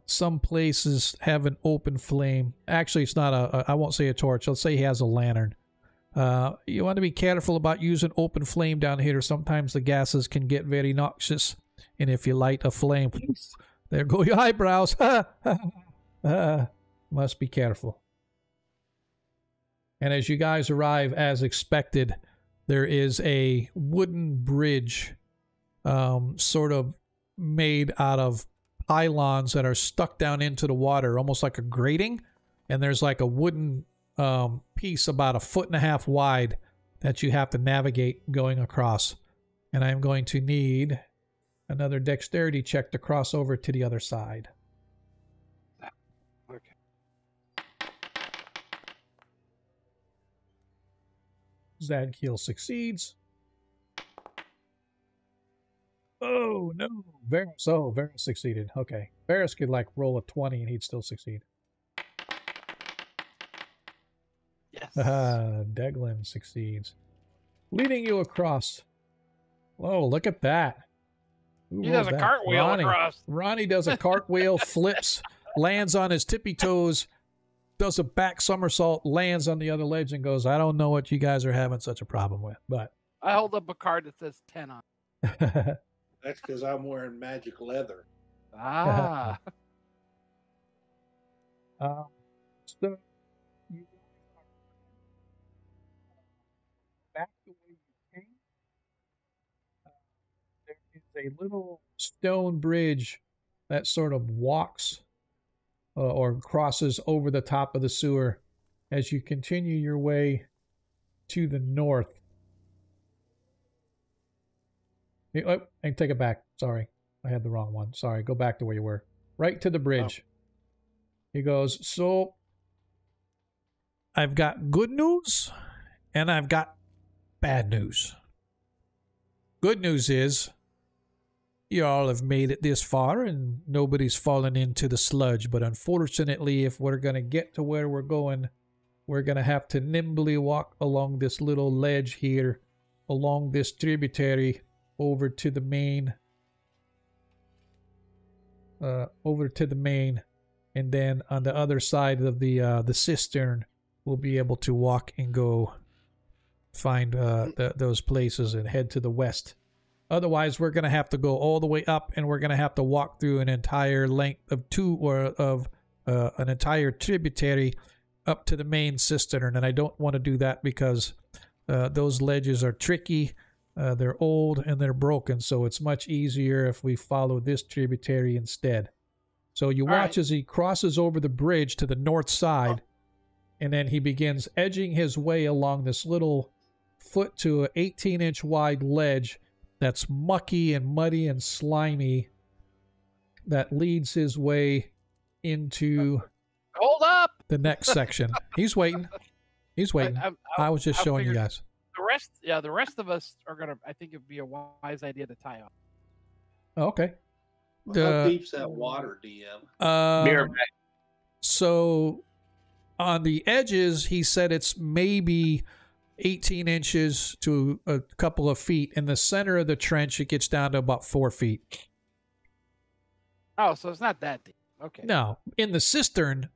some places have an open flame. Actually, it's not I won't say a torch. Let's say he has a lantern. You want to be careful about using open flame down here. Sometimes the gases can get very noxious. And if you light a flame, there go your eyebrows. Must be careful. And as you guys arrive, as expected, there is a wooden bridge sort of made out of pylons that are stuck down into the water, almost like a grating. And there's like a wooden piece about 1.5 feet wide that you have to navigate going across. And I'm going to need another dexterity check to cross over to the other side. Okay. Zadkiel succeeds. Oh, no. Varus succeeded. Okay. Varus could like roll a 20 and he'd still succeed. Yes. Deglin succeeds. Leading you across. Whoa, look at that. Who He rolled does a that? cartwheel across. Ronnie does a cartwheel, flips, lands on his tippy toes, does a back somersault, lands on the other ledge, and goes, I don't know what you guys are having such a problem with, but. I hold up a card that says 10 on it. That's because I'm wearing magic leather. Ah. So you back the way you came. There is a little stone bridge that sort of walks or crosses over the top of the sewer as you continue your way to the north. Oh, and take it back. Sorry, I had the wrong one. Sorry, go back to where you were. Right to the bridge. He goes, so I've got good news and I've got bad news. Good news is you all have made it this far and nobody's fallen into the sludge. But unfortunately, if we're going to get to where we're going, we're going to have to nimbly walk along this little ledge here, along this tributary over to the main. And then on the other side of the cistern, we'll be able to walk and go find those places and head to the west. Otherwise, we're going to have to go all the way up, and we're going to have to walk through an entire length of an entire tributary up to the main cistern. And I don't want to do that because those ledges are tricky. They're old and they're broken, so it's much easier if we follow this tributary instead. So you watch as he crosses over the bridge to the north side, and then he begins edging his way along this little foot to an 18-inch wide ledge that's mucky and muddy and slimy that leads his way into Hold up! the next section. He's waiting. He's waiting. I was just showing you guys. The rest of us are gonna. I think it'd be a wise idea to tie off. Oh, okay. How deep's that water, DM? So on the edges, he said it's maybe 18 inches to a couple of feet. In the center of the trench, it gets down to about 4 feet. Oh, so it's not that deep. Okay. No. In the cistern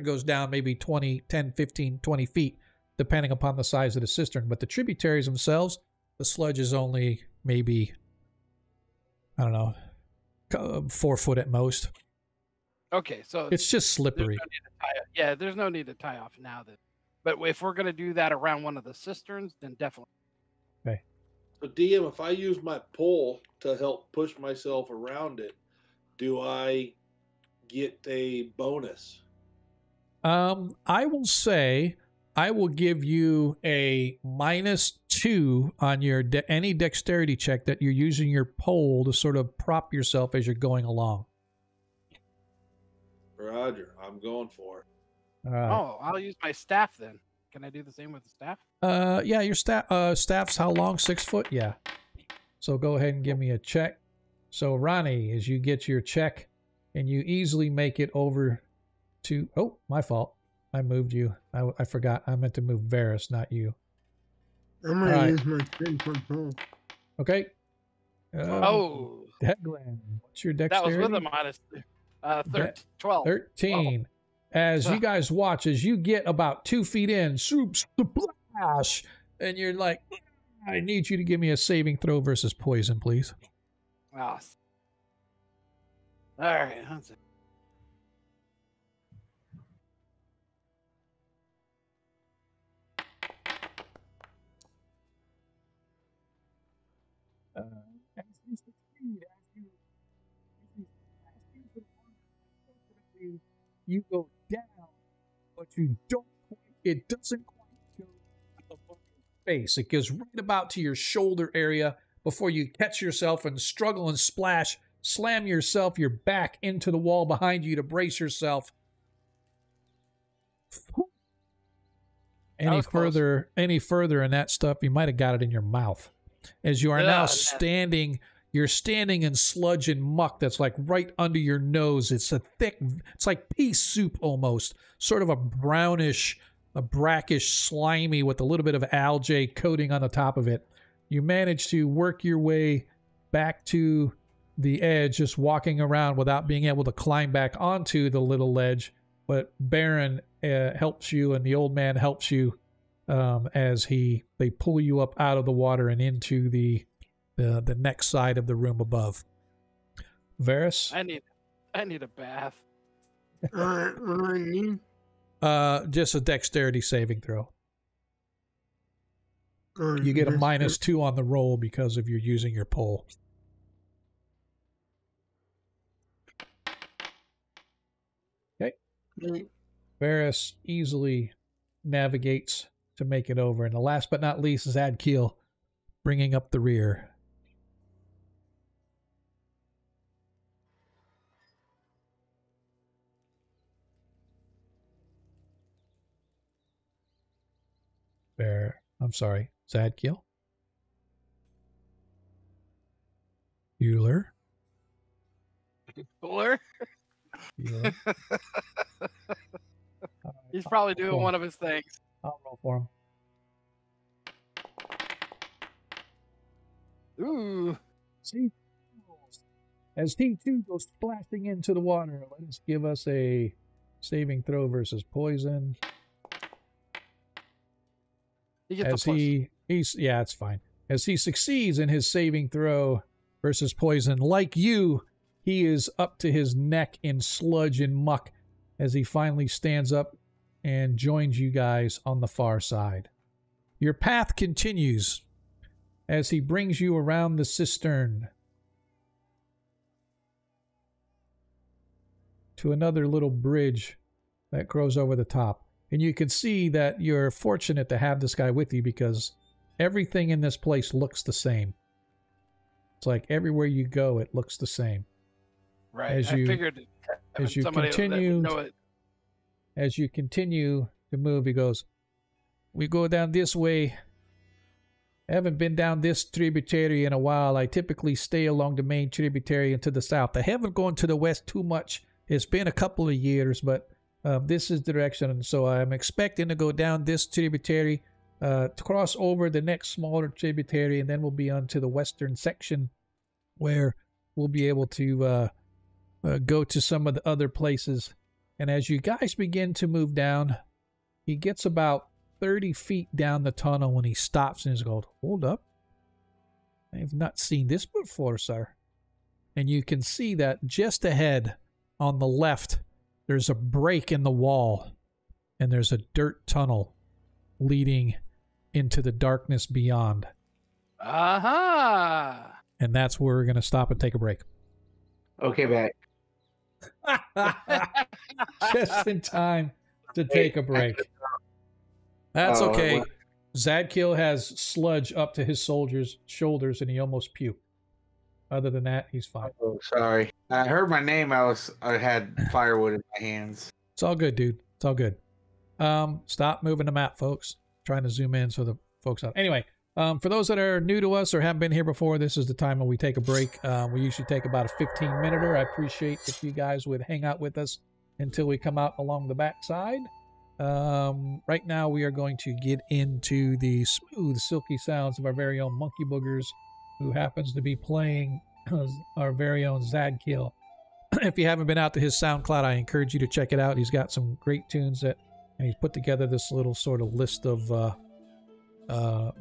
goes down maybe 20, 10, 15, 20 feet, depending upon the size of the cistern. But the tributaries themselves, the sludge is only maybe, I don't know, 4 foot at most. Okay, so it's just slippery. There's no need to tie off now. But if we're going to do that around one of the cisterns, then definitely. Okay. So DM, if I use my pole to help push myself around it, do I get a bonus? I will say I will give you a -2 on your any dexterity check that you're using your pole to sort of prop yourself as you're going along. Roger, I'm going for it. Oh, I'll use my staff then. Can I do the same with the staff? Yeah, your staff's how long? 6 foot? Yeah. So go ahead and give me a check. So Ronnie, as you get your check and you easily make it over to, oh, my fault. I moved you. I forgot. I meant to move Varus, not you. I'm going to use my 10-foot pole. Okay. Declan, what's your dexterity? That was with a minus 12. 13. As you guys watch, as you get about 2 feet in, soup splash, and you're like, I need you to give me a saving throw versus poison, please. Wow. All right. That's it. As you succeed, as you you go down, but you don't quite, it doesn't quite go above your face. It goes right about to your shoulder area before you catch yourself and struggle and splash, slam yourself, your back into the wall behind you to brace yourself. Any further in that stuff, you might have got it in your mouth. As you are now standing, you're standing in sludge and muck that's like right under your nose. It's a thick, it's like pea soup almost, sort of a brownish, a brackish, slimy with a little bit of algae coating on the top of it. You manage to work your way back to the edge, just walking around without being able to climb back onto the little ledge. But Baron helps you, and the old man helps you as they pull you up out of the water and into the next side of the room above. Varys? I need a bath. What do I need? Just a dexterity saving throw. You get a -2 on the roll because of you using your pole. Okay. Varys easily navigates to make it over. And the last but not least is Adkeel bringing up the rear. I'm sorry, Zadkiel. Bueller. Bueller? Bueller. He's probably doing one of his things. I'll roll for him. Ooh. See? As Team 2 goes splashing into the water, let us give us a saving throw versus poison. Yeah, it's fine. As he succeeds in his saving throw versus poison, like you, he is up to his neck in sludge and muck as he finally stands up and joins you guys on the far side. Your path continues as he brings you around the cistern to another little bridge that grows over the top. And you can see that you're fortunate to have this guy with you because everything in this place looks the same. It's like everywhere you go, it looks the same. Right. I figured as you continue to move, he goes, "We go down this way. I haven't been down this tributary in a while. I typically stay along the main tributary and to the south. I haven't gone to the west too much. It's been a couple of years, but this is the direction. And so I'm expecting to go down this tributary, to cross over the next smaller tributary, and then we'll be on to the western section where we'll be able to go to some of the other places." And as you guys begin to move down, he gets about 30 feet down the tunnel when he stops and he's going, "Hold up. I've not seen this before, sir." And you can see that just ahead on the left, there's a break in the wall and there's a dirt tunnel leading into the darkness beyond. Aha! And that's where we're going to stop and take a break. Okay, back. Just in time to take a break. That's okay. Zadkiel has sludge up to his shoulders and he almost puked. Other than that, he's fine. Oh, sorry. I heard my name. I had firewood in my hands. It's all good, dude. It's all good. Stop moving the map, folks. Trying to zoom in so the folks out. Anyway, for those that are new to us or haven't been here before, this is the time when we take a break. We usually take about a 15-minute. I appreciate if you guys would hang out with us until we come out along the backside. Right now, we are going to get into the smooth, silky sounds of our very own Monkey Boogers, who happens to be playing our very own Zadkiel. If you haven't been out to his SoundCloud, I encourage you to check it out. He's got some great tunes and he's put together this little sort of list of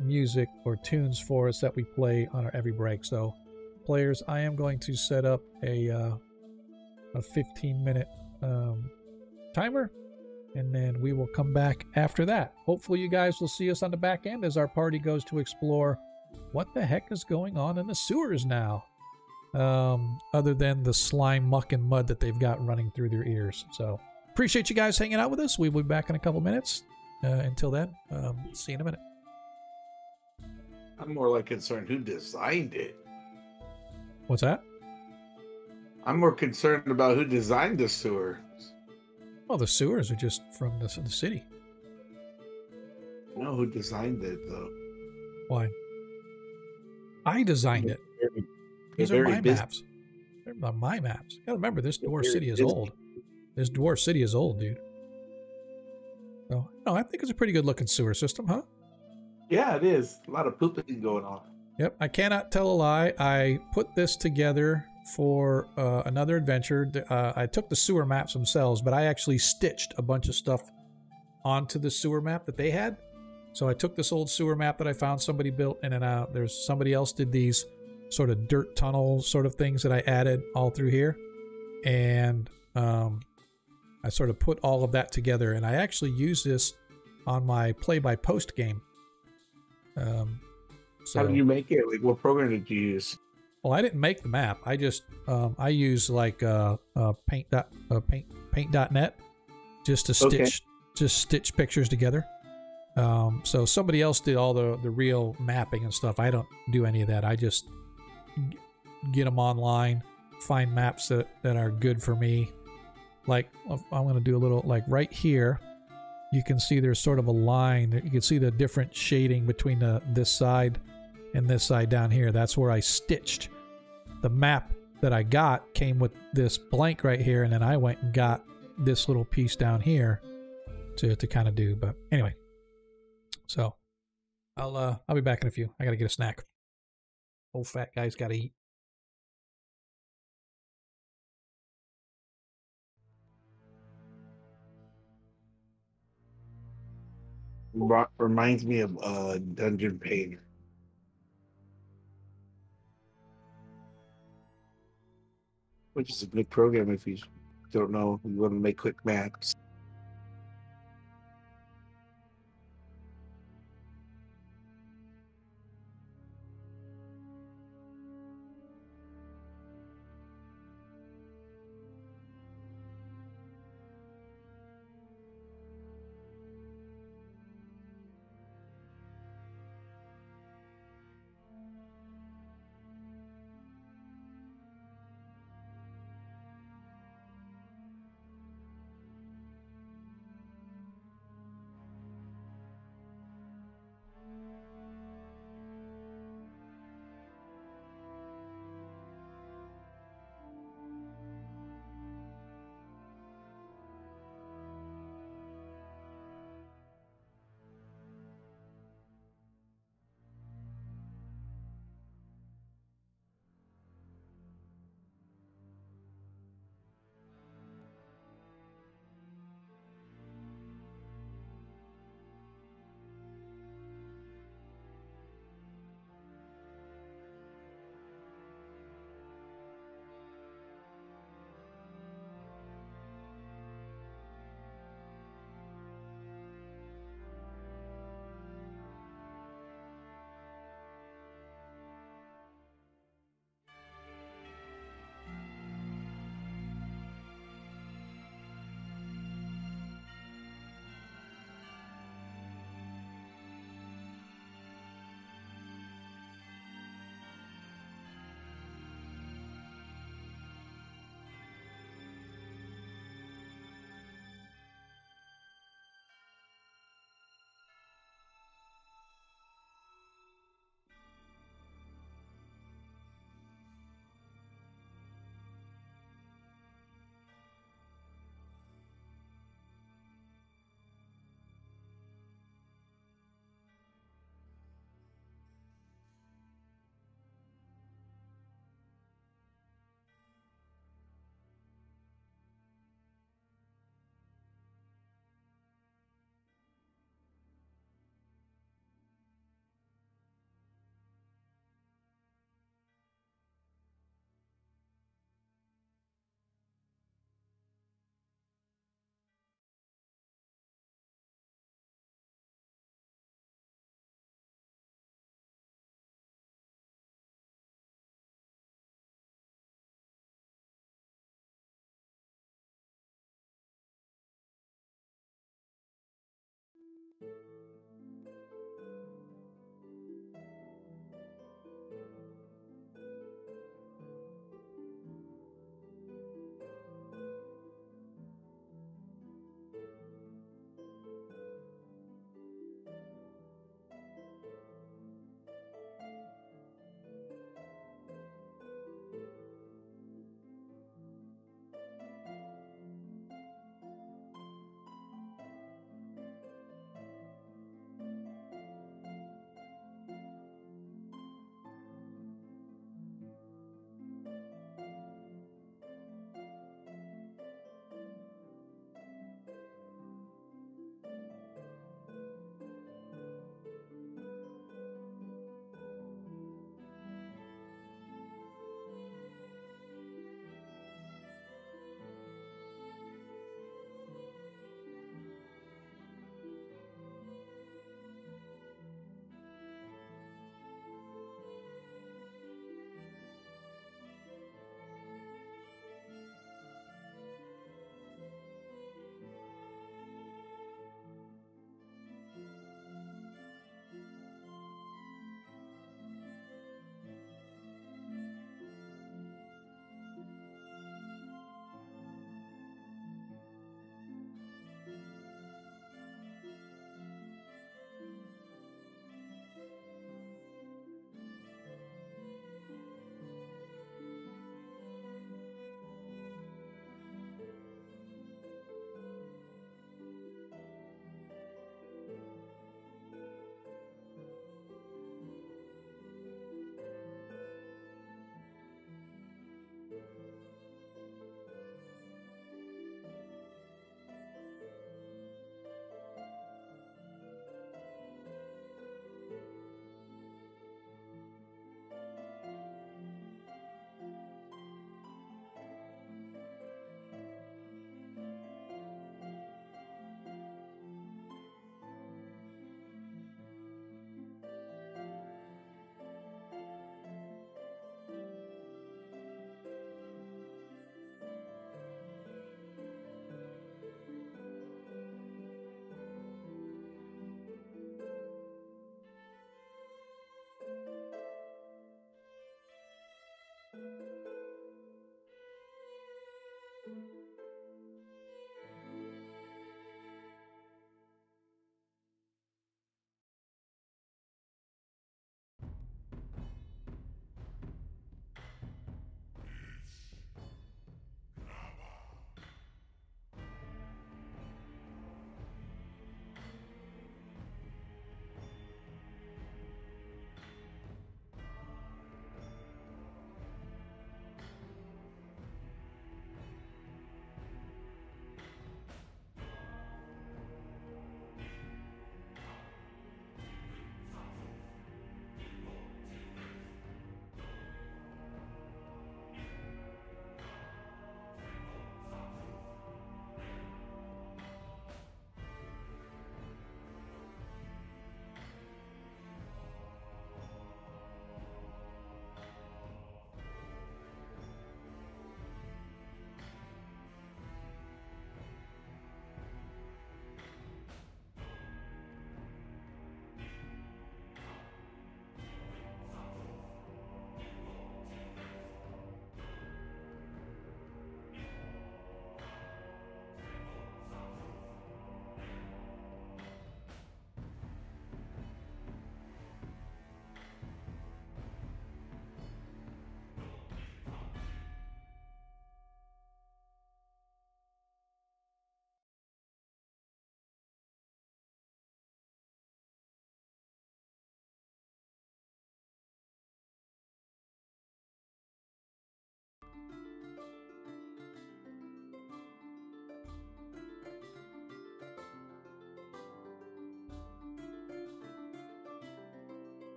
music or tunes for us that we play on our every break. So, players, I am going to set up a 15-minute timer, and then we will come back after that. Hopefully, you guys will see us on the back end as our party goes to explore what the heck is going on in the sewers now, other than the slime, muck, and mud that they've got running through their ears. So, appreciate you guys hanging out with us. We'll be back in a couple minutes. Until then, see you in a minute. I'm more like concerned who designed it. What's that? I'm more concerned about who designed the sewer. Well, the sewers are just from the city. I know who designed it, though. Why? I designed it. These are my maps. They're my maps. You gotta remember, this Dwarf City is old. This Dwarf City is old, dude. So, no, I think it's a pretty good looking sewer system, huh? Yeah, it is. A lot of pooping going on. Yep, I cannot tell a lie. I put this together for another adventure. I took the sewer maps themselves, but I actually stitched a bunch of stuff onto the sewer map that they had. So I took this old sewer map that I found somebody built, and then there's somebody else did these sort of dirt tunnel sort of things that I added all through here. And I sort of put all of that together, and I actually used this on my play-by-post game. So, how did you make it? Like, what program did you use? Well, I didn't make the map. I just I use like paint.net just to stitch pictures together. So somebody else did all the real mapping and stuff. I don't do any of that. I just get them online, find maps that are good for me. Like I'm going to do a little, like right here, you can see there's sort of a line. You can see the different shading between this side and this side down here. That's where I stitched. The map that I got came with this blank right here, and then I went and got this little piece down here to kind of do. But anyway, so I'll be back in a few. I gotta get a snack. Old fat guy's gotta eat. Reminds me of Dungeon Painter. Which is a good program if you don't know, you want to make quick maps.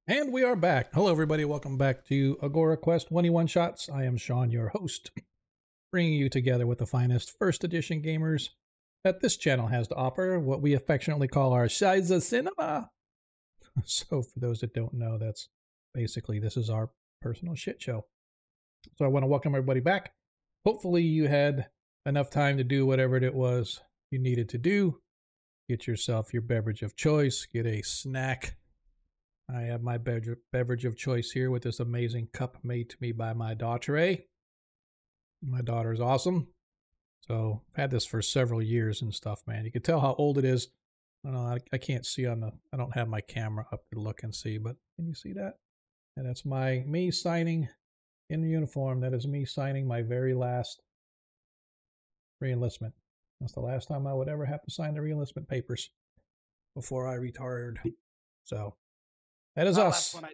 And we are back. Hello, everybody. Welcome back to Agora Quest 21 Shots. I am Sean, your host, bringing you together with the finest first edition gamers that this channel has to offer, what we affectionately call our Shiza Cinema. So for those that don't know, that's basically, this is our personal shit show. So I want to welcome everybody back. Hopefully you had enough time to do whatever it was you needed to do. Get yourself your beverage of choice, get a snack. I have my beverage of choice here with this amazing cup made to me by my daughter. My daughter is awesome. So I've had this for several years and stuff, man. You can tell how old it is. I don't know, I can't see on the, I don't have my camera up to look and see, but can you see that? And that's me signing in uniform. That is me signing my very last re-enlistment. That's the last time I would ever have to sign the re-enlistment papers before I retired. So that is us. Last one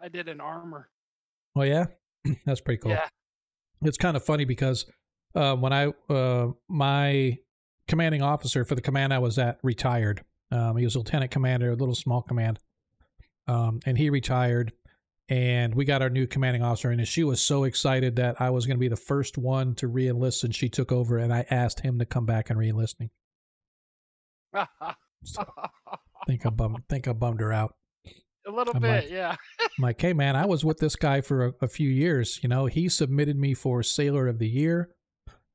I did in armor. Oh yeah, that's pretty cool. Yeah. It's kind of funny because when my commanding officer for the command I was at retired. He was a lieutenant commander, a little small command, and he retired. And we got our new commanding officer, and she was so excited that I was going to be the first one to re-enlist, and she took over, and I asked him to come back and re-enlist me. So, think I bummed her out. A little I'm bit, like, yeah. I'm like, hey man, I was with this guy for a few years. You know, he submitted me for Sailor of the Year.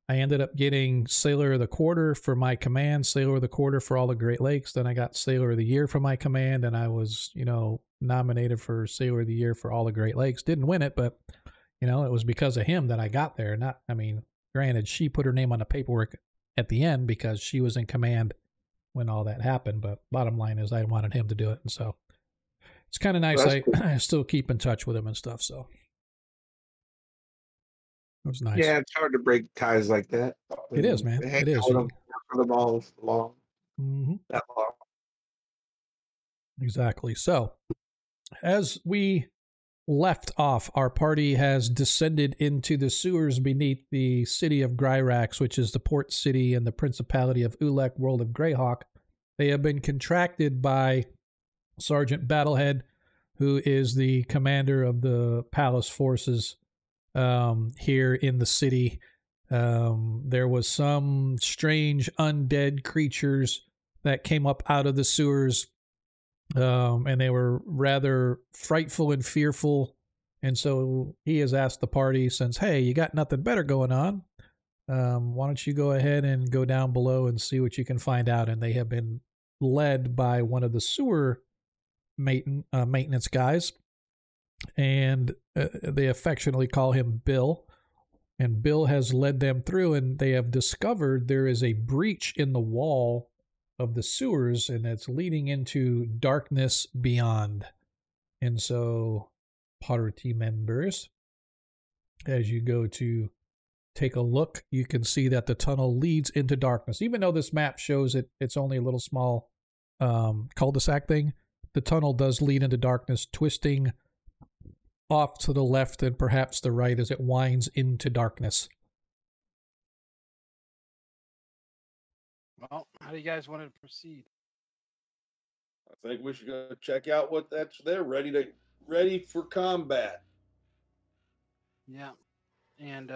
I ended up getting Sailor of the Quarter for my command, Sailor of the Quarter for all the Great Lakes. Then I got Sailor of the Year for my command, and I was, nominated for Sailor of the Year for all the Great Lakes. Didn't win it, but, it was because of him that I got there. Granted, she put her name on the paperwork at the end because she was in command when all that happened, but bottom line is I wanted him to do it, and so it's kind of nice. I still keep in touch with him and stuff, so it was nice. Yeah, it's hard to break ties like that. It is, man. It is. For them all long. Mm-hmm. That long. Exactly. So, as we left off, our party has descended into the sewers beneath the city of Gryrax, which is the port city in the Principality of Ulek, world of Greyhawk. They have been contracted by Sergeant Battlehead, who is the commander of the palace forces here in the city. There was some strange undead creatures that came up out of the sewers, and they were rather frightful and fearful. And so he has asked the party, since, hey, you got nothing better going on, why don't you go ahead and go down below and see what you can find out. And they have been led by one of the sewer maintenance guys, and they affectionately call him Bill. And Bill has led them through, and they have discovered there is a breach in the wall of the sewers, and it's leading into darkness beyond. And so, party members, as you go to take a look, you can see that the tunnel leads into darkness. Even though this map shows it's only a little small cul-de-sac thing, the tunnel does lead into darkness, twisting off to the left and perhaps the right as it winds into darkness. Well, how do you guys want to proceed? I think we should go check out what that's there, ready for combat. Yeah, and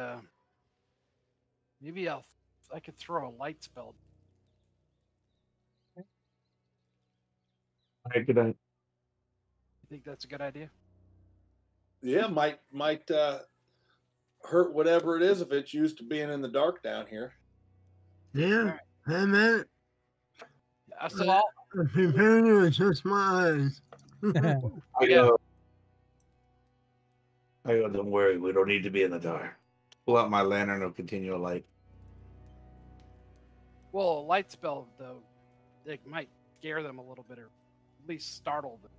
maybe I could throw a light spell. Good night. You think that's a good idea? Yeah, might hurt whatever it is if it's used to being in the dark down here. Yeah. Hey, man. So I'll, I'm preparing to adjust my eyes. I go, don't worry, we don't need to be in the dark. Pull out my lantern and continue a light. well, a light spell though, it might scare them a little bit, or at least startle them.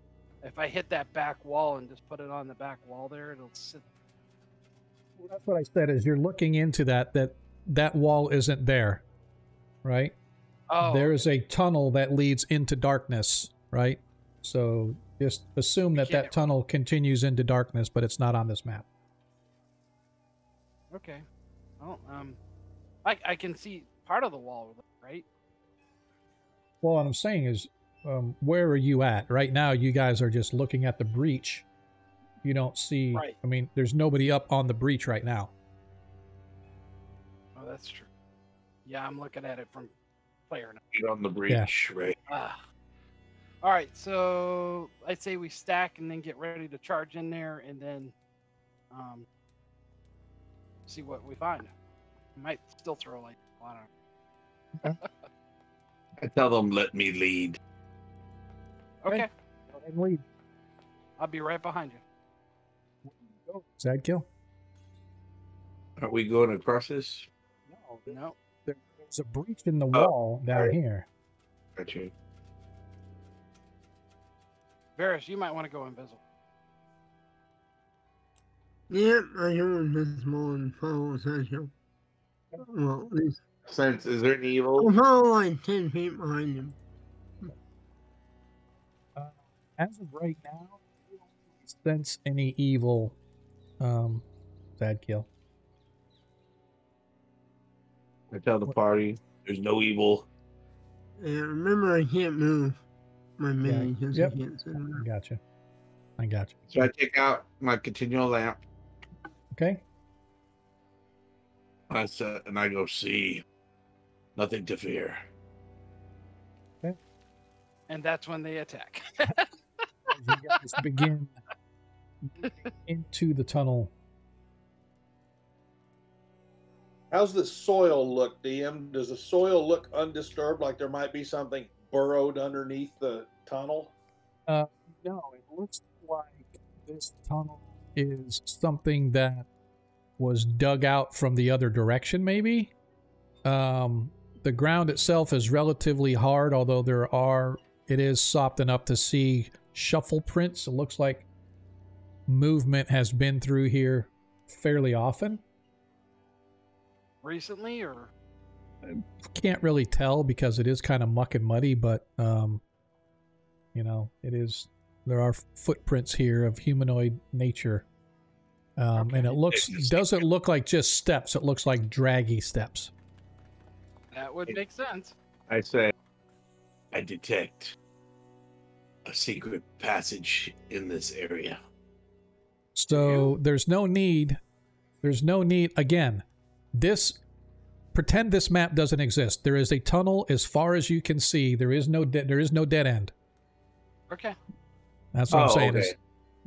If I hit that back wall and just put it on the back wall there, it'll sit. Well, that's what I said, is you're looking into that wall isn't there, right? Oh, There is a tunnel that leads into darkness, right? So just assume that tunnel continues into darkness, but it's not on this map. okay. Well, I can see part of the wall, right? Well, what I'm saying is where are you at right now? You guys are just looking at the breach. You don't see. Right. I mean, there's nobody up on the breach right now. Oh, that's true. Yeah, I'm looking at it from player now. Get on the breach, right? All right, so I'd say we stack and then get ready to charge in there, and then see what we find. We might still throw like I don't know. I tell them, let me lead. Okay, And lead. I'll be right behind you. Zadkill? Are we going across this? No. There's a breach in the wall down right. here. Gotcha. Varys, you might want to go invisible. Yep, I go invisible and follow Sergio. Well, at least Sense, is there an evil? I'll follow like 10 feet behind him. As of right now, you don't really sense any evil, Zadkill. I tell the party, there's no evil. Yeah, remember I can't move my mini because Yep. I can't sit around. I gotcha. So I take out my continual lamp. Okay. And I go, see, nothing to fear. And that's when they attack. As you guys begin into the tunnel. How's the soil look, DM? Does the soil look undisturbed, like there might be something burrowed underneath the tunnel? No, it looks like this tunnel is something that was dug out from the other direction, maybe. The ground itself is relatively hard, although it is soft enough to see shuffle prints. It looks like movement has been through here fairly often. Recently, or Can't really tell because it is kind of muck and muddy, but it is. There are footprints here of humanoid nature, and it doesn't look like just steps. It looks like draggy steps. that would make sense. I say, I detect a secret passage in this area. So there's no need. Again, pretend this map doesn't exist. There is a tunnel as far as you can see. There is no dead end. Okay. That's what I'm saying. Okay.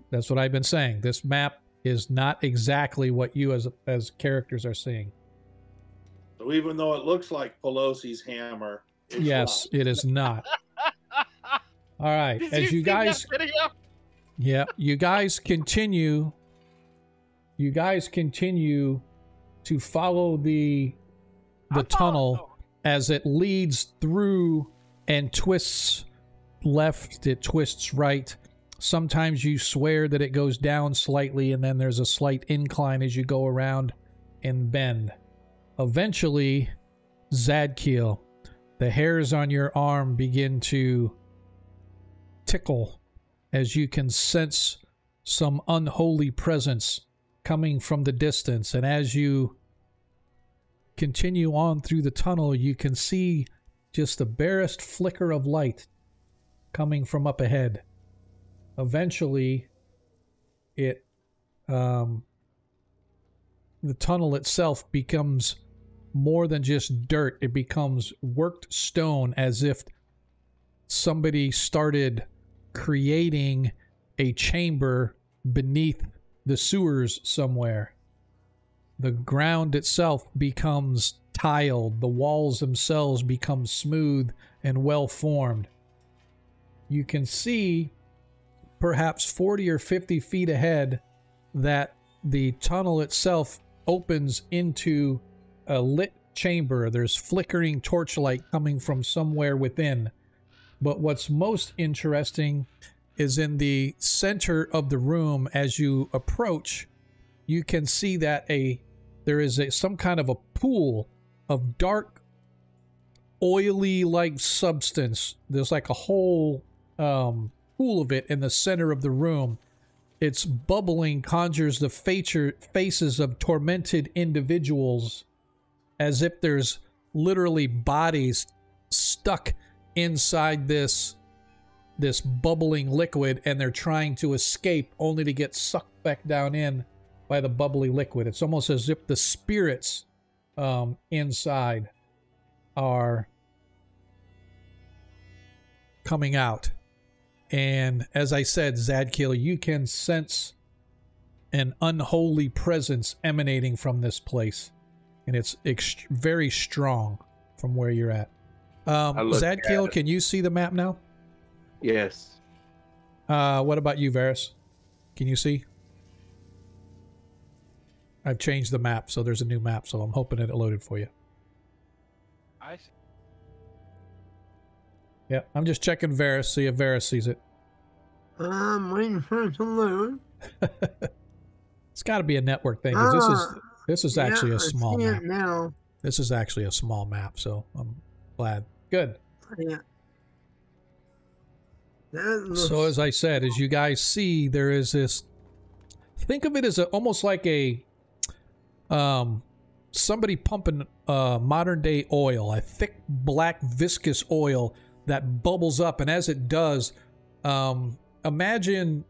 That's what I've been saying. This map is not exactly what you as characters are seeing. So even though it looks like Pelosi's hammer, it's Yes, not. it is not. All right, Did as you you see that guys, video? yeah, you guys continue to follow the tunnel as it leads through and twists left, it twists right. Sometimes you swear that it goes down slightly, and then there's a slight incline as you go around and bend. Eventually, Zadkiel, the hairs on your arm begin to tickle as you can sense some unholy presence coming from the distance. And as you continue on through the tunnel, you can see just the barest flicker of light coming from up ahead. Eventually, the tunnel itself becomes more than just dirt. It becomes worked stone, as if somebody started creating a chamber beneath the sewers somewhere. The ground itself becomes tiled. The walls themselves become smooth and well formed. You can see perhaps 40 or 50 feet ahead that the tunnel itself opens into a lit chamber. There's flickering torchlight coming from somewhere within. But what's most interesting is in the center of the room. As you approach, you can see that there is some kind of a pool of dark, oily-like substance. There's like a whole pool of it in the center of the room. Its bubbling conjures the faces of tormented individuals, as if there's literally bodies stuck inside this this bubbling liquid, and they're trying to escape only to get sucked back down in by the bubbly liquid. It's almost as if the spirits inside are coming out. And as I said, Zadkiel, you can sense an unholy presence emanating from this place, and it's very strong from where you're at. Zadkiel, can you see the map now? Yes. What about you, Varys? Can you see? I've changed the map, so there's a new map, so I'm hoping it loaded for you. I see. Yeah, I'm just checking Varys, see if Varys sees it. I'm waiting for it to load. It's got to be a network thing, because this is actually a small map. Now. This is actually a small map, so I'm glad. Good. Yeah. So as I said, as you guys see, there is this. Think of it as almost like a somebody pumping modern day oil, a thick black viscous oil that bubbles up, and as it does, imagine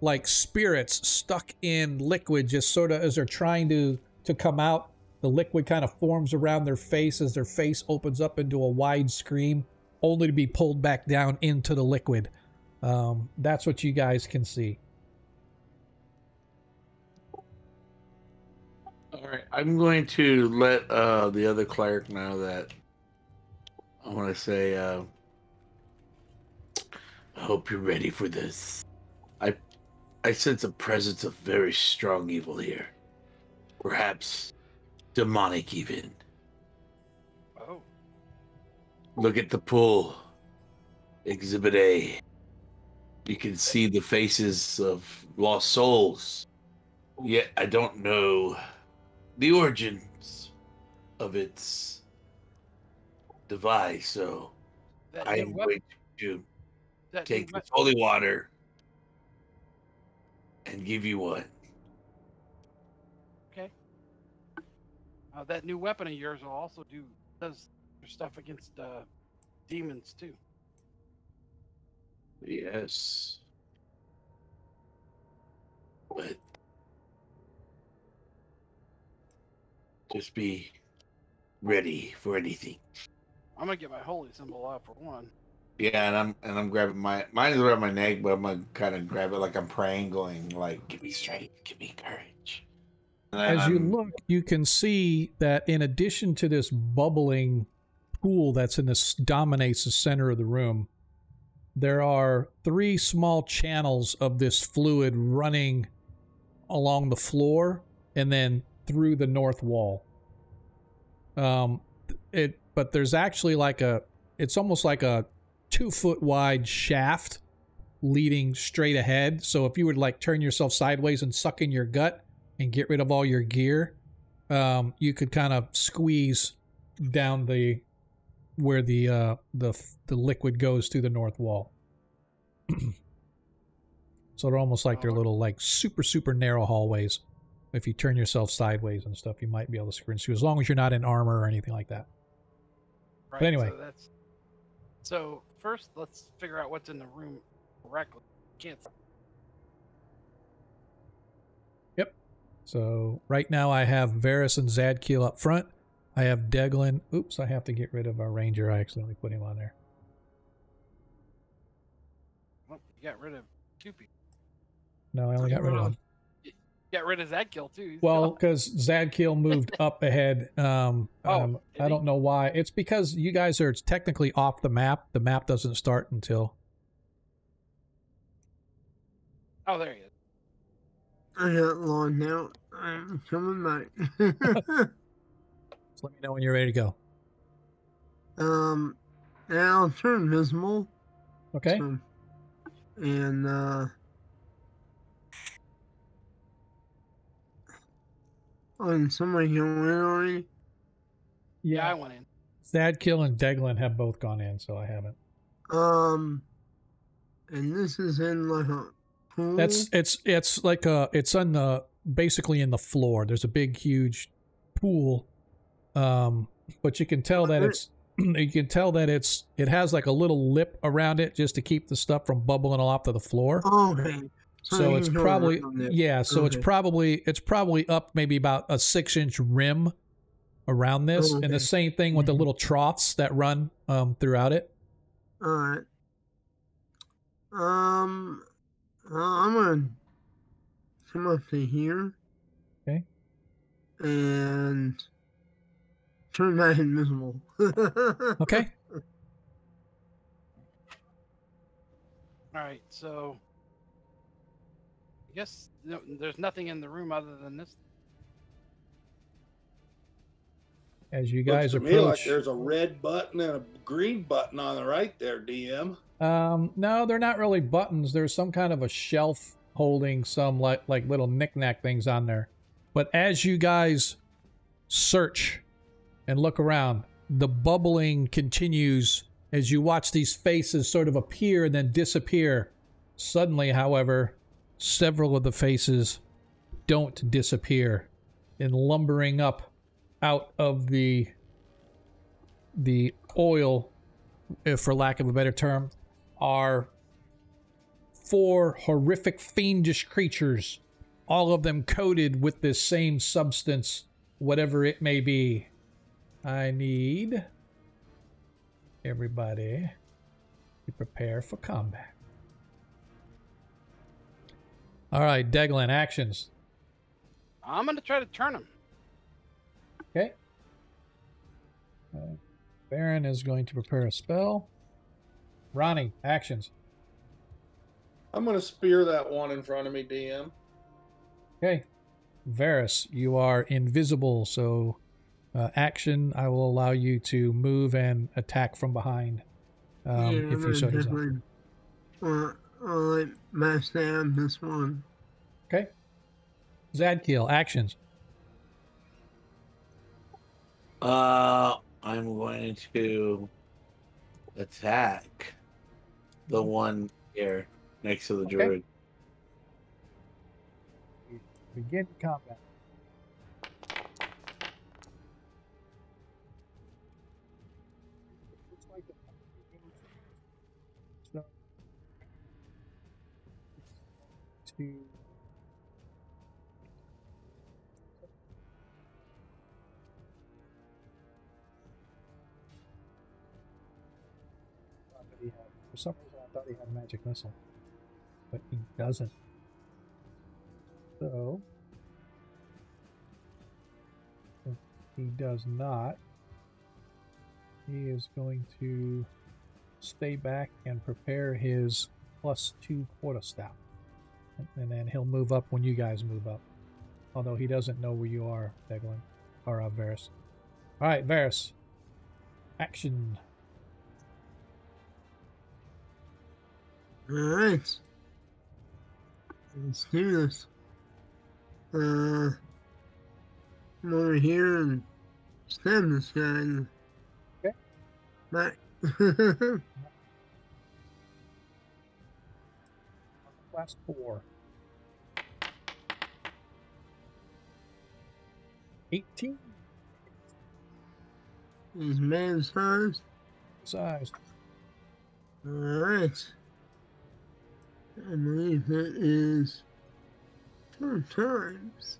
like spirits stuck in liquid, just sort of as they're trying to come out. The liquid kind of forms around their face as their face opens up into a wide scream, only to be pulled back down into the liquid. That's what you guys can see. All right, I'm going to let the other cleric know that I want to say, I hope you're ready for this. I sense a presence of very strong evil here. Perhaps demonic even. Oh. Look at the pool. Exhibit A. You can see the faces of lost souls. Yet I don't know the origins of its device, so I am going to take this holy water and give you one. Okay. That new weapon of yours will also does stuff against demons too. Yes. But just be ready for anything. I'm gonna get my holy symbol out for one. Yeah, and I'm grabbing mine is around my neck, but I'm gonna kind of grab it like I'm praying, going like, "Give me strength, give me courage." As you look, you can see that in addition to this bubbling pool that's dominates the center of the room, there are 3 small channels of this fluid running along the floor and then through the north wall. But there's actually it's almost like a 2-foot wide shaft leading straight ahead. So if you would like turn yourself sideways and suck in your gut and get rid of all your gear, you could kind of squeeze down where the liquid goes through the north wall. So they're almost like they're little like super narrow hallways. If you turn yourself sideways and stuff, you might be able to screen through, as long as you're not in armor or anything like that. Right, but anyway, so first let's figure out what's in the room correctly. Can't. Yep. So right now I have Varys and Zadkiel up front. I have Deglin. Oops, I have to get rid of our ranger. I accidentally put him on there. Well, you got rid of 2 people. No, I only got rid of 1. You got rid of Zadkiel too. Well, because Zadkiel moved up ahead. I don't know why. It's because you guys are technically off the map. The map doesn't start until... Oh, there he is. I got logged out. I'm coming back. So let me know when you're ready to go. Now I'll turn visible. Okay. So, and somebody go in already? Yeah, I went in. Zadkiel and Deglin have both gone in, so I haven't. And this is in like a pool. It's like it's on the basically in the floor. There's a big huge pool, but you can tell that you can tell that it has like a little lip around it just to keep the stuff from bubbling off to the floor. Okay. So it's probably So Okay. it's probably up maybe about a 6-inch rim around this, and the Okay. same thing with the little troughs that run throughout it. All right. I'm gonna come up to here Okay. and turn that invisible. Okay. All right, so I guess there's nothing in the room other than this. As you Looks guys to me like approach, there's a red button and a green button on the right there, DM. no, they're not really buttons. There's some kind of a shelf holding some like little knick-knack things on there. But as you guys search and look around, the bubbling continues as you watch these faces sort of appear and then disappear. Suddenly, however, several of the faces don't disappear, and lumbering up out of the oil, for lack of a better term, are 4 horrific fiendish creatures, all of them coated with this same substance, whatever it may be. I need everybody to prepare for combat. All right, Deglin, actions. I'm gonna try to turn him. Okay. Baron is going to prepare a spell. Ronnie, actions. I'm going to spear that one in front of me, DM. Okay. Varys, you are invisible, so action, I will allow you to move and attack from behind if you so desire. I'll like mash down this one. Okay. Zadkiel, actions. I'm going to attack the one here next to the druid. Begin combat. Looks like so, to for some reason I thought he had a magic missile, but he doesn't. So if he does not, he is going to stay back and prepare his +2 quarterstaff, and then he'll move up when you guys move up. Although he doesn't know where you are, Deglin, or Varys. All right, Varys. Action. All right. Let's do this. Come over here and stab this guy. Okay. Back. Last 4. 18. He's man sized. Size. All right. I believe that is 4 times.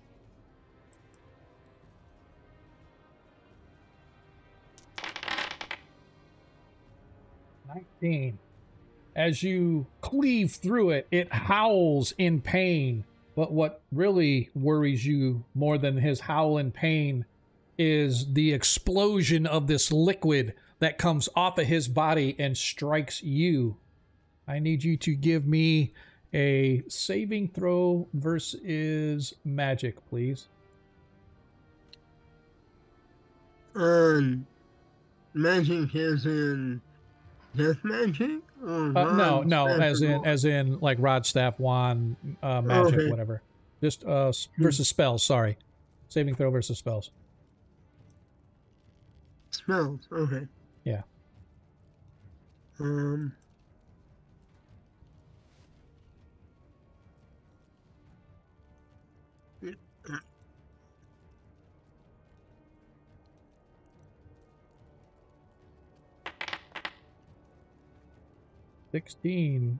As you cleave through it, it howls in pain. But what really worries you more than his howl in pain is the explosion of this liquid that comes off of his body and strikes you. I need you to give me a saving throw versus magic, please. Magic as in death magic? Or No, as in like rod, staff, wand, magic, okay. whatever. Just versus spells. Sorry, saving throw versus spells. Spells. Okay. Yeah. 16.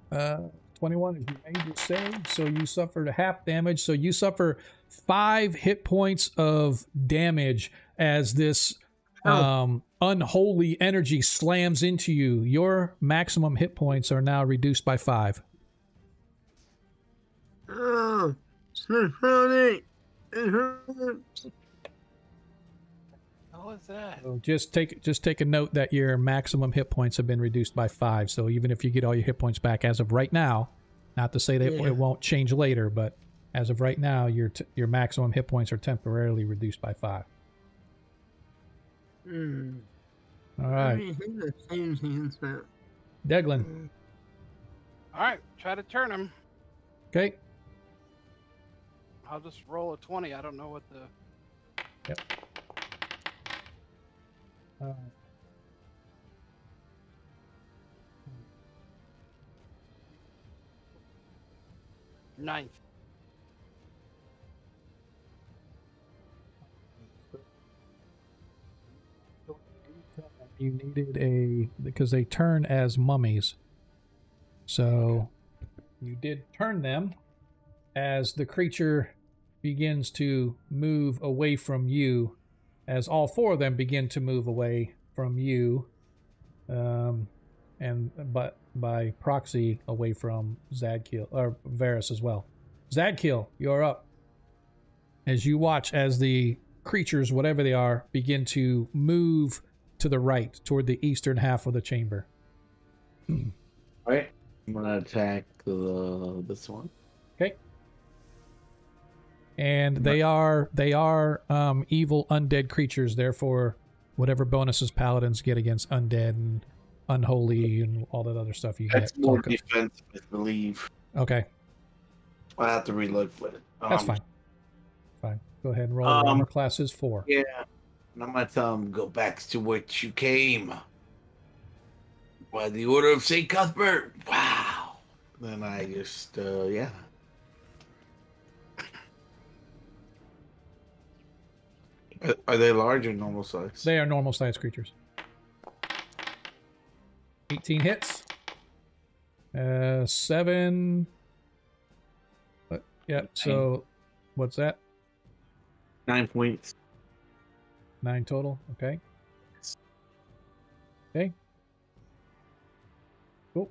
21 is you made your save, so you suffered half damage. So you suffer 5 hit points of damage as this unholy energy slams into you. Your maximum hit points are now reduced by 5. Oh, it's funny. It hurts. How is that? So just take a note that your maximum hit points have been reduced by 5. So even if you get all your hit points back as of right now, not to say that it won't change later, but as of right now, your maximum hit points are temporarily reduced by 5. All right, Deglin. All right, try to turn him. Okay. I'll just roll a 20. I don't know what the. Yep. Ninth. You needed because they turn as mummies. So you did turn them as the creature begins to move away from you, as all 4 of them begin to move away from you, but by proxy away from Zadkiel or Varus as well. Zadkiel, you're up. As you watch as the creatures, whatever they are, begin to move to the right toward the eastern half of the chamber. All right, I'm gonna attack this one. Okay. And they are evil undead creatures. Therefore, whatever bonuses paladins get against undead and unholy and all that other stuff you That's get. more defense, I believe. Okay, I have to reload with it. that's fine. Fine. Go ahead and roll. Armor class is 4. Yeah, and I'm gonna tell him go back to which you came. By the order of Saint Cuthbert. Wow. Then I just yeah. Are they large or normal size? They are normal sized creatures. 18 hits. 7. Yep. So, what's that? 9 points. 9 total. Okay. Okay. Cool.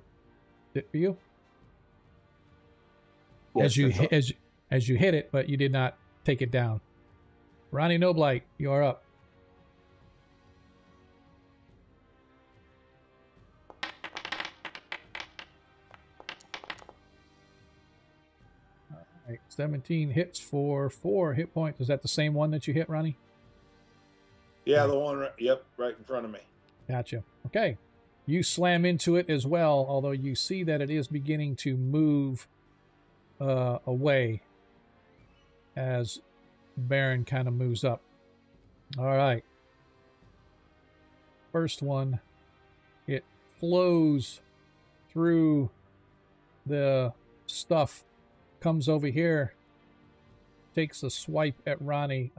Hit for you. Yes, as you hit it, but you did not take it down. Ronnie Noblight, you are up. All right, 17 hits for 4 hit points. Is that the same one that you hit, Ronnie? Yeah, the one, yep, right in front of me. Gotcha. Okay. You slam into it as well, although you see that it is beginning to move away as Baron kind of moves up. All right. First one, it flows through the stuff, comes over here, takes a swipe at Ronnie.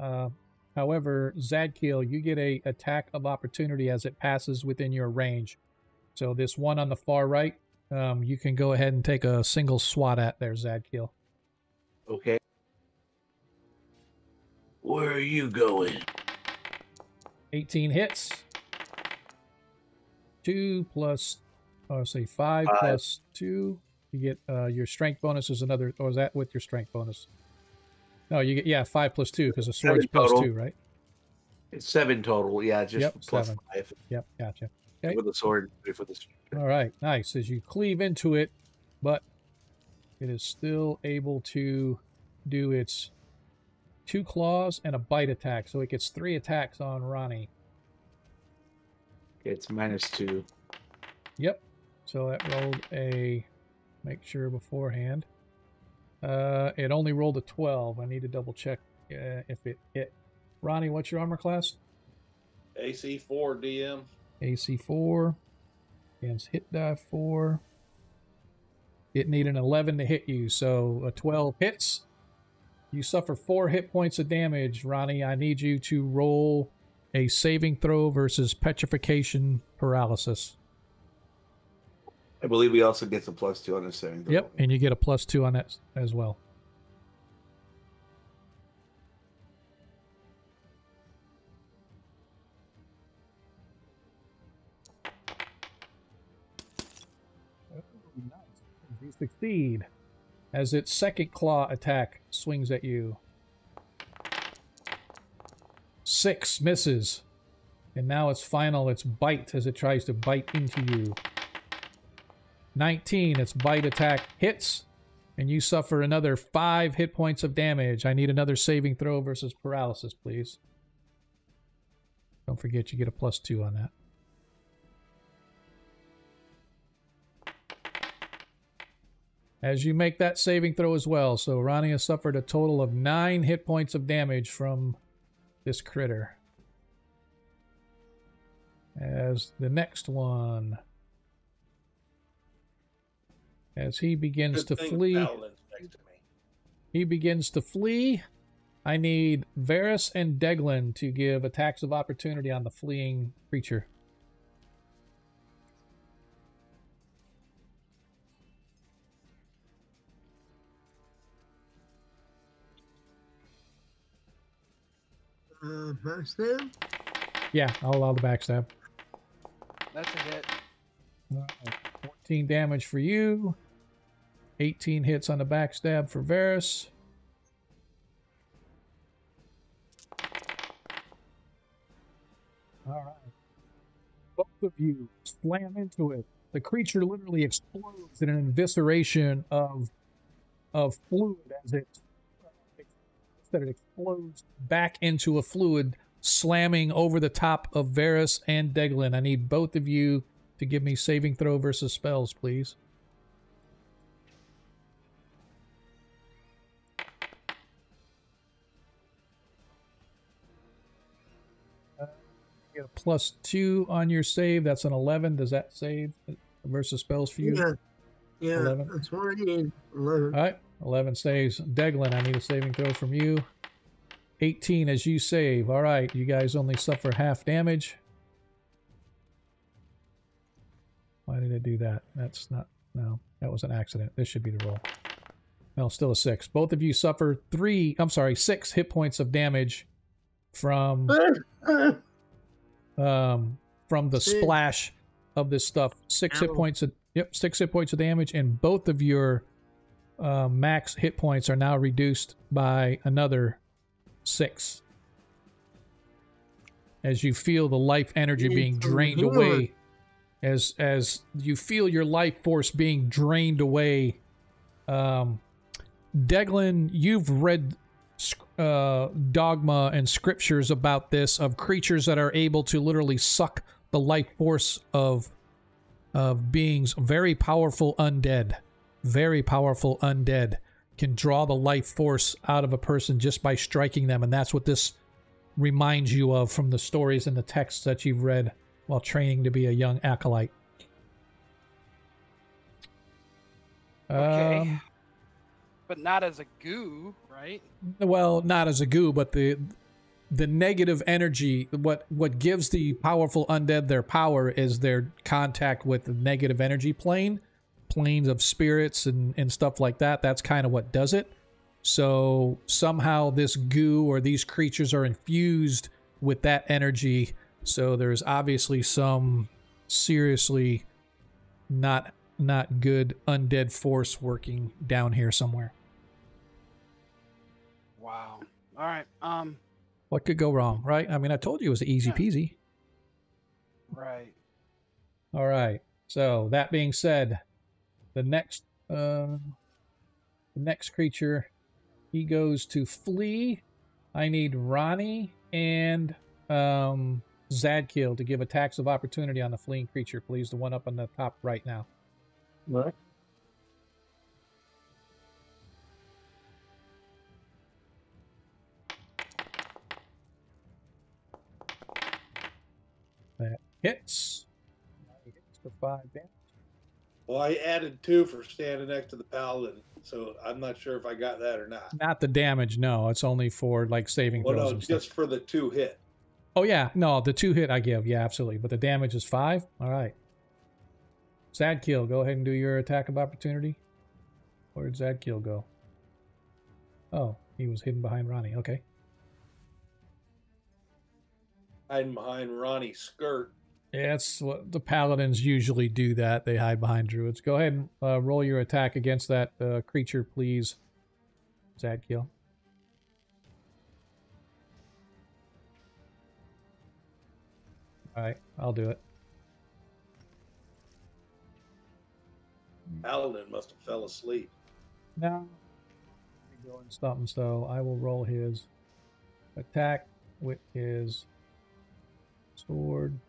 However, Zadkiel, you get a attack of opportunity as it passes within your range. So this one on the far right, you can go ahead and take a single swat at there, Zadkiel. Okay. Where are you going? 18 hits. 2 plus, say 5 plus 2. You get your strength bonus is another, or is that with your strength bonus? No, you get 5 plus 2 because the sword's plus 2, right? It's 7 total. Yeah, just plus 7. 5. Yep, gotcha. Okay. With the sword, for the strength. All right, nice. As you cleave into it, but it is still able to do its 2 claws and a bite attack, so it gets 3 attacks on Ronnie. It's -2. Yep. So that rolled a, make sure beforehand. It only rolled a 12. I need to double check if it hit. Ronnie, what's your armor class? AC 4, DM. AC 4. Against hit die 4. It need an 11 to hit you, so a 12 hits. You suffer 4 hit points of damage. Ronnie, I need you to roll a saving throw versus petrification paralysis. I believe he also gets a +2 on the saving throw. Yep, and you get a +2 on that as well. You succeed as its second claw attack swings at you. 6 misses. And now its final, its bite as it tries to bite into you. 19, its bite attack hits. And you suffer another 5 hit points of damage. I need another saving throw versus paralysis, please. Don't forget you get a +2 on that. As you make that saving throw as well. So Ronnie has suffered a total of 9 hit points of damage from this critter. As the next one, as he begins to flee, I need Varys and Deglin to give attacks of opportunity on the fleeing creature. Backstab? Yeah, I'll allow the backstab. That's a hit. 14 damage for you. 18 hits on the backstab for Varys. All right. Both of you slam into it. The creature literally explodes in an evisceration of fluid as it explodes back into a fluid, slamming over the top of Varys and Deglin. I need both of you to give me saving throw versus spells, please. You get a +2 on your save. That's an 11. Does that save versus spells for you? Yeah, 11. That's what I need. 11. All right, 11 saves. Deglin, I need a saving throw from you. 18 as you save. All right, you guys only suffer half damage. Why did I do that? That's not... No, that was an accident. This should be the roll. No, still a 6. Both of you suffer 6 hit points of damage from the splash of this stuff. 6 hit points of 6 hit points of damage, and both of your max hit points are now reduced by another 6. As you feel the life energy being drained away, as you feel your life force being drained away. Deglin, you've read dogma and scriptures about this, of creatures that are able to literally suck the life force of beings. Very powerful undead can draw the life force out of a person just by striking them, and that's what this reminds you of from the stories and the texts that you've read while training to be a young acolyte. Okay. But not as a goo, right? Well, not as a goo, but the negative energy, what gives the powerful undead their power is their contact with the negative energy planes of spirits and stuff like that. That's kind of what does it. So somehow this goo or these creatures are infused with that energy. So there's obviously some seriously not good undead force working down here somewhere. Wow. All right. What could go wrong, right? I mean, I told you it was easy peasy. Right. All right. So that being said, the next creature, he goes to flee. I need Ronnie and Zadkiel to give attacks of opportunity on the fleeing creature, please. The one up on the top right now. What? That hits. He hits for 5 damage. Well, I added 2 for standing next to the paladin, so I'm not sure if I got that or not. Not the damage, no. It's only for like saving throws. Well, no, and just stuff. for the 2 hit. Oh yeah, no, the 2 hit I give, yeah, absolutely. But the damage is 5. All right. Zadkiel, go ahead and do your attack of opportunity. Where'd Zadkiel go? Oh, he was hidden behind Ronnie. Okay. Hiding behind Ronnie's skirt. Yeah, that's what the paladins usually do. That they hide behind druids. Go ahead and roll your attack against that creature, please, Zadkiel. All right, I'll do it. Paladin must have fell asleep. No, doing something. So I will roll his attack with his sword.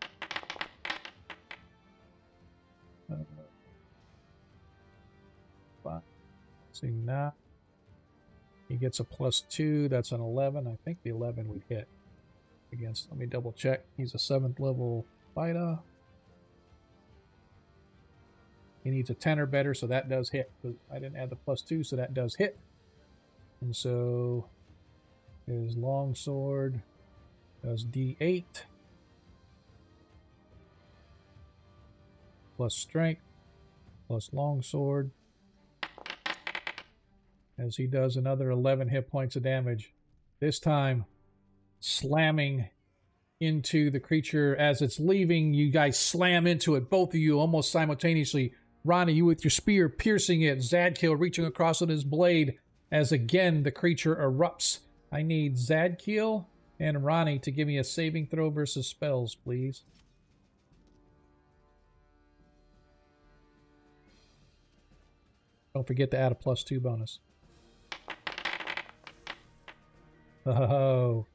Five. See now, he gets a +2. That's an 11. I think the 11 would hit against. Let me double check. He's a 7th level fighter. He needs a 10 or better, so that does hit. But I didn't add the +2, so that does hit. And so his long sword does D8 plus strength plus long sword, as he does another 11 hit points of damage. This time slamming into the creature as it's leaving. You guys slam into it, both of you, almost simultaneously. Ronnie, you with your spear piercing it. Zadkiel reaching across with his blade as again the creature erupts. I need Zadkiel and Ronnie to give me a saving throw versus spells, please. Don't forget to add a +2 bonus. Oh,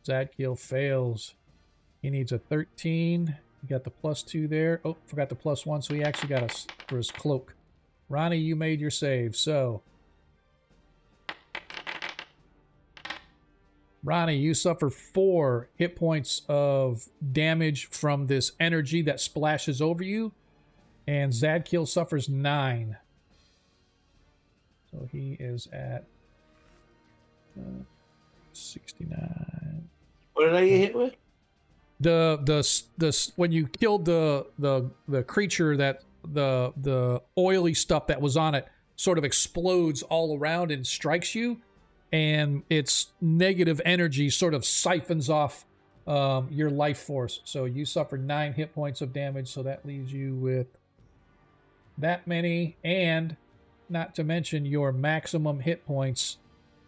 Zadkiel fails. He needs a 13. You got the +2 there. Oh, forgot the +1, so he actually got us for his cloak. Ronnie, you made your save, so... Ronnie, you suffer 4 hit points of damage from this energy that splashes over you, and Zadkiel suffers 9. So he is at 69. What did I get hit with? The when you killed the creature, that the oily stuff that was on it sort of explodes all around and strikes you, and its negative energy sort of siphons off your life force. So you suffer 9 hit points of damage, so that leaves you with that many, and not to mention your maximum hit points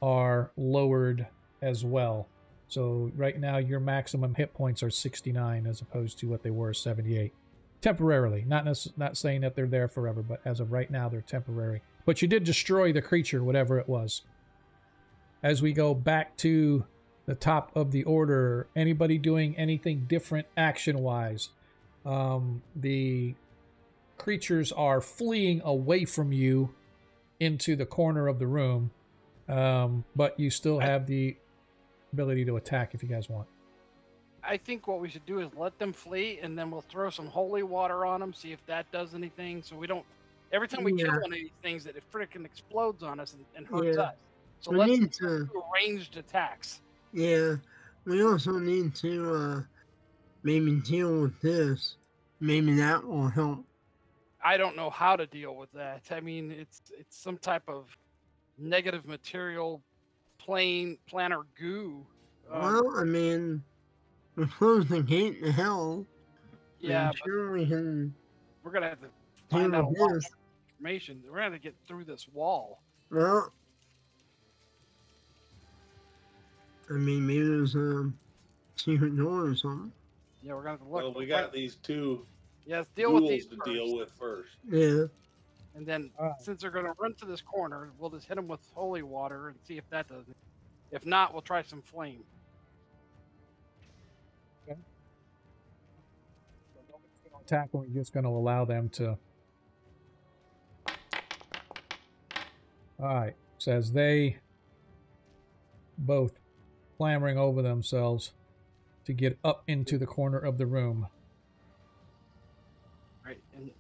are lowered as well. So right now your maximum hit points are 69 as opposed to what they were 78. Temporarily. Not saying that they're there forever, but as of right now they're temporary. But you did destroy the creature, whatever it was. As we go back to the top of the order, anybody doing anything different action-wise? The creatures are fleeing away from you into the corner of the room, but you still have the ability to attack if you guys want. I think what we should do is let them flee, and then we'll throw some holy water on them, see if that does anything, so we don't... Every time we kill one of these things, it freaking explodes on us and hurts us. So we let's do ranged attacks. Yeah, we also need to maybe deal with this. Maybe that will help. I don't know how to deal with that. I mean, it's some type of negative material, planar goo. Well, I mean, we closed the gate to hell. Yeah, I'm sure we can. We're gonna have to find out a lot of information. We're gonna have to get through this wall. Well, I mean, maybe there's a secret door or something. Yeah, we're gonna have to look. Well, we got these two let's deal with these to first. deal with first. Yeah. And then, since they're going to run to this corner, we'll just hit them with holy water and see if that does it. If not, we'll try some flame. Okay. So nobody's going to attack them. We're just going to allow them to... Alright. So as they both clambering over themselves to get up into the corner of the room. Right. And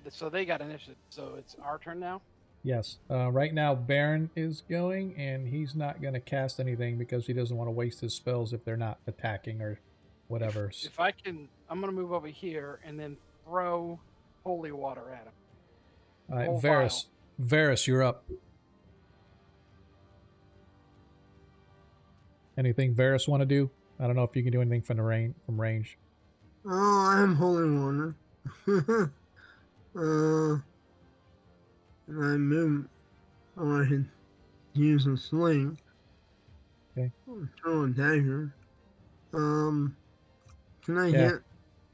so they got initiative. So it's our turn now? Yes. Right now, Baron is going, and he's not going to cast anything because he doesn't want to waste his spells if they're not attacking or whatever. If I can, I'm going to move over here and then throw holy water at him. All right, Whole Varys. Varys, you're up. Anything Varys want to do? I don't know if you can do anything from range. Oh, I am holy water. And I move, or I can use a sling. Okay. Or throw a dagger. Can I Yeah. hit?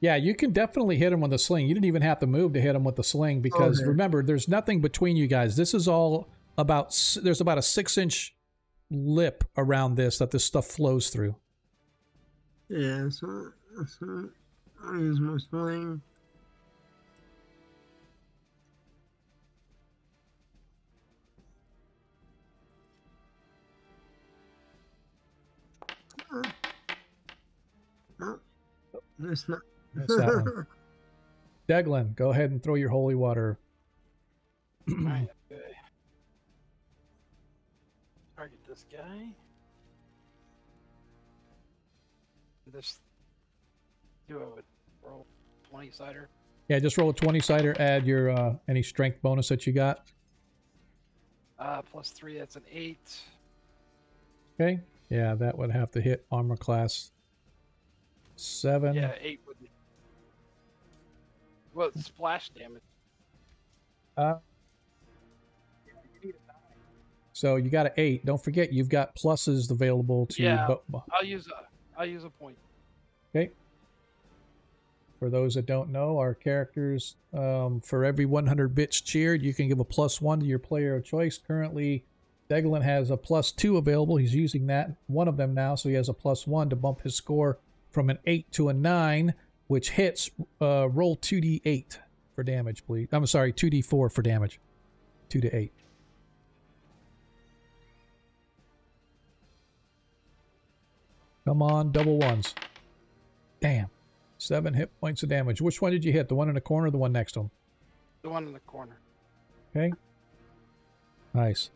Yeah, you can definitely hit him with a sling. You didn't even have to move to hit him with the sling because Okay. remember, there's nothing between you guys. This is all about, there's about a 6-inch lip around this that this stuff flows through. Yeah, so I use my sling. No, it's not. That's that one. Deglin, go ahead and throw your holy water. Alright, okay. Target this guy. This do it with roll 20-sider. Yeah, just roll a 20-sider, add your any strength bonus that you got. +3, that's an 8. Okay. Yeah, that would have to hit armor class 7. Yeah, 8 would. Well, it's splash damage. So you got an 8. Don't forget you've got pluses available to Yeah, I'll use a point. Okay. For those that don't know, our characters, for every 100 bits cheered, you can give a +1 to your player of choice. Currently, Deglin has a +2 available. He's using that, one of them now, so he has a +1 to bump his score from an 8 to a 9, which hits. Roll 2d8 for damage, please. I'm sorry, 2d4 for damage. 2 to 8. Come on, double ones. Damn. 7 hit points of damage. Which one did you hit? The one in the corner or the one next to him? The one in the corner. Okay. Nice.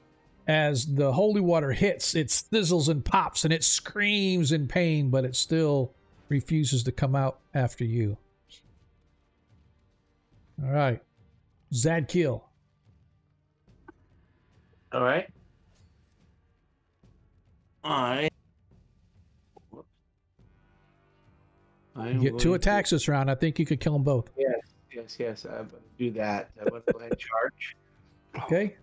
As the holy water hits, it sizzles and pops and it screams in pain, but it still refuses to come out after you. All right. Zadkiel. All right. You get 2 attacks this round. I think you could kill them both. Yes. I'm going to do that. I'm going to go ahead and charge. Okay.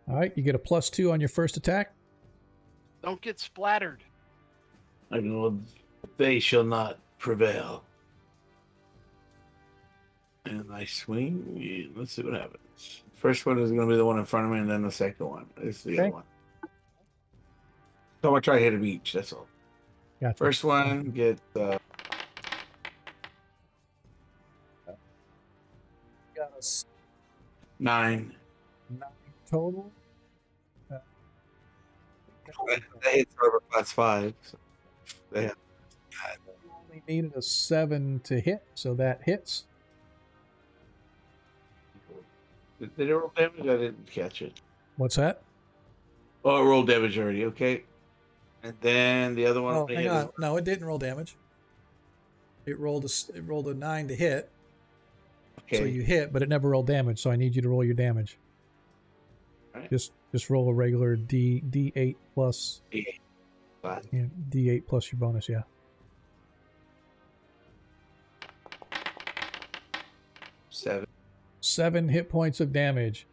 All right. You get a +2 on your first attack. Don't get splattered. I know they shall not prevail. And I swing. Yeah, let's see what happens. First one is going to be the one in front of me, and then the second one is the other one. So I'm going to try to hit them each. That's all. Gotcha. First one, get Got us 9. 9 total. That hits over +5. So they have. You only needed a 7 to hit, so that hits. Did they roll damage? I didn't catch it. What's that? Oh, it rolled damage already. Okay. And then the other one. Oh, hang on. No, it didn't roll damage. It rolled a 9 to hit. Okay. So you hit, but it never rolled damage. So I need you to roll your damage. Right. Just roll a regular D8 plus. D8. Yeah, D8 plus your bonus. Yeah. 7 hit points of damage.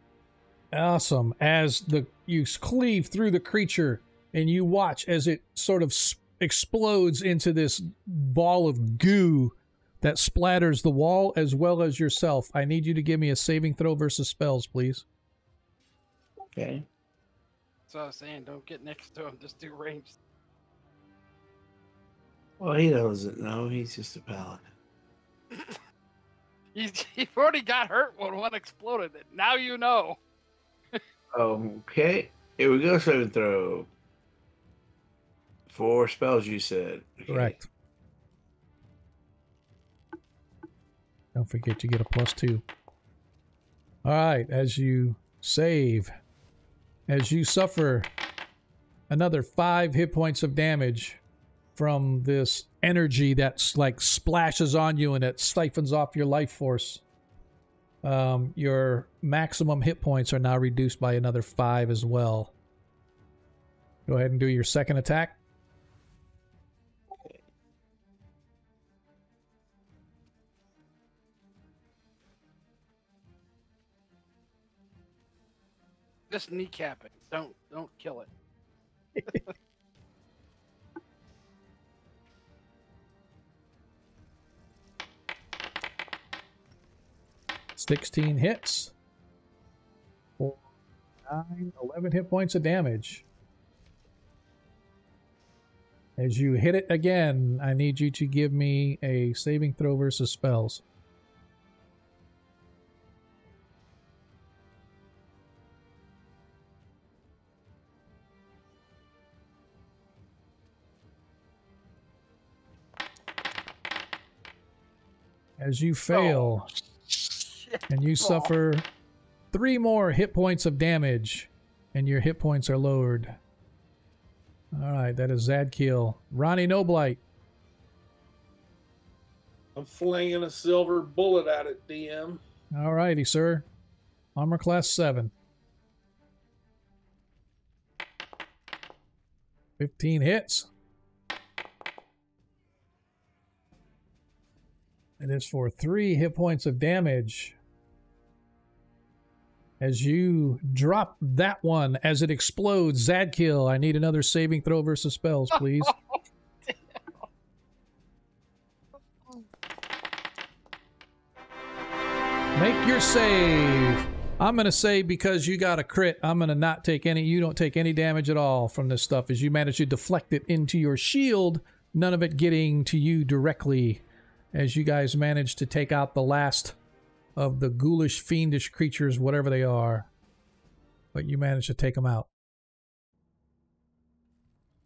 Awesome. As you cleave through the creature and you watch as it sort of explodes into this ball of goo that splatters the wall as well as yourself. I need you to give me a saving throw versus spells, please. Okay. So I was saying, don't get next to him. Just do ranged. Well, he doesn't know. He's just a paladin. You've already got hurt when one exploded. Now you know. Okay. Here we go. Saving throw. 4 spells, you said. Okay. Correct. Don't forget you get a +2. All right, as you save, as you suffer another 5 hit points of damage from this energy that's like splashes on you and it siphons off your life force. your maximum hit points are now reduced by another 5 as well. Go ahead and do your second attack. Just kneecap it. Don't kill it. 16 hits. 4, 9, 11 hit points of damage. As you hit it again, I need you to give me a saving throw versus spells. As you fail, and you suffer 3 more hit points of damage, and your hit points are lowered. Alright, that is Zadkiel. Ronnie Noblight. I'm flinging a silver bullet at it, DM. Alrighty, sir. Armor class 7. 15 hits. It is for 3 hit points of damage. As you drop that one, as it explodes, Zadkiel, I need another saving throw versus spells, please. Make your save. I'm going to say because you got a crit, I'm going to not take any, you don't take any damage at all from this stuff as you manage to deflect it into your shield, none of it getting to you directly as you guys manage to take out the last of the ghoulish, fiendish creatures, whatever they are. But you manage to take them out.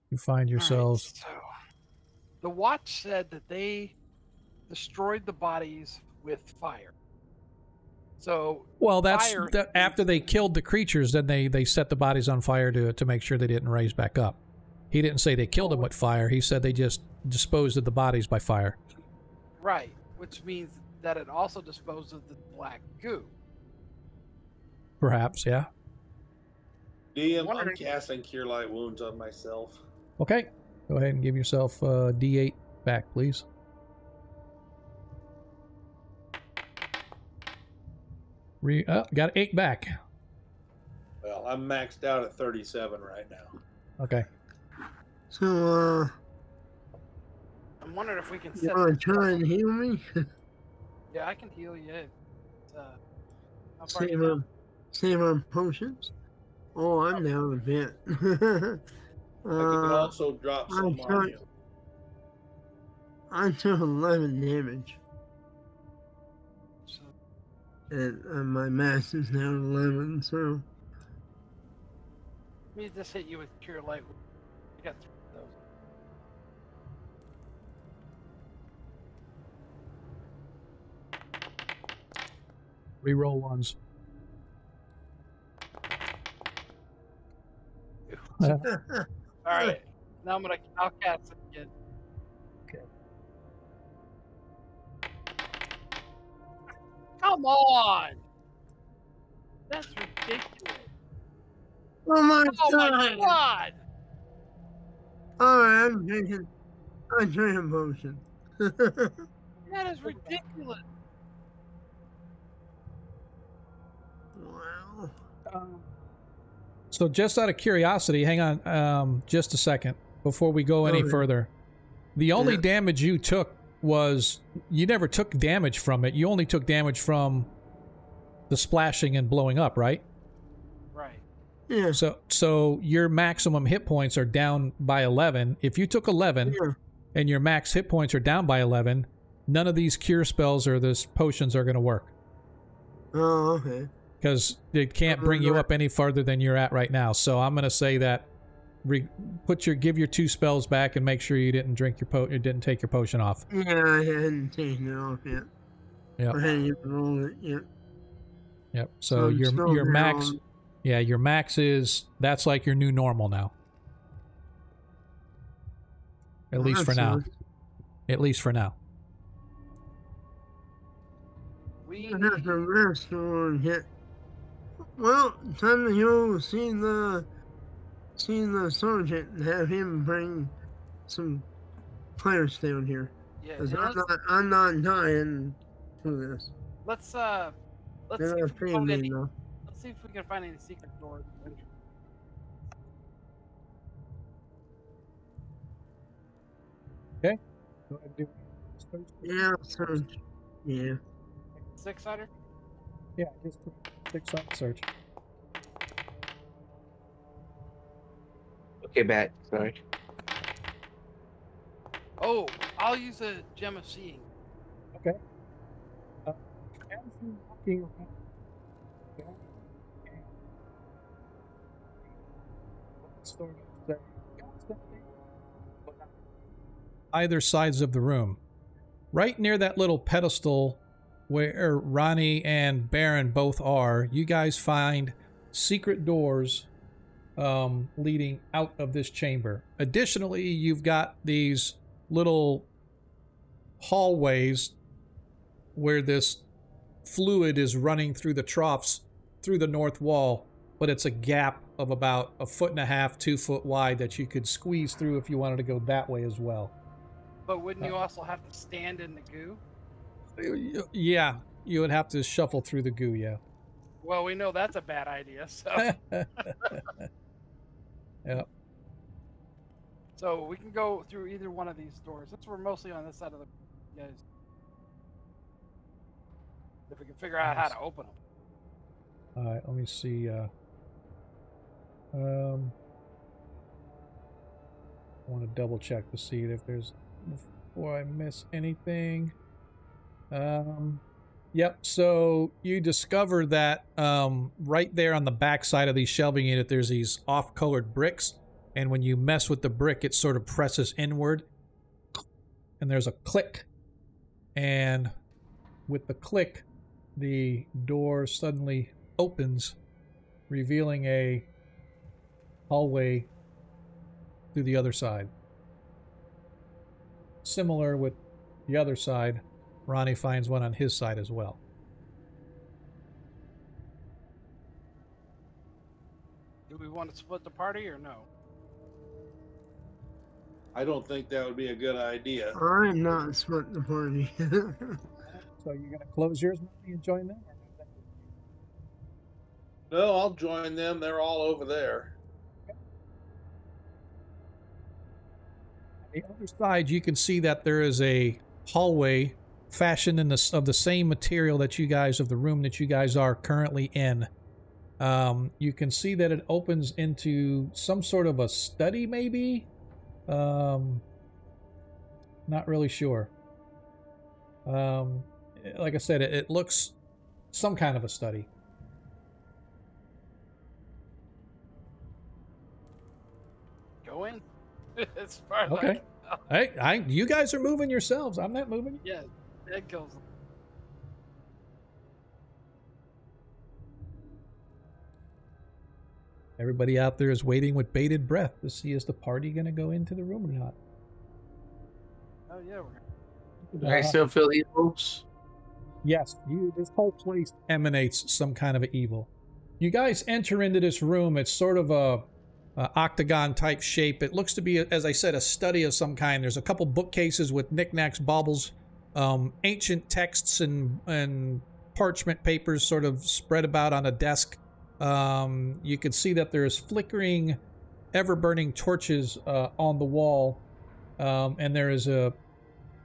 You find yourselves... Right, so the watch said that they destroyed the bodies with fire. So well, that's fire after they killed the creatures, then they set the bodies on fire to make sure they didn't raise back up. He didn't say they killed them with fire. He said they just disposed of the bodies by fire. Right, which means that it also disposed of the black goo. Perhaps, yeah. DM, I'm casting Cure Light Wounds on myself. Okay. Go ahead and give yourself a D8 back, please. Got 8 back. Well, I'm maxed out at 37 right now. Okay. So, I'm wondering if we can you set want to try and heal me? Yeah, I can heal you. How far are you down? Save on potions? Oh, I'm down a bit. I can also drop some on you. I took 11 damage. So, And my mass is now 11, so... let me just hit you with Cure Light. I got 3 of those. Reroll ones. All right, now I'll cast it again. Okay. Come on! That's ridiculous. Oh my My God! Alright, I'm drinking potion. That is ridiculous. Wow. So just out of curiosity, hang on just a second before we go any further. The only damage you took was, you never took damage from it. You only took damage from the splashing and blowing up, right? Right. Yeah. So your maximum hit points are down by 11. If you took 11 and your max hit points are down by 11, none of these cure spells or this potions are going to work. Oh, okay. Because it can't bring you up any farther than you're at right now. So I'm going to say that give your 2 spells back and make sure you didn't drink your didn't take your potion off. Yeah, I hadn't taken it off yet. Yeah. I hadn't even rolled it yet. Yep. So your max, your max that's like your new normal now. At least for now. At least for now. We I have to rest or get. Well, time to go see the sergeant and have him bring some players down here. yeah, 'Cause and I'm not dying for this. let's They're see if not we can paying find me any. enough. Let's see if we can find any secret doors. Okay. Go ahead and do search. Yeah, search. Yeah. 600. Yeah, just 6 on search. Okay, back. Sorry. Oh, I'll use a gem of seeing. Okay. As you're walking around, sort of say, "Got something?" Either sides of the room. Right near that little pedestal where Ronnie and Baron both are, you guys find secret doors leading out of this chamber. Additionally, you've got these little hallways where this fluid is running through the troughs through the north wall, but it's a gap of about 1.5 2 foot wide that you could squeeze through if you wanted to go that way as well. But wouldn't you also have to stand in the goo? Yeah, you would have to shuffle through the goo, yeah. Well, we know that's a bad idea. So, Yeah. so we can go through either one of these doors. Since we're mostly on this side of the guys, if we can figure out how to open them. All right, let me see. I want to double check to see if there's, before I miss anything. Yep, so you discover that right there on the back side of the shelving unit, there's these off-colored bricks, and when you mess with the brick, it sort of presses inward, and there's a click, and with the click, the door suddenly opens, revealing a hallway to the other side. Similar with the other side, Ronnie finds one on his side as well. Do we want to split the party or no? I don't think that would be a good idea. I'm not splitting the party. So you're going to close yours, Ronnie, and join them? No, I'll join them. They're all over there. On the other side, you can see that there is a hallway fashioned in of the same material that you guys, of the room that you guys are currently in. You can see that it opens into some sort of a study, maybe? Not really sure. Like I said, it looks some kind of a study. Go in. As far as Okay. Hey, you guys are moving yourselves. I'm not moving. Yeah, that goes. Everybody out there is waiting with bated breath to see is the party going to go into the room or not. Oh yeah, I still feel evils. Yes, this whole place emanates some kind of evil. You guys enter into this room. It's sort of a octagon type shape. It looks to be, as I said, a study of some kind. There's a couple bookcases with knickknacks, baubles, ancient texts and parchment papers sort of spread about on a desk. You can see that there's flickering, ever-burning torches on the wall, and there is a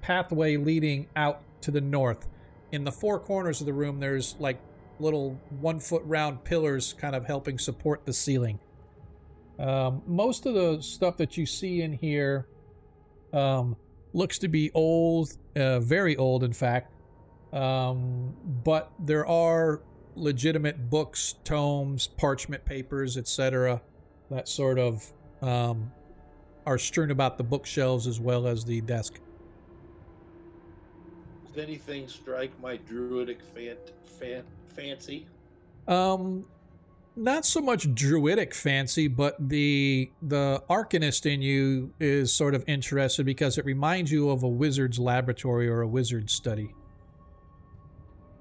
pathway leading out to the north. In the four corners of the room, there's like little 1 foot round pillars kind of helping support the ceiling. Most of the stuff that you see in here looks to be old, very old in fact, but there are legitimate books, tomes, parchment papers, etc. that sort of are strewn about the bookshelves as well as the desk. Does anything strike my druidic fancy? Not so much druidic fancy, but the arcanist in you is sort of interested because it reminds you of a wizard's laboratory or a wizard's study.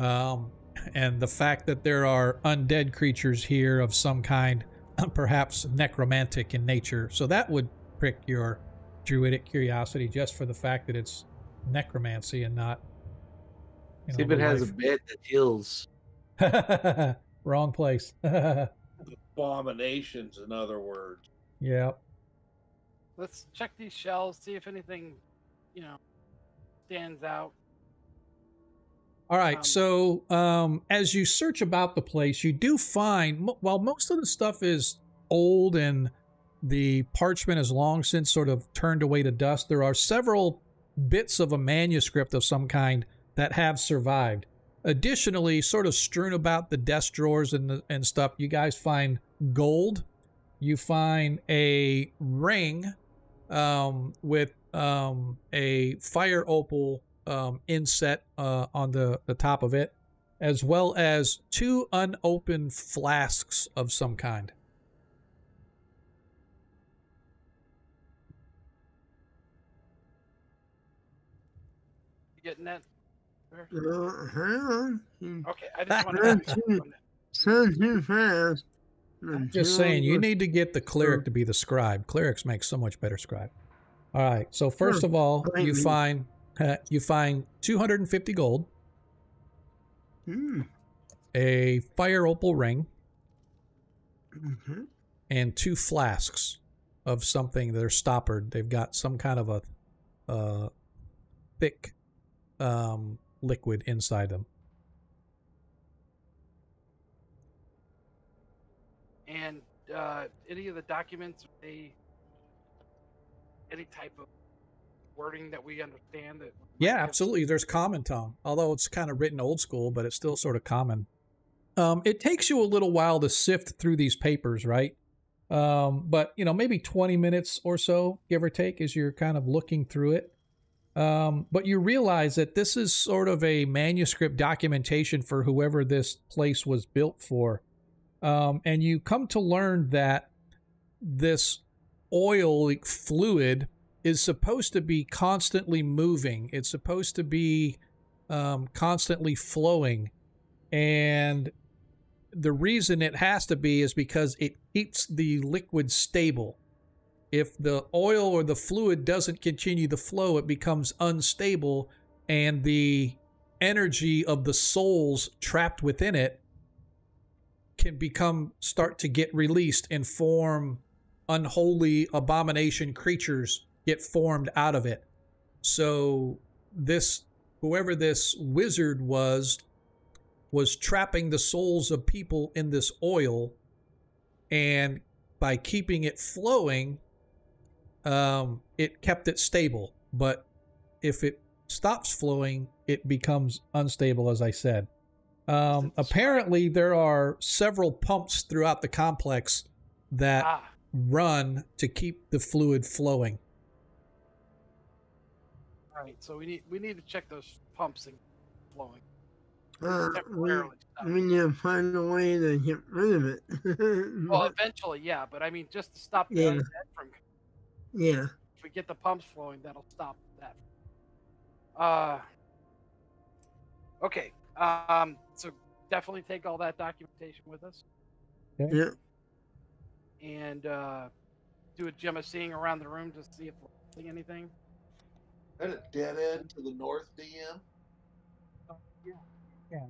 And the fact that there are undead creatures here of some kind, perhaps necromantic in nature. So that would prick your druidic curiosity just for the fact that it's necromancy and not, See if it has a bed that heals. Wrong place. Abominations, in other words. Yeah. Let's check these shells, see if anything, stands out. All right. So as you search about the place, you do find, while most of the stuff is old and the parchment is long since sort of turned away to dust, there are several bits of a manuscript of some kind that have survived. Additionally, sort of strewn about the desk drawers and stuff, you guys find gold. You find a ring with a fire opal inset on the top of it, as well as 2 unopened flasks of some kind. You getting that? Hang on. Okay, I just want to. Sound too fast. I'm just saying, you need to get the cleric to be the scribe. Clerics make so much better scribe. All right. So first of all, you find 250 gold, a fire opal ring, and 2 flasks of something that are stoppered. They've got some kind of a thick liquid inside them. And any of the documents, any type of wording that we understand? Yeah, absolutely. There's common tongue, although it's kind of written old school, but it's still sort of common. It takes you a little while to sift through these papers, right? But, maybe 20 minutes or so, give or take, as you're kind of looking through it. But you realize that this is sort of a manuscript documentation for whoever this place was built for. And you come to learn that this oil fluid is supposed to be constantly moving. It's supposed to be constantly flowing. And the reason it has to be is because it keeps the liquid stable. If the oil or the fluid doesn't continue to flow, it becomes unstable, and the energy of the souls trapped within it can start to get released and form unholy abomination creatures get formed out of it. So whoever this wizard was trapping the souls of people in this oil, and by keeping it flowing, it kept it stable. But if it stops flowing, it becomes unstable, as I said. Apparently, there are several pumps throughout the complex that run to keep the fluid flowing. All right, so we need to check those pumps and flowing. We need to find a way to get rid of it. Well, eventually, yeah, but I mean, just to stop the undead from. Yeah. If we get the pumps flowing, that'll stop that. Okay. So definitely take all that documentation with us. Okay. Yeah. And do a gem of seeing around the room to see if we're seeing anything. Is that a dead end to the north, DM? Yeah.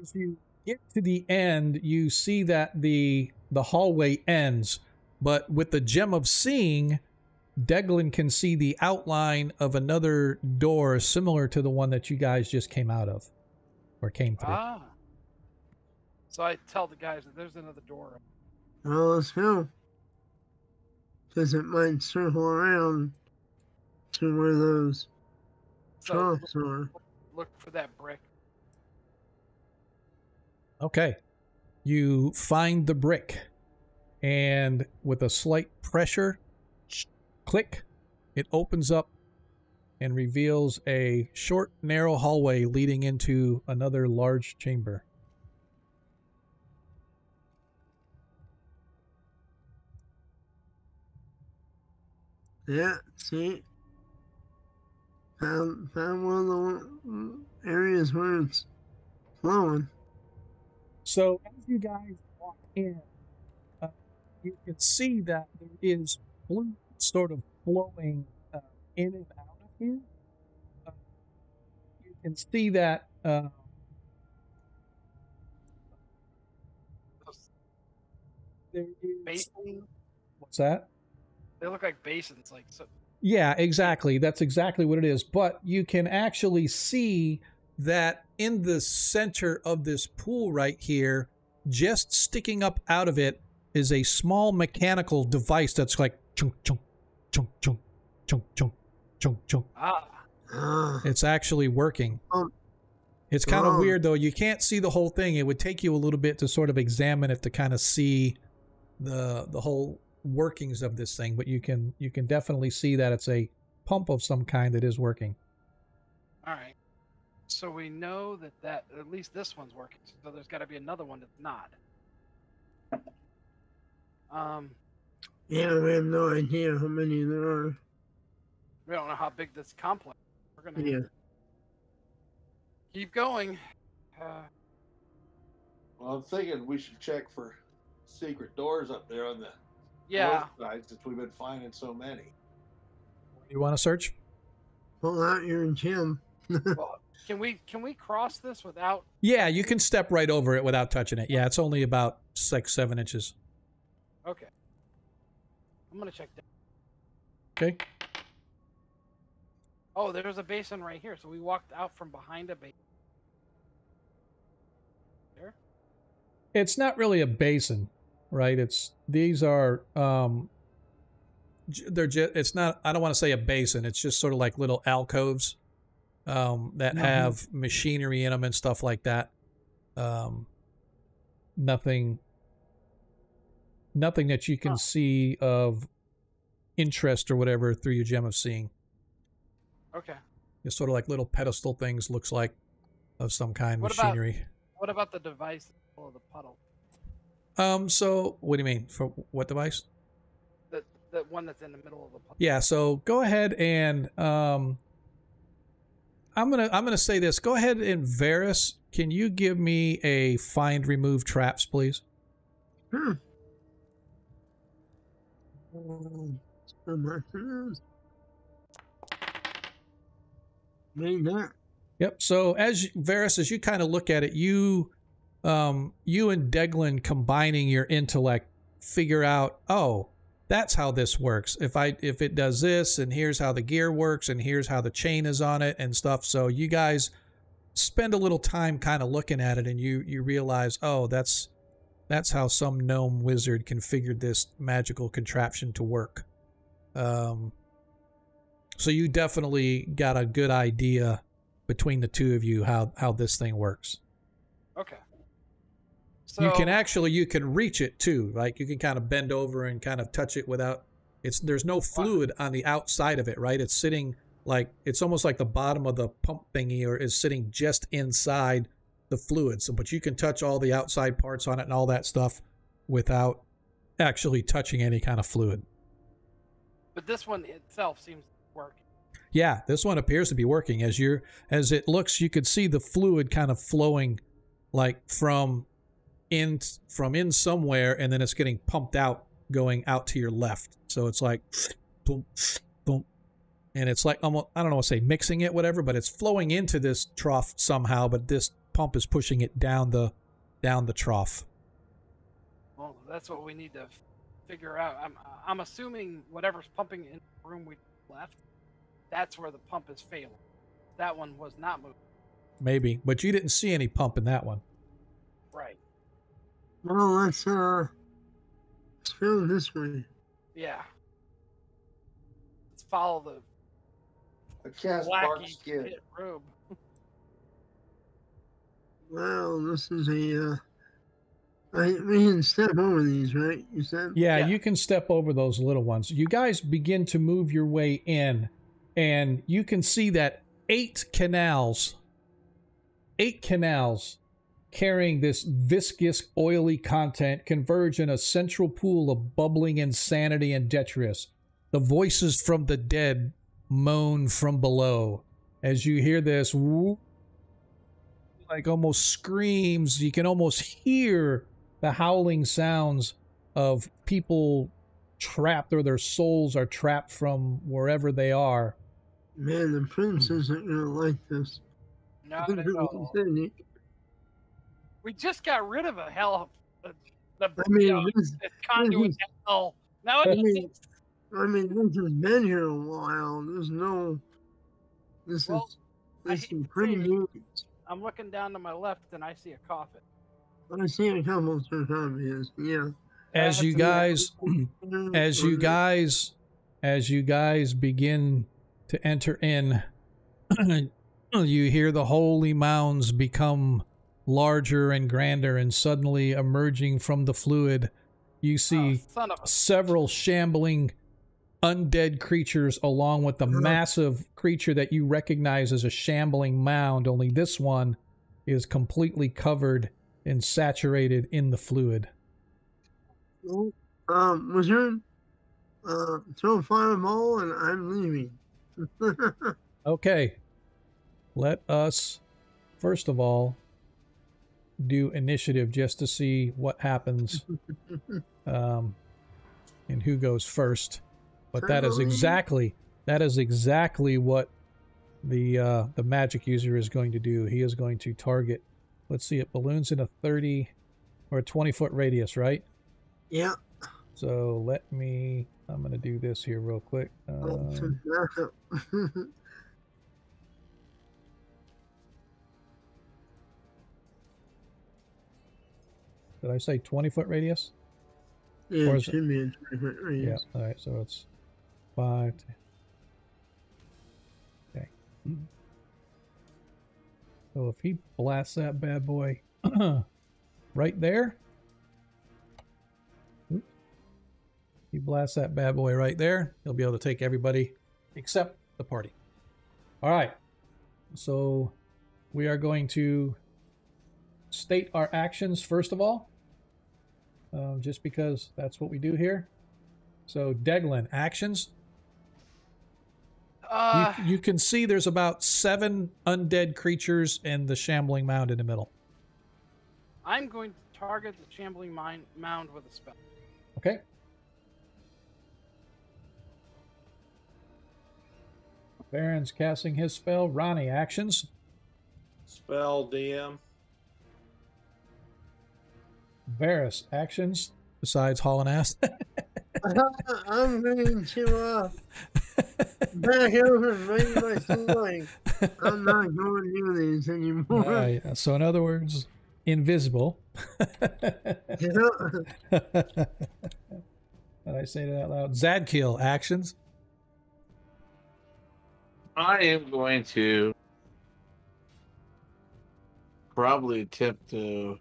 As you get to the end, you see that the hallway ends, but with the gem of seeing, Deglin can see the outline of another door similar to the one that you guys just came out of, or came through. So I tell the guys that there's another door. Well, let's go. Because it might circle around to where those troughs are. Look for that brick. Okay. You find the brick, and with a slight pressure, click, it opens up and reveals a short, narrow hallway leading into another large chamber. Yeah, see? found one of the areas where it's flowing. So as you guys walk in, you can see that there is fluid sort of flowing in and out of here. You can see that there is. Basins. What's that? They look like basins, like so. Yeah, exactly. That's exactly what it is. But you can actually see that in the center of this pool right here, just sticking up out of it, is a small mechanical device that's like chunk, chunk, chunk, chunk, chunk, chunk, chunk, chunk. It's actually working. It's kind of weird, though. You can't see the whole thing. It would take you a little bit to sort of examine it to kind of see the whole workings of this thing, but you can definitely see that it's a pump of some kind that is working. All right. So we know that at least this one's working. So there's got to be another one that's not. Yeah, we have no idea how many there are. We don't know how big this complex is. We're gonna Yeah. keep going. Well, I'm thinking we should check for secret doors up there on the Yeah. north side since we've been finding so many. You want to search? Pull out your gym. Well, can we cross this without? Yeah, you can step right over it without touching it. Yeah, it's only about 6-7 inches. Okay. I'm gonna check that. Okay. Oh, there's a basin right here. So we walked out from behind a basin. There. It's not really a basin, right? These are they're just, it's not, I don't want to say a basin. It's just sort of like little alcoves that have machinery in them and stuff like that. Nothing that you can see of interest or whatever through your gem of seeing. Okay. It's sort of like little pedestal things, looks like, of some kind, machinery. What about the device in the middle of the puddle? So what do you mean? For what device? The one that's in the middle of the puddle. Yeah, so go ahead and I'm gonna say this. Go ahead and Varus, can you give me a find remove traps, please? Made that. Yep. So Varus, as you kind of look at it, you and Deglin combining your intellect figure out, oh, that's how this works. If it does this, and here's how the gear works, and here's how the chain is on it and stuff. So you guys spend a little time kind of looking at it, and you realize, oh, that's how some gnome wizard configured this magical contraption to work. So you definitely got a good idea between the two of you how this thing works. Okay. So You can reach it too. Like you can kind of bend over and kind of touch it without there's no fluid on the outside of it, right? It's sitting like it's almost like the bottom of the pump thingy or is sitting just inside the fluid. So but you can touch all the outside parts on it and all that stuff without actually touching any kind of fluid. But this one itself seems to work. Yeah, this one appears to be working. As it looks, you could see the fluid kind of flowing like from in somewhere, and then it's getting pumped out, going out to your left. So it's like boom, boom. And it's like almost, I don't know what to say, mixing it, whatever, but it's flowing into this trough somehow, but this pump is pushing it down the trough. Well, that's what we need to figure out. I'm assuming whatever's pumping in the room we left, that's where the pump is failing. That one was not moving. Maybe, but you didn't see any pump in that one. Right. Well, let's go this way. Yeah. Let's follow the I cast Dark wacky Skin. pit robe. Well, this is we can step over these, right? You said? Yeah, Yeah. you can step over those little ones. You guys begin to move your way in, and you can see that 8 canals carrying this viscous, oily content converge in a central pool of bubbling insanity and detritus. The voices from the dead moan from below. as you hear this, whoop, like almost screams. You can almost hear the howling sounds of people trapped, or their souls are trapped from wherever they are. Man, the prince isn't gonna like this. Not at all. We just got rid of a hell of the conduit to hell. Now I mean, this has been here a while. There's no. This is pretty new. I'm looking down to my left and I see a coffin. I see a couple of copies. Yeah. As you guys begin to enter in, you hear the holy mounds become larger and grander, and suddenly emerging from the fluid, you see several shambling undead creatures, along with the massive creature that you recognize as a shambling mound, only this one is completely covered and saturated in the fluid. Wizard, throw a fireball and I'm leaving. Okay. Let us, first of all, do initiative just to see what happens and who goes first. But that is exactly what the magic user is going to do. He is going to target, let's see, it balloons in a 30 or a 20-foot radius, right? Yeah. So I'm going to do this here real quick. Did I say 20-foot radius? Yeah, it should be a 20-foot radius. Yeah, all right, so it's 5. Okay. So if he blasts that bad boy right there, he blasts that bad boy right there, he'll be able to take everybody except the party. All right. So we are going to state our actions first of all, just because that's what we do here. So Deglin, actions. You can see there's about 7 undead creatures and the shambling mound in the middle. I'm going to target the shambling mound with a spell. Okay. Baron's casting his spell. Ronnie, actions. Spell, DM. Varys, actions, besides hauling ass. I'm going to back over and raise my sword. I'm not going to do these anymore. All right, so in other words, invisible. Did I say that out loud? Zadkiel, actions. I am going to probably attempt to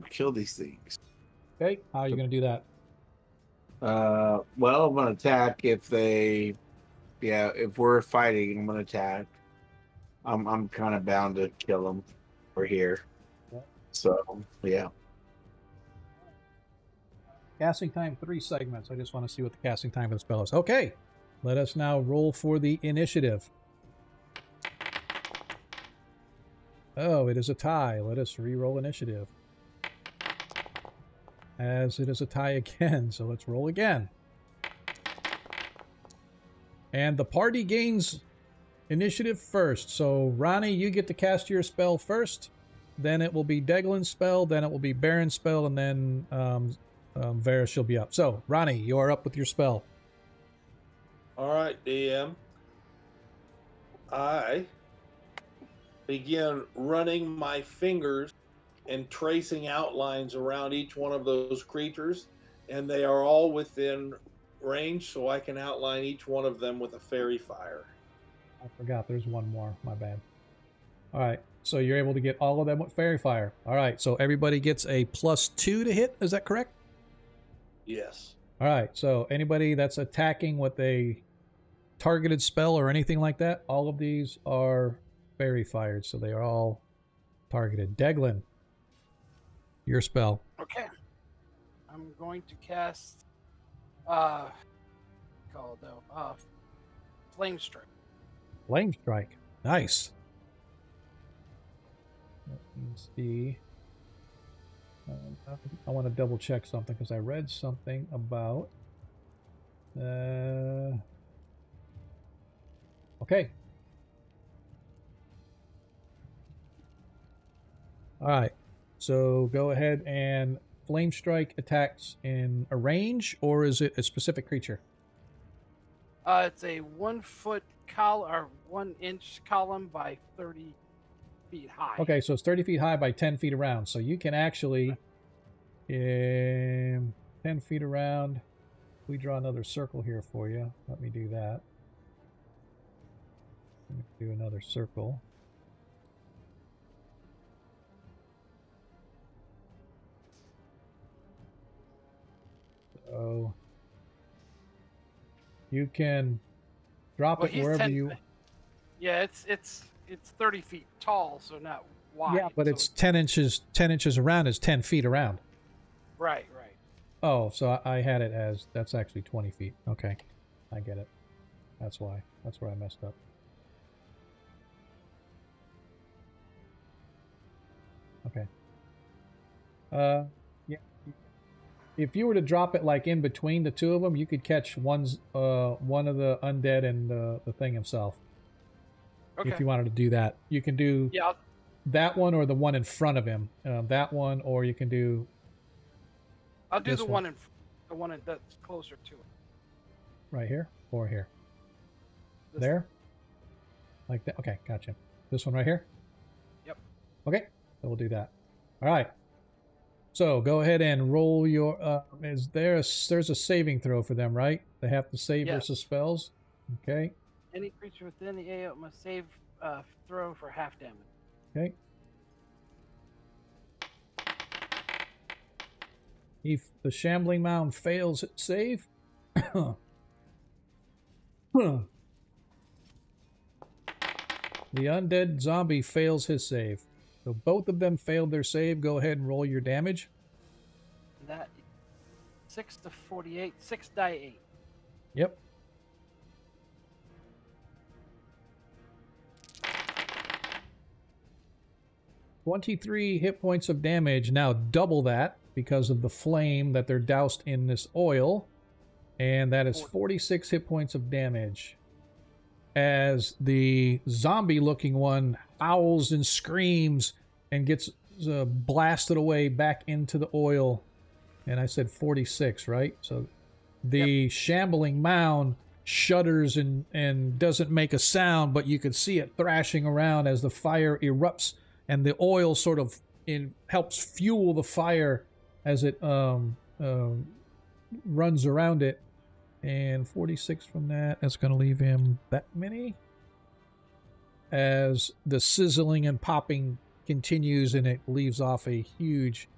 kill these things. Okay, how are you going to do that? Well, I'm going to attack if we're fighting, I'm going to attack. I'm kind of bound to kill them. We're here. Yeah. So, yeah. Casting time, 3 segments. I just want to see what the casting time of the spell is. Okay, let us now roll for the initiative. Oh, it is a tie. Let us re-roll initiative. As it is a tie again, so let's roll again. And the party gains initiative first. So, Ronnie, you get to cast your spell first. Then it will be Deglin's spell. Then it will be Baron's spell. And then Varys, she'll be up. So, Ronnie, you are up with your spell. All right, DM. I begin running my fingers and tracing outlines around each one of those creatures, and they are all within range, so I can outline each one of them with a fairy fire. I forgot there's one more. My bad. All right, so you're able to get all of them with fairy fire. All right, so everybody gets a +2 to hit. Is that correct? Yes. All right, so anybody that's attacking with a targeted spell or anything like that, all of these are fairy fired, so they are all targeted. Deglin, your spell. Okay. I'm going to cast Flame Strike. Flame strike. Nice. Let me see. I want to double check something because I read something about. Okay. All right. So go ahead and flame strike attacks in a range, or is it a specific creature? It's a 1 foot column or 1 inch column by 30 feet high. Okay, so it's 30 feet high by 10 feet around. So you can actually, 10 feet around, we draw another circle here for you. Let me do that. Let me do another circle. So you can drop it wherever you. Yeah, it's 30 feet tall, so not wide. Yeah, but so it's 10 inches. 10 inches around is 10 feet around. Right. Oh, so I had it as that's actually 20 feet. Okay, I get it. That's why. That's where I messed up. Okay. Yeah. If you were to drop it like in between the two of them, you could catch one of the undead and the thing himself. Okay. If you wanted to do that, you can do that one or the one in front of him. That one, or you can do. I'll do the one that's closer to it. Right here or here. This there. Like that. Okay, gotcha. This one right here. Yep. Okay, so we'll do that. All right. So go ahead and roll your. There's a saving throw for them, right? They have to save versus spells. Okay. Any creature within the area must save throw for half damage. Okay. If the shambling mound fails its save, the undead zombie fails his save. So both of them failed their save. Go ahead and roll your damage. That 6 to 48, 6 die 8. Yep. $23 hit points of damage. Now double that because of the flame that they're doused in this oil. And that is 46 hit points of damage. As the zombie-looking one howls and screams and gets blasted away back into the oil. And I said 46, right? So the shambling mound shudders and doesn't make a sound, but you can see it thrashing around as the fire erupts, and the oil sort of helps fuel the fire as it runs around it. And 46 from that's going to leave him that many. As the sizzling and popping continues, and it leaves off a huge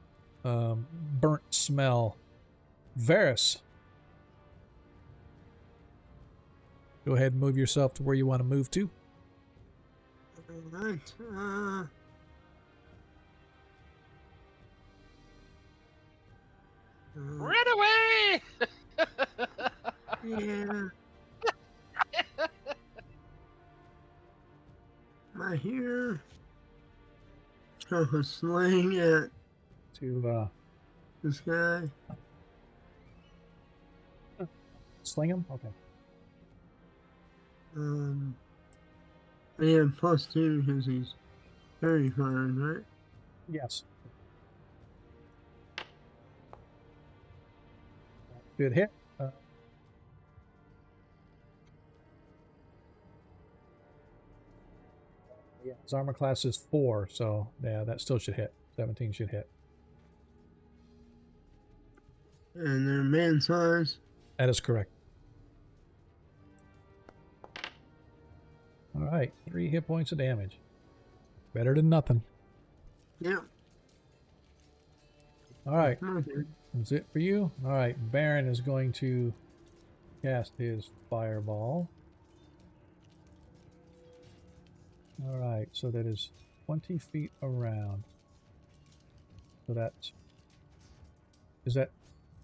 burnt smell. Varys, go ahead and move yourself to where you want to move to. Alright, Run away! yeah. I hear throw a sling at this guy. Sling him? Okay. I have +2 because he's very fine, right? Yes. Good hit. Yeah, his armor class is 4, so yeah, that still should hit. 17 should hit. And they're man size. That is correct. All right, 3 hit points of damage. Better than nothing. Yep. All right, Okay. that's it for you. All right, Baron is going to cast his fireball. All right, so that is 20 feet around. So that's... Is that...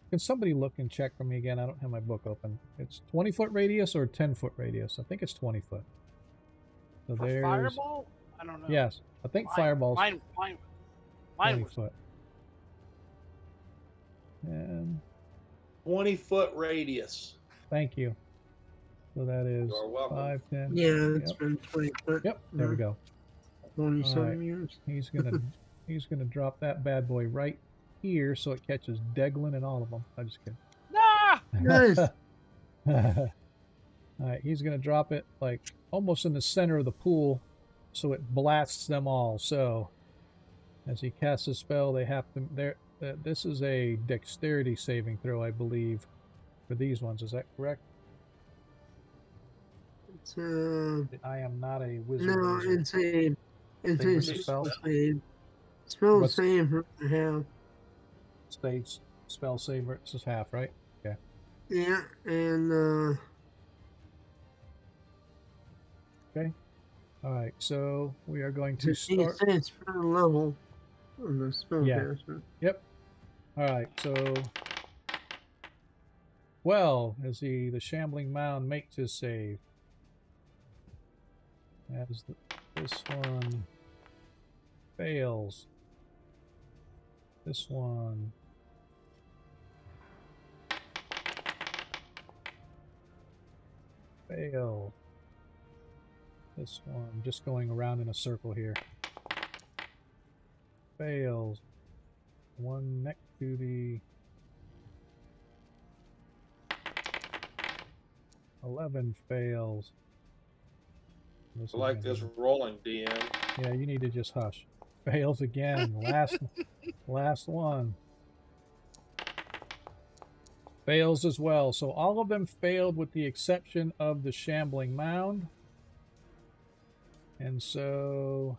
Can somebody look and check for me again? I don't have my book open. It's 20-foot radius or 10-foot radius? I think it's 20 foot. So For there's fireball? I don't know. yes. I think fireball's Mine 20 was foot. And 20-foot radius. thank you. So that is You're welcome. 5, 10. Yeah, it's Yep. been 20 foot. Yep. There we go. 27 Alright. years. He's gonna drop that bad boy right here so it catches Deglin and all of them. I'm just kidding. Ah! Nice. Alright, he's gonna drop it like almost in the center of the pool so it blasts them all. So as he casts a spell, they have to this is a dexterity saving throw, I believe, for these ones. Is that correct? It's I am not a wizard. no, wizard. it's Save a with the spell spell? save. Spell What's- save for half. Space spell save versus half, right? Okay. Yeah, and Okay. Alright, so we are going to it start. says per level of the spellcaster. Yep. Alright, so 12 as the shambling mound makes his save. As this one fails. This one fails. This one just going around in a circle here. Fails. One next to the 11 fails. This I is like gonna this be- rolling, DM. Yeah, you need to just hush. Fails again. Last one. Fails as well. So all of them failed with the exception of the shambling mound. And so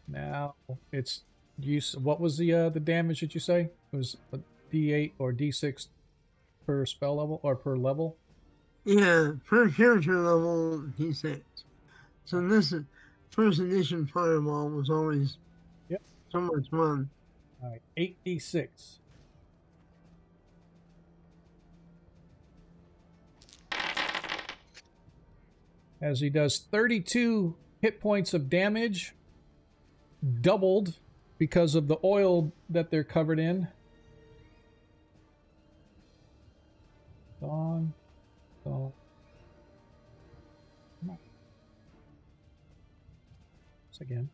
now it's what was the damage that you say? It was a D8 or D6 per spell level or per level? Yeah, per character level, D6. So this is first edition Fireball was always so much fun. All right, 8d6. As he does 32 hit points of damage, doubled because of the oil that they're covered in. Gone. Gone. Come on. Once again.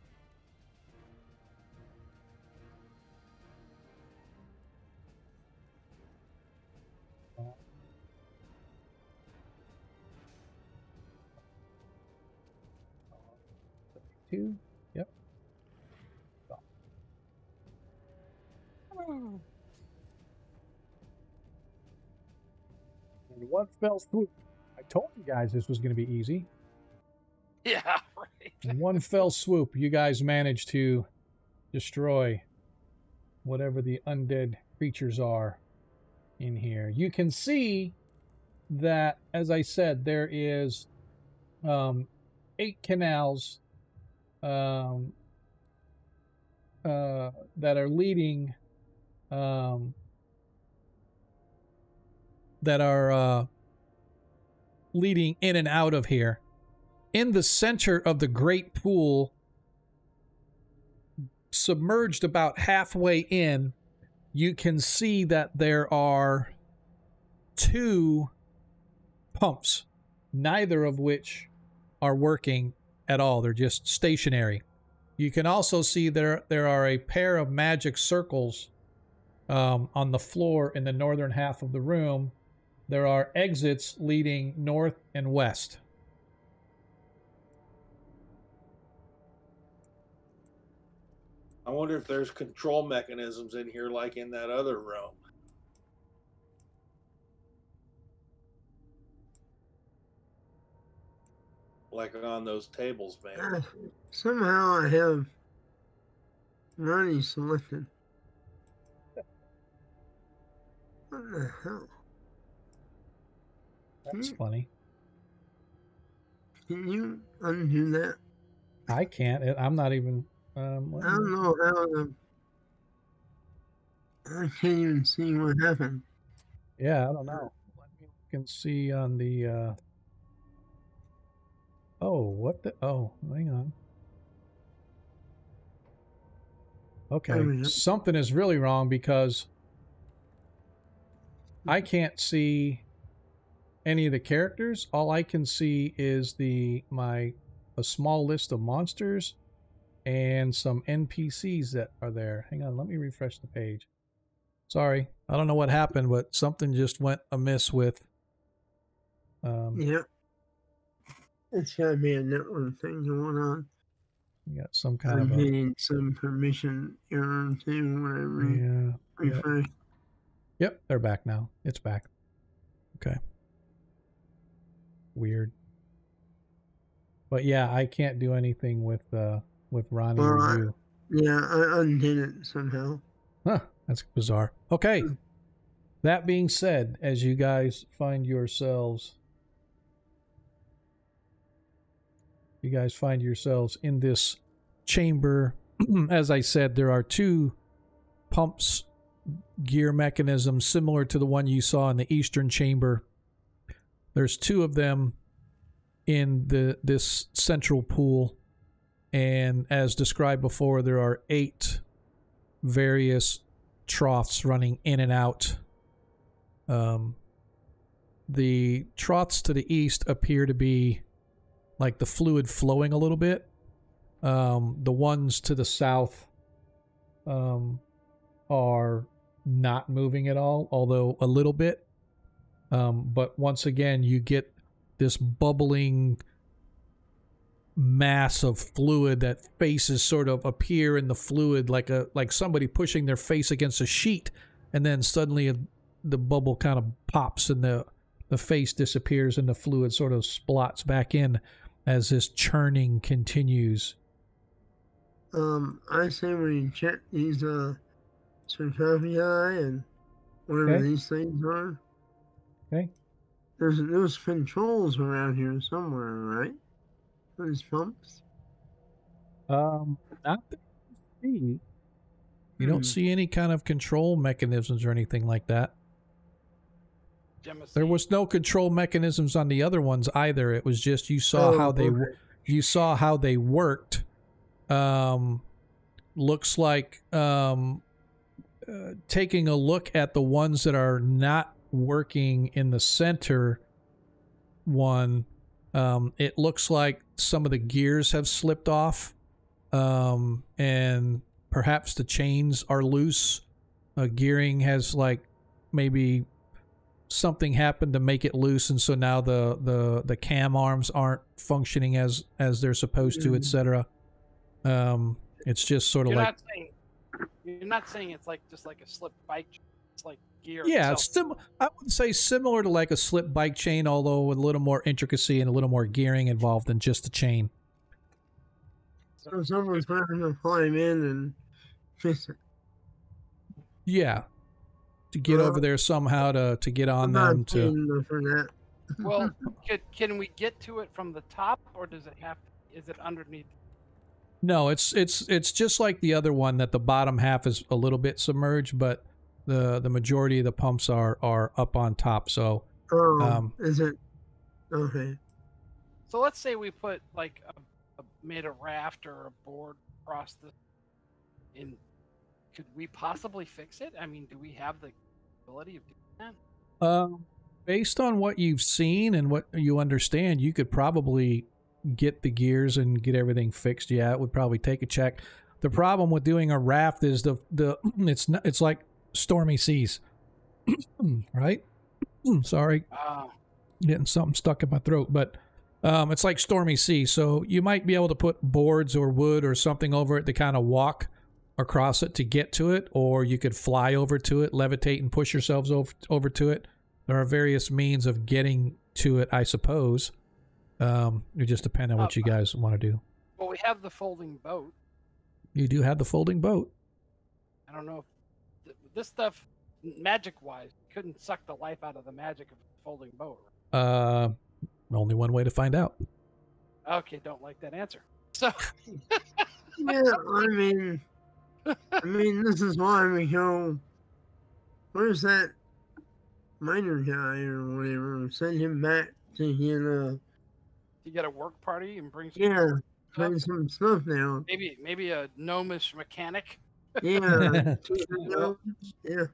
Two. Yep. And one fell swoop. I told you guys this was going to be easy. Yeah, right. In one fell swoop, you guys managed to destroy whatever the undead creatures are in here. You can see that, as I said, there is 8 canals that are leading leading in and out of here. In the center of the great pool, submerged about halfway in, you can see that there are 2 pumps, neither of which are working at all. They're just stationary. You can also see there are a pair of magic circles on the floor in the northern half of the room. There are exits leading north and west. I wonder if there's control mechanisms in here like in that other room. Like on those tables, man. Somehow I have Ronnie selected. What the hell? That's funny. Can you undo that? I can't. I'm not even... I don't know how to... I can't even see what happened. Yeah, I don't know. Let me look and see on the... Oh, what the? Oh, hang on. Okay, Oh, yeah. something is really wrong because I can't see any of the characters. All I can see is a small list of monsters and some NPCs that are there. Hang on, let me refresh the page. Sorry, I don't know what happened, but something just went amiss with. Yeah. It's gotta be a network thing going on. You got some kind I'm of a getting some permission error too when I refresh. Yep, they're back now. It's back. Okay. Weird. But yeah, I can't do anything with Ronnie or you. Yeah, I undid it somehow. Huh, that's bizarre. Okay. That being said, as you guys find yourselves in this chamber, as I said, there are two pumps, gear mechanisms similar to the one you saw in the eastern chamber. There's two of them in this central pool, and as described before, there are 8 various troughs running in and out. The troughs to the east appear to be like the fluid flowing a little bit. The ones to the south are not moving at all, although a little bit. But once again, you get this bubbling mass of fluid that faces sort of appear in the fluid like somebody pushing their face against a sheet, and then suddenly the bubble kind of pops and the face disappears and the fluid sort of splots back in as this churning continues. I say we check these sarcophagi and whatever these things are. Okay. There's controls around here somewhere, right? For these pumps. Not that you see. You don't see any kind of control mechanisms or anything like that. There was no control mechanisms on the other ones either. It was just you saw how they worked. Looks like taking a look at the ones that are not working in the center one, it looks like some of the gears have slipped off, and perhaps the chains are loose. Gearing has maybe something happened to make it loose, and so now the cam arms aren't functioning as they're supposed to, etc. It's just sort of you're not saying it's just like a slip bike. It's like gear. Yeah, I would say similar to like a slip bike chain, although with a little more intricacy and a little more gearing involved than just the chain. So someone's having to climb in and fix it. Yeah, to get over there somehow to get on them to. For that. Well, can we get to it from the top, or does it have? Is it underneath? No, it's just like the other one, that the bottom half is a little bit submerged, but the majority of the pumps are up on top. So, is it okay? So let's say we put made a raft or a board across the. Could we possibly fix it? I mean, do we have the ability of doing that? Based on what you've seen and what you understand, you could probably get the gears and get everything fixed. Yeah, it would probably take a check. The problem with doing a raft is it's like stormy seas, right? Sorry, getting something stuck in my throat, but it's like stormy seas. So you might be able to put boards or wood or something over it to kind of walk across it to get to it, or you could fly over to it, levitate, and push yourselves over to it. There are various means of getting to it, I suppose. It just depends on what you guys want to do. Well, we have the folding boat. You do have the folding boat. I don't know if this stuff, magic-wise, couldn't suck the life out of the magic of a folding boat. Right? Only one way to find out. Okay, don't like that answer. So, yeah, I mean, this is why we go. Where's that miner guy or whatever? Send him back to You get a work party and bring some Yeah, stuff? bring some stuff down. Maybe a gnomish mechanic. Yeah, Well, yeah.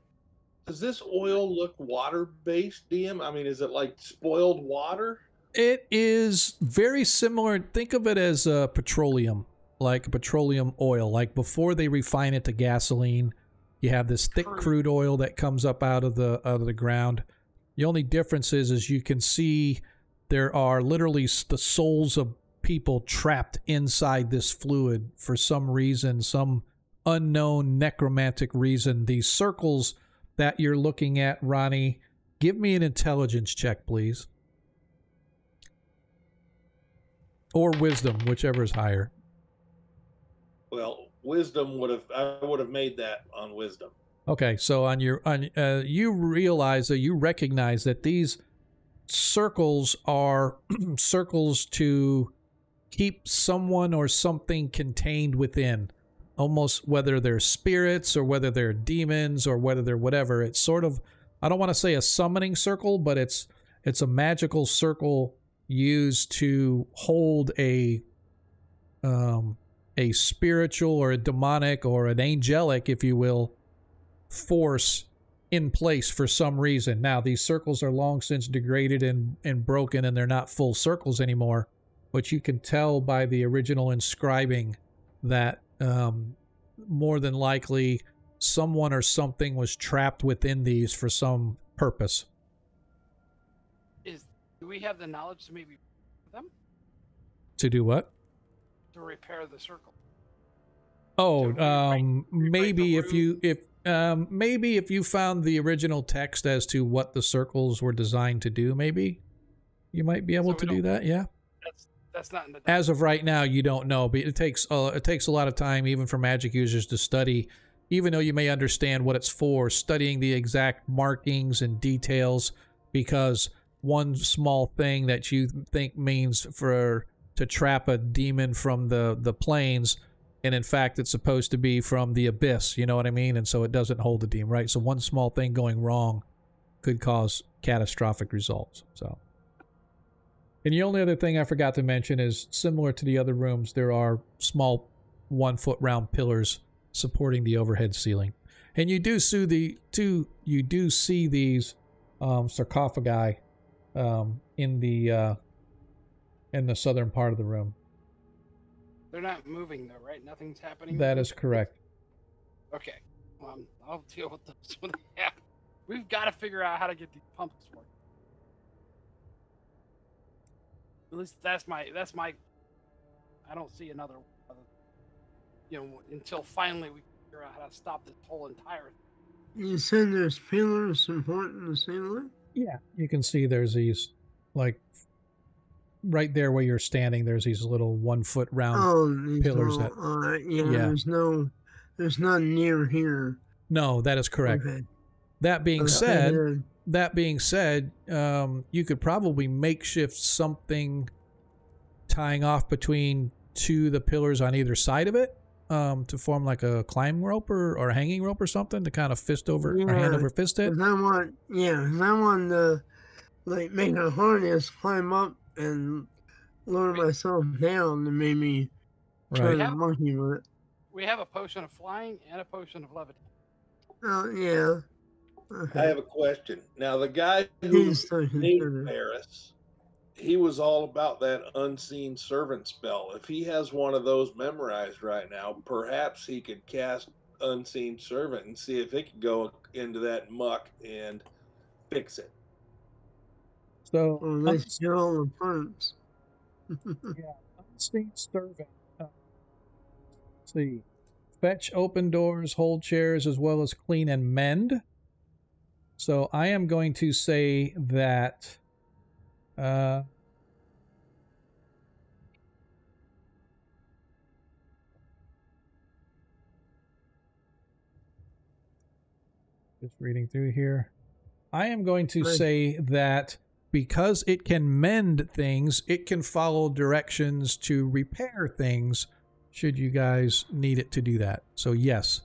does this oil look water-based, DM? I mean, is it like spoiled water? It is very similar. Think of it as petroleum, like petroleum oil. Like before they refine it to gasoline, you have this thick crude oil that comes up out of the ground. The only difference is you can see there are literally the souls of people trapped inside this fluid for some reason, some unknown necromantic reason. These circles that you're looking at, Ronnie, give me an intelligence check, please. Or wisdom, whichever is higher. Well, wisdom I would have made that on wisdom. Okay, so you realize that you recognize that these circles are circles to keep someone or something contained within, almost whether they're spirits or whether they're demons or whether they're whatever. It's sort of, I don't want to say a summoning circle, but it's a magical circle used to hold a spiritual or a demonic or an angelic, if you will, force in place for some reason. Now, these circles are long since degraded and broken, and they're not full circles anymore, but you can tell by the original inscribing that more than likely someone or something was trapped within these for some purpose. Do we have the knowledge to maybe them? To do what? To repair the circle. Oh, rewrite maybe the if you found the original text as to what the circles were designed to do, maybe you might be able to do that. Yeah. That's not in the As of right now, you don't know, but it takes a lot of time, even for magic users, to study. Even though you may understand what it's for, studying the exact markings and details, because one small thing that you think means to trap a demon from the plains, and in fact it's supposed to be from the abyss, you know what I mean? And so it doesn't hold the demon, right? So one small thing going wrong could cause catastrophic results. So, and the only other thing I forgot to mention is, similar to the other rooms, there are small 1 foot round pillars supporting the overhead ceiling, and you do see these sarcophagi in the southern part of the room. They're not moving though, right? Nothing's happening. That is correct. Okay. Well, I'll deal with those when they happen. We've got to figure out how to get these pumps working. At least that's my. I don't see another. Until finally we figure out how to stop this whole entire thing. You said there's pillars supporting the ceiling? Yeah, you can see there's these, like, right there where you're standing, there's these little 1 foot round pillars. There's none near here. No, that is correct. Okay. That being said, you could probably makeshift something tying off between two of the pillars on either side of it, to form like a climb rope or a hanging rope or something to kind of fist over or hand over fist it. I want to make a harness, climb up and lower myself down, and maybe try to monkey with it. We have a potion of flying and a potion of levitating. Oh yeah. Okay. I have a question. Now, the guy who named Paris, he was all about that unseen servant spell. If he has one of those memorized right now, perhaps he could cast unseen servant and see if it could go into that muck and fix it. So let's get all the parts. Yeah, unseen servant. Let's see. Fetch, open doors, hold chairs, as well as clean and mend. So I am going to say that just reading through here. I am going to say that because it can mend things, it can follow directions to repair things should you guys need it to do that. So yes.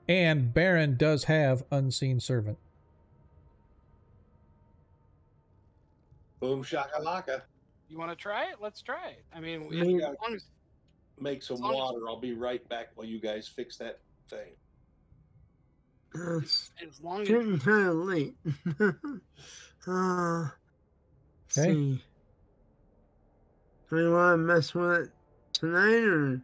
And Baron does have unseen servant. Boom shakalaka. You want to try it? Let's try it. I mean, I mean, as long as Make some as long as- water. I'll be right back while you guys fix that thing. it's as long as getting kind of late. Let's Okay. see. Do you want to mess with it tonight or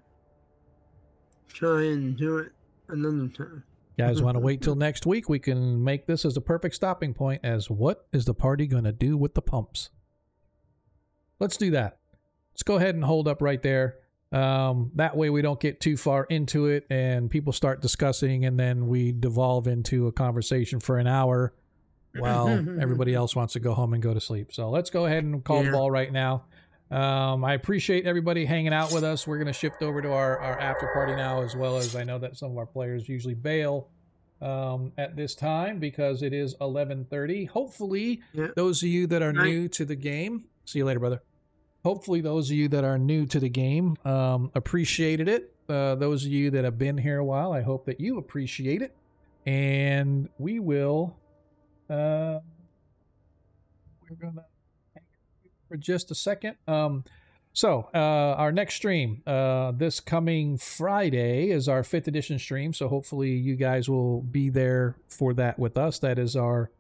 try and do it another time? Guys want to wait till next week? We can make this as a perfect stopping point as what is the party going to do with the pumps? Let's do that. Let's go ahead and hold up right there. That way we don't get too far into it and people start discussing and then we devolve into a conversation for an hour while everybody else wants to go home and go to sleep. So let's go ahead and call the ball right now. I appreciate everybody hanging out with us. We're going to shift over to our after party now, as well as I know that some of our players usually bail at this time because it is 11:30. Hopefully, those of you that are new to the game, see you later, brother. Hopefully, those of you that are new to the game appreciated it. Those of you that have been here a while, I hope that you appreciate it. And we will, we're going to for just a second. So our next stream this coming Friday is our 5th edition stream. So hopefully you guys will be there for that with us. That is our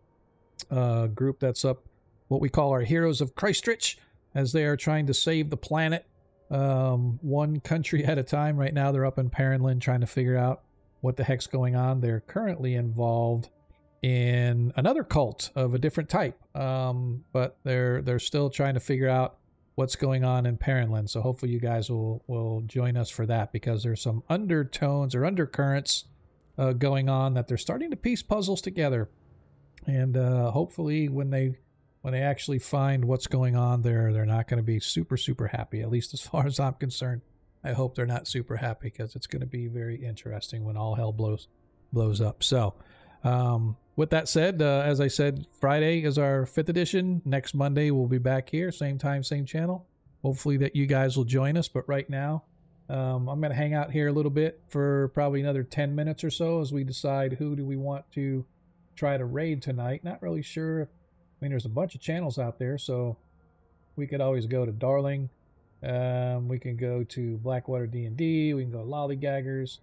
group that's up, what we call our Heroes of Christchurch, as they are trying to save the planet one country at a time. Right now they're up in Parenland trying to figure out what the heck's going on. They're currently involved in another cult of a different type, but they're still trying to figure out what's going on in Parenland. So hopefully you guys will join us for that, because there's some undertones or undercurrents going on that they're starting to piece puzzles together, and hopefully when they actually find what's going on, they're not going to be super happy. At least as far as I'm concerned, I hope they're not super happy, because it's going to be very interesting when all hell blows up. So with that said, as I said, Friday is our 5th edition. Next Monday, we'll be back here, same time, same channel. Hopefully that you guys will join us. But right now, I'm going to hang out here a little bit for probably another 10 minutes or so as we decide who do we want to try to raid tonight. Not really sure. I mean, there's a bunch of channels out there, so we could always go to Darling. We can go to Blackwater D&D. We can go to Lollygaggers.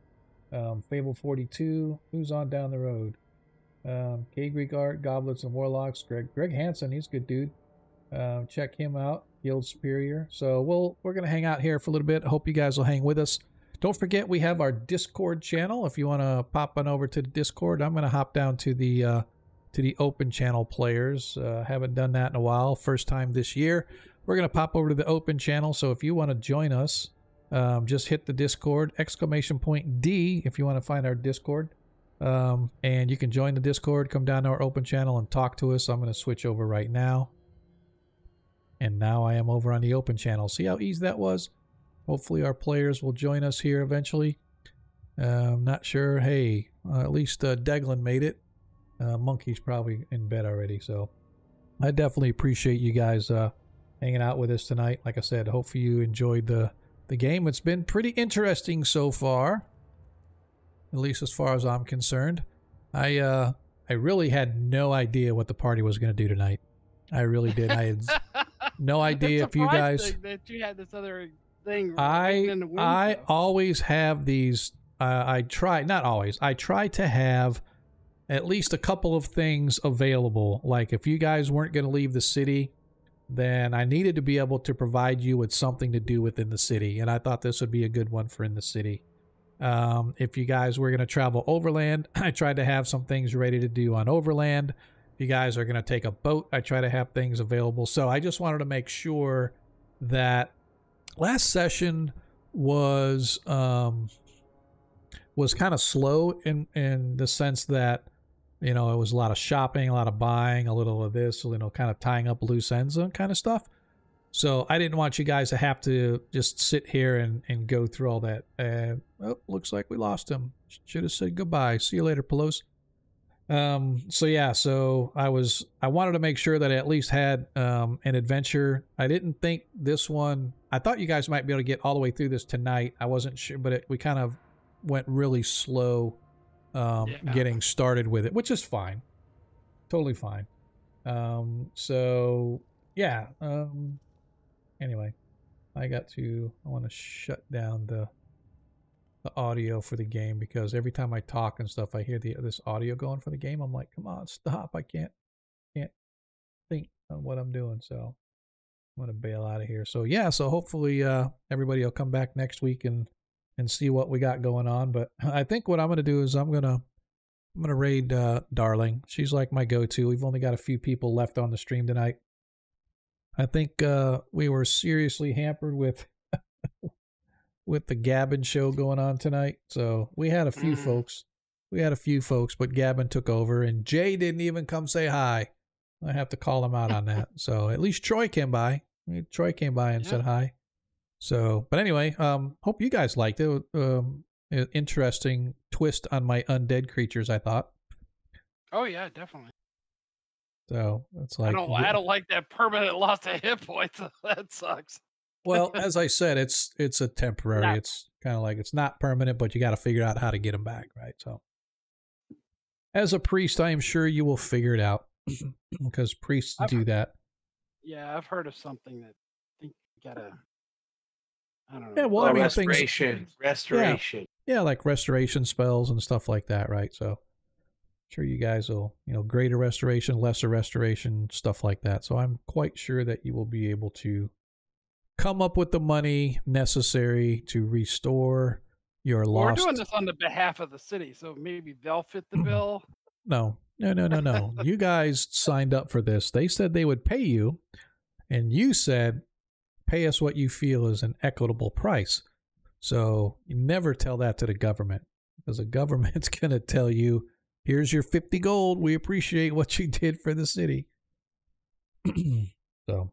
Fable 42. Who's on down the road? K Greek Art, Goblets and Warlocks, Greg Hansen, he's a good dude. Check him out, Guild Superior. So we're gonna hang out here for a little bit. Hope you guys will hang with us. Don't forget we have our Discord channel. If you want to pop on over to the Discord, I'm gonna hop down to the open channel players. Haven't done that in a while. First time this year. We're gonna pop over to the open channel. So if you want to join us, just hit the Discord !D if you want to find our Discord. And you can join the Discord, come down to our open channel and talk to us. I'm going to switch over right now. And now I am over on the open channel. See how easy that was? Hopefully our players will join us here eventually. I'm not sure. Hey, at least Deglin made it. Monkey's probably in bed already. So I definitely appreciate you guys hanging out with us tonight. Like I said, hopefully you enjoyed the game. It's been pretty interesting so far. At least as far as I'm concerned. I really had no idea what the party was going to do tonight. I really did. I had no idea if you guys... that you had this other thing. I always have these... I try to have at least a couple of things available. Like if you guys weren't going to leave the city, then I needed to be able to provide you with something to do within the city. And I thought this would be a good one for in the city. If you guys were going to travel overland, I tried to have some things ready to do on overland. If you guys are going to take a boat, I try to have things available. So I just wanted to make sure that last session was kind of slow in the sense that, you know, it was a lot of shopping, a lot of buying, a little of this, you know, kind of tying up loose ends and kind of stuff. So I didn't want you guys to have to just sit here and go through all that. And looks like we lost him. Should have said goodbye. See you later, Pelosi. So yeah, so I wanted to make sure that I at least had an adventure. I didn't think this one. I thought you guys might be able to get all the way through this tonight. I wasn't sure, but we kind of went really slow getting started with it, which is fine. Totally fine. So yeah. anyway, I want to shut down the audio for the game because every time I talk and stuff, I hear this audio going for the game. I'm like, come on, stop. I can't think on what I'm doing. So I'm going to bail out of here. So yeah, so hopefully everybody will come back next week and see what we got going on. But I think what I'm going to do is I'm going to raid Darling. She's like my go-to. We've only got a few people left on the stream tonight. I think we were seriously hampered with the Gavin show going on tonight. So we had a few folks. But Gavin took over, and Jay didn't even come say hi. I have to call him out on that. So at least Troy came by. Troy came by and said hi. So, but anyway, hope you guys liked it. Interesting twist on my undead creatures, I thought. Oh yeah, definitely. So it's like I don't like that permanent loss of hit points. That sucks. Well, as I said, it's a temporary. Yeah. It's kind of like it's not permanent, but you got to figure out how to get them back, right? So, as a priest, I am sure you will figure it out because priests do that. Yeah, I've heard of something that I think you gotta. I don't know. Yeah, well, I mean, restoration. Yeah, like restoration spells and stuff like that, right? So, sure, you guys will, greater restoration, lesser restoration, stuff like that. So, I'm quite sure that you will be able to come up with the money necessary to restore your lost. We're doing this on the behalf of the city, so maybe they'll fit the bill. No. You guys signed up for this. They said they would pay you, and you said, pay us what you feel is an equitable price. So you never tell that to the government, because the government's going to tell you, here's your 50 gold. We appreciate what you did for the city. So.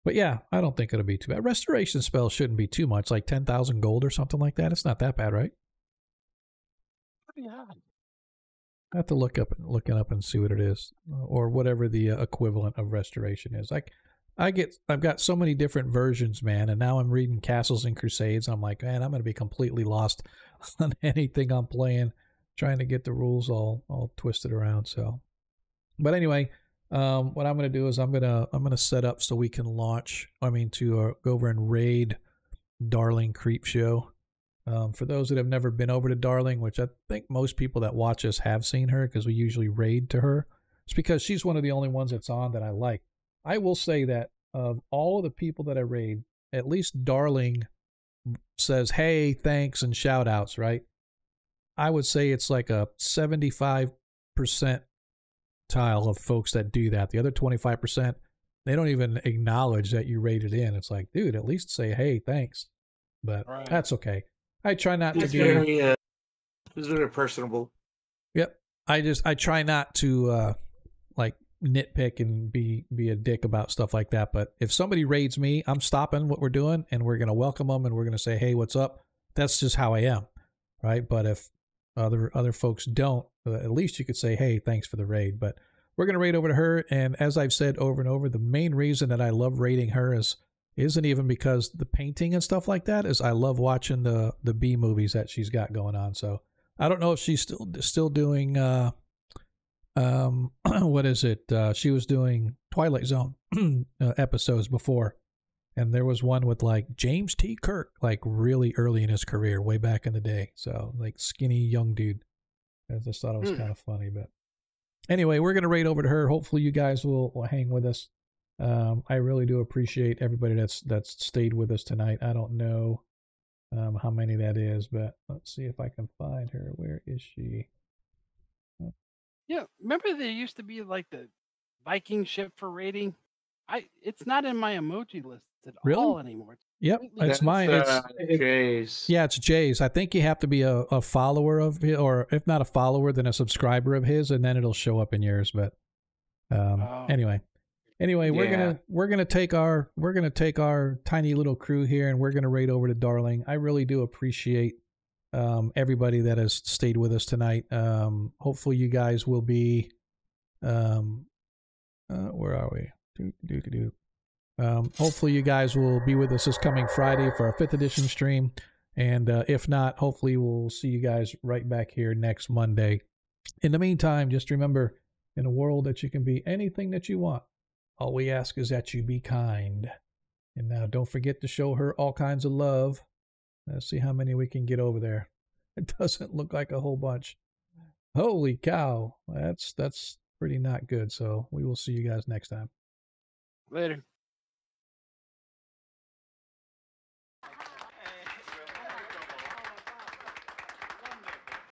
But yeah, I don't think it'll be too bad. Restoration spells shouldn't be too much, like 10,000 gold or something like that. It's not that bad, right? Yeah. I have to look it up and see what it is, or whatever the equivalent of restoration is. Like, I've got so many different versions, man, and now I'm reading Castles and Crusades. I'm like, man, I'm going to be completely lost on anything I'm playing, trying to get the rules all twisted around. So, but anyway. What I'm going to do is I'm going to set up so we can launch, to go over and raid Darling Creep Show. For those that have never been over to Darling, which I think most people that watch us have seen her because we usually raid to her. It's because she's one of the only ones that's on that I like. I will say that of all of the people that I raid, at least Darling says, hey, thanks, and shout outs, right? I would say it's like a 75% tile of folks that do that. The other 25%, they don't even acknowledge that you rated in. It's like, dude, at least say, hey, thanks. But that's okay. I try not to do. It's very personable. Yep. I try not to like nitpick and be a dick about stuff like that. But if somebody raids me, I'm stopping what we're doing and we're gonna welcome them and we're gonna say, hey, what's up? That's just how I am, right? But if other folks don't, at least you could say, hey, thanks for the raid. But we're going to raid over to her. And as I've said over and over, the main reason that I love raiding her isn't even because the painting and stuff like that, is I love watching the B movies that she's got going on. So I don't know if she's still doing, what is it? She was doing Twilight Zone episodes before. And there was one with like James T. Kirk, like really early in his career, way back in the day. So like skinny young dude. I just thought it was kind of funny. But anyway, we're going to raid over to her. Hopefully you guys will hang with us. I really do appreciate everybody that's stayed with us tonight. I don't know how many that is, but let's see if I can find her. Where is she? Yeah, remember there used to be like the Viking ship for raiding? It's not in my emoji list at all anymore. Yep, it's mine. It's Jay's. Yeah, it's Jay's. I think you have to be a follower of his, or if not a follower, then a subscriber of his, and then it'll show up in yours. But anyway, we're gonna take our tiny little crew here, and we're gonna raid over to Darling. I really do appreciate everybody that has stayed with us tonight. Hopefully, you guys will be. Where are we? Hopefully you guys will be with us this coming Friday for our 5th edition stream, and if not, hopefully we'll see you guys right back here next Monday. In the meantime, just remember, in a world that you can be anything that you want, all we ask is that you be kind. And now don't forget to show her all kinds of love. Let's see how many we can get over there. It doesn't look like a whole bunch. Holy cow. That's pretty not good. So we will see you guys next time. Later.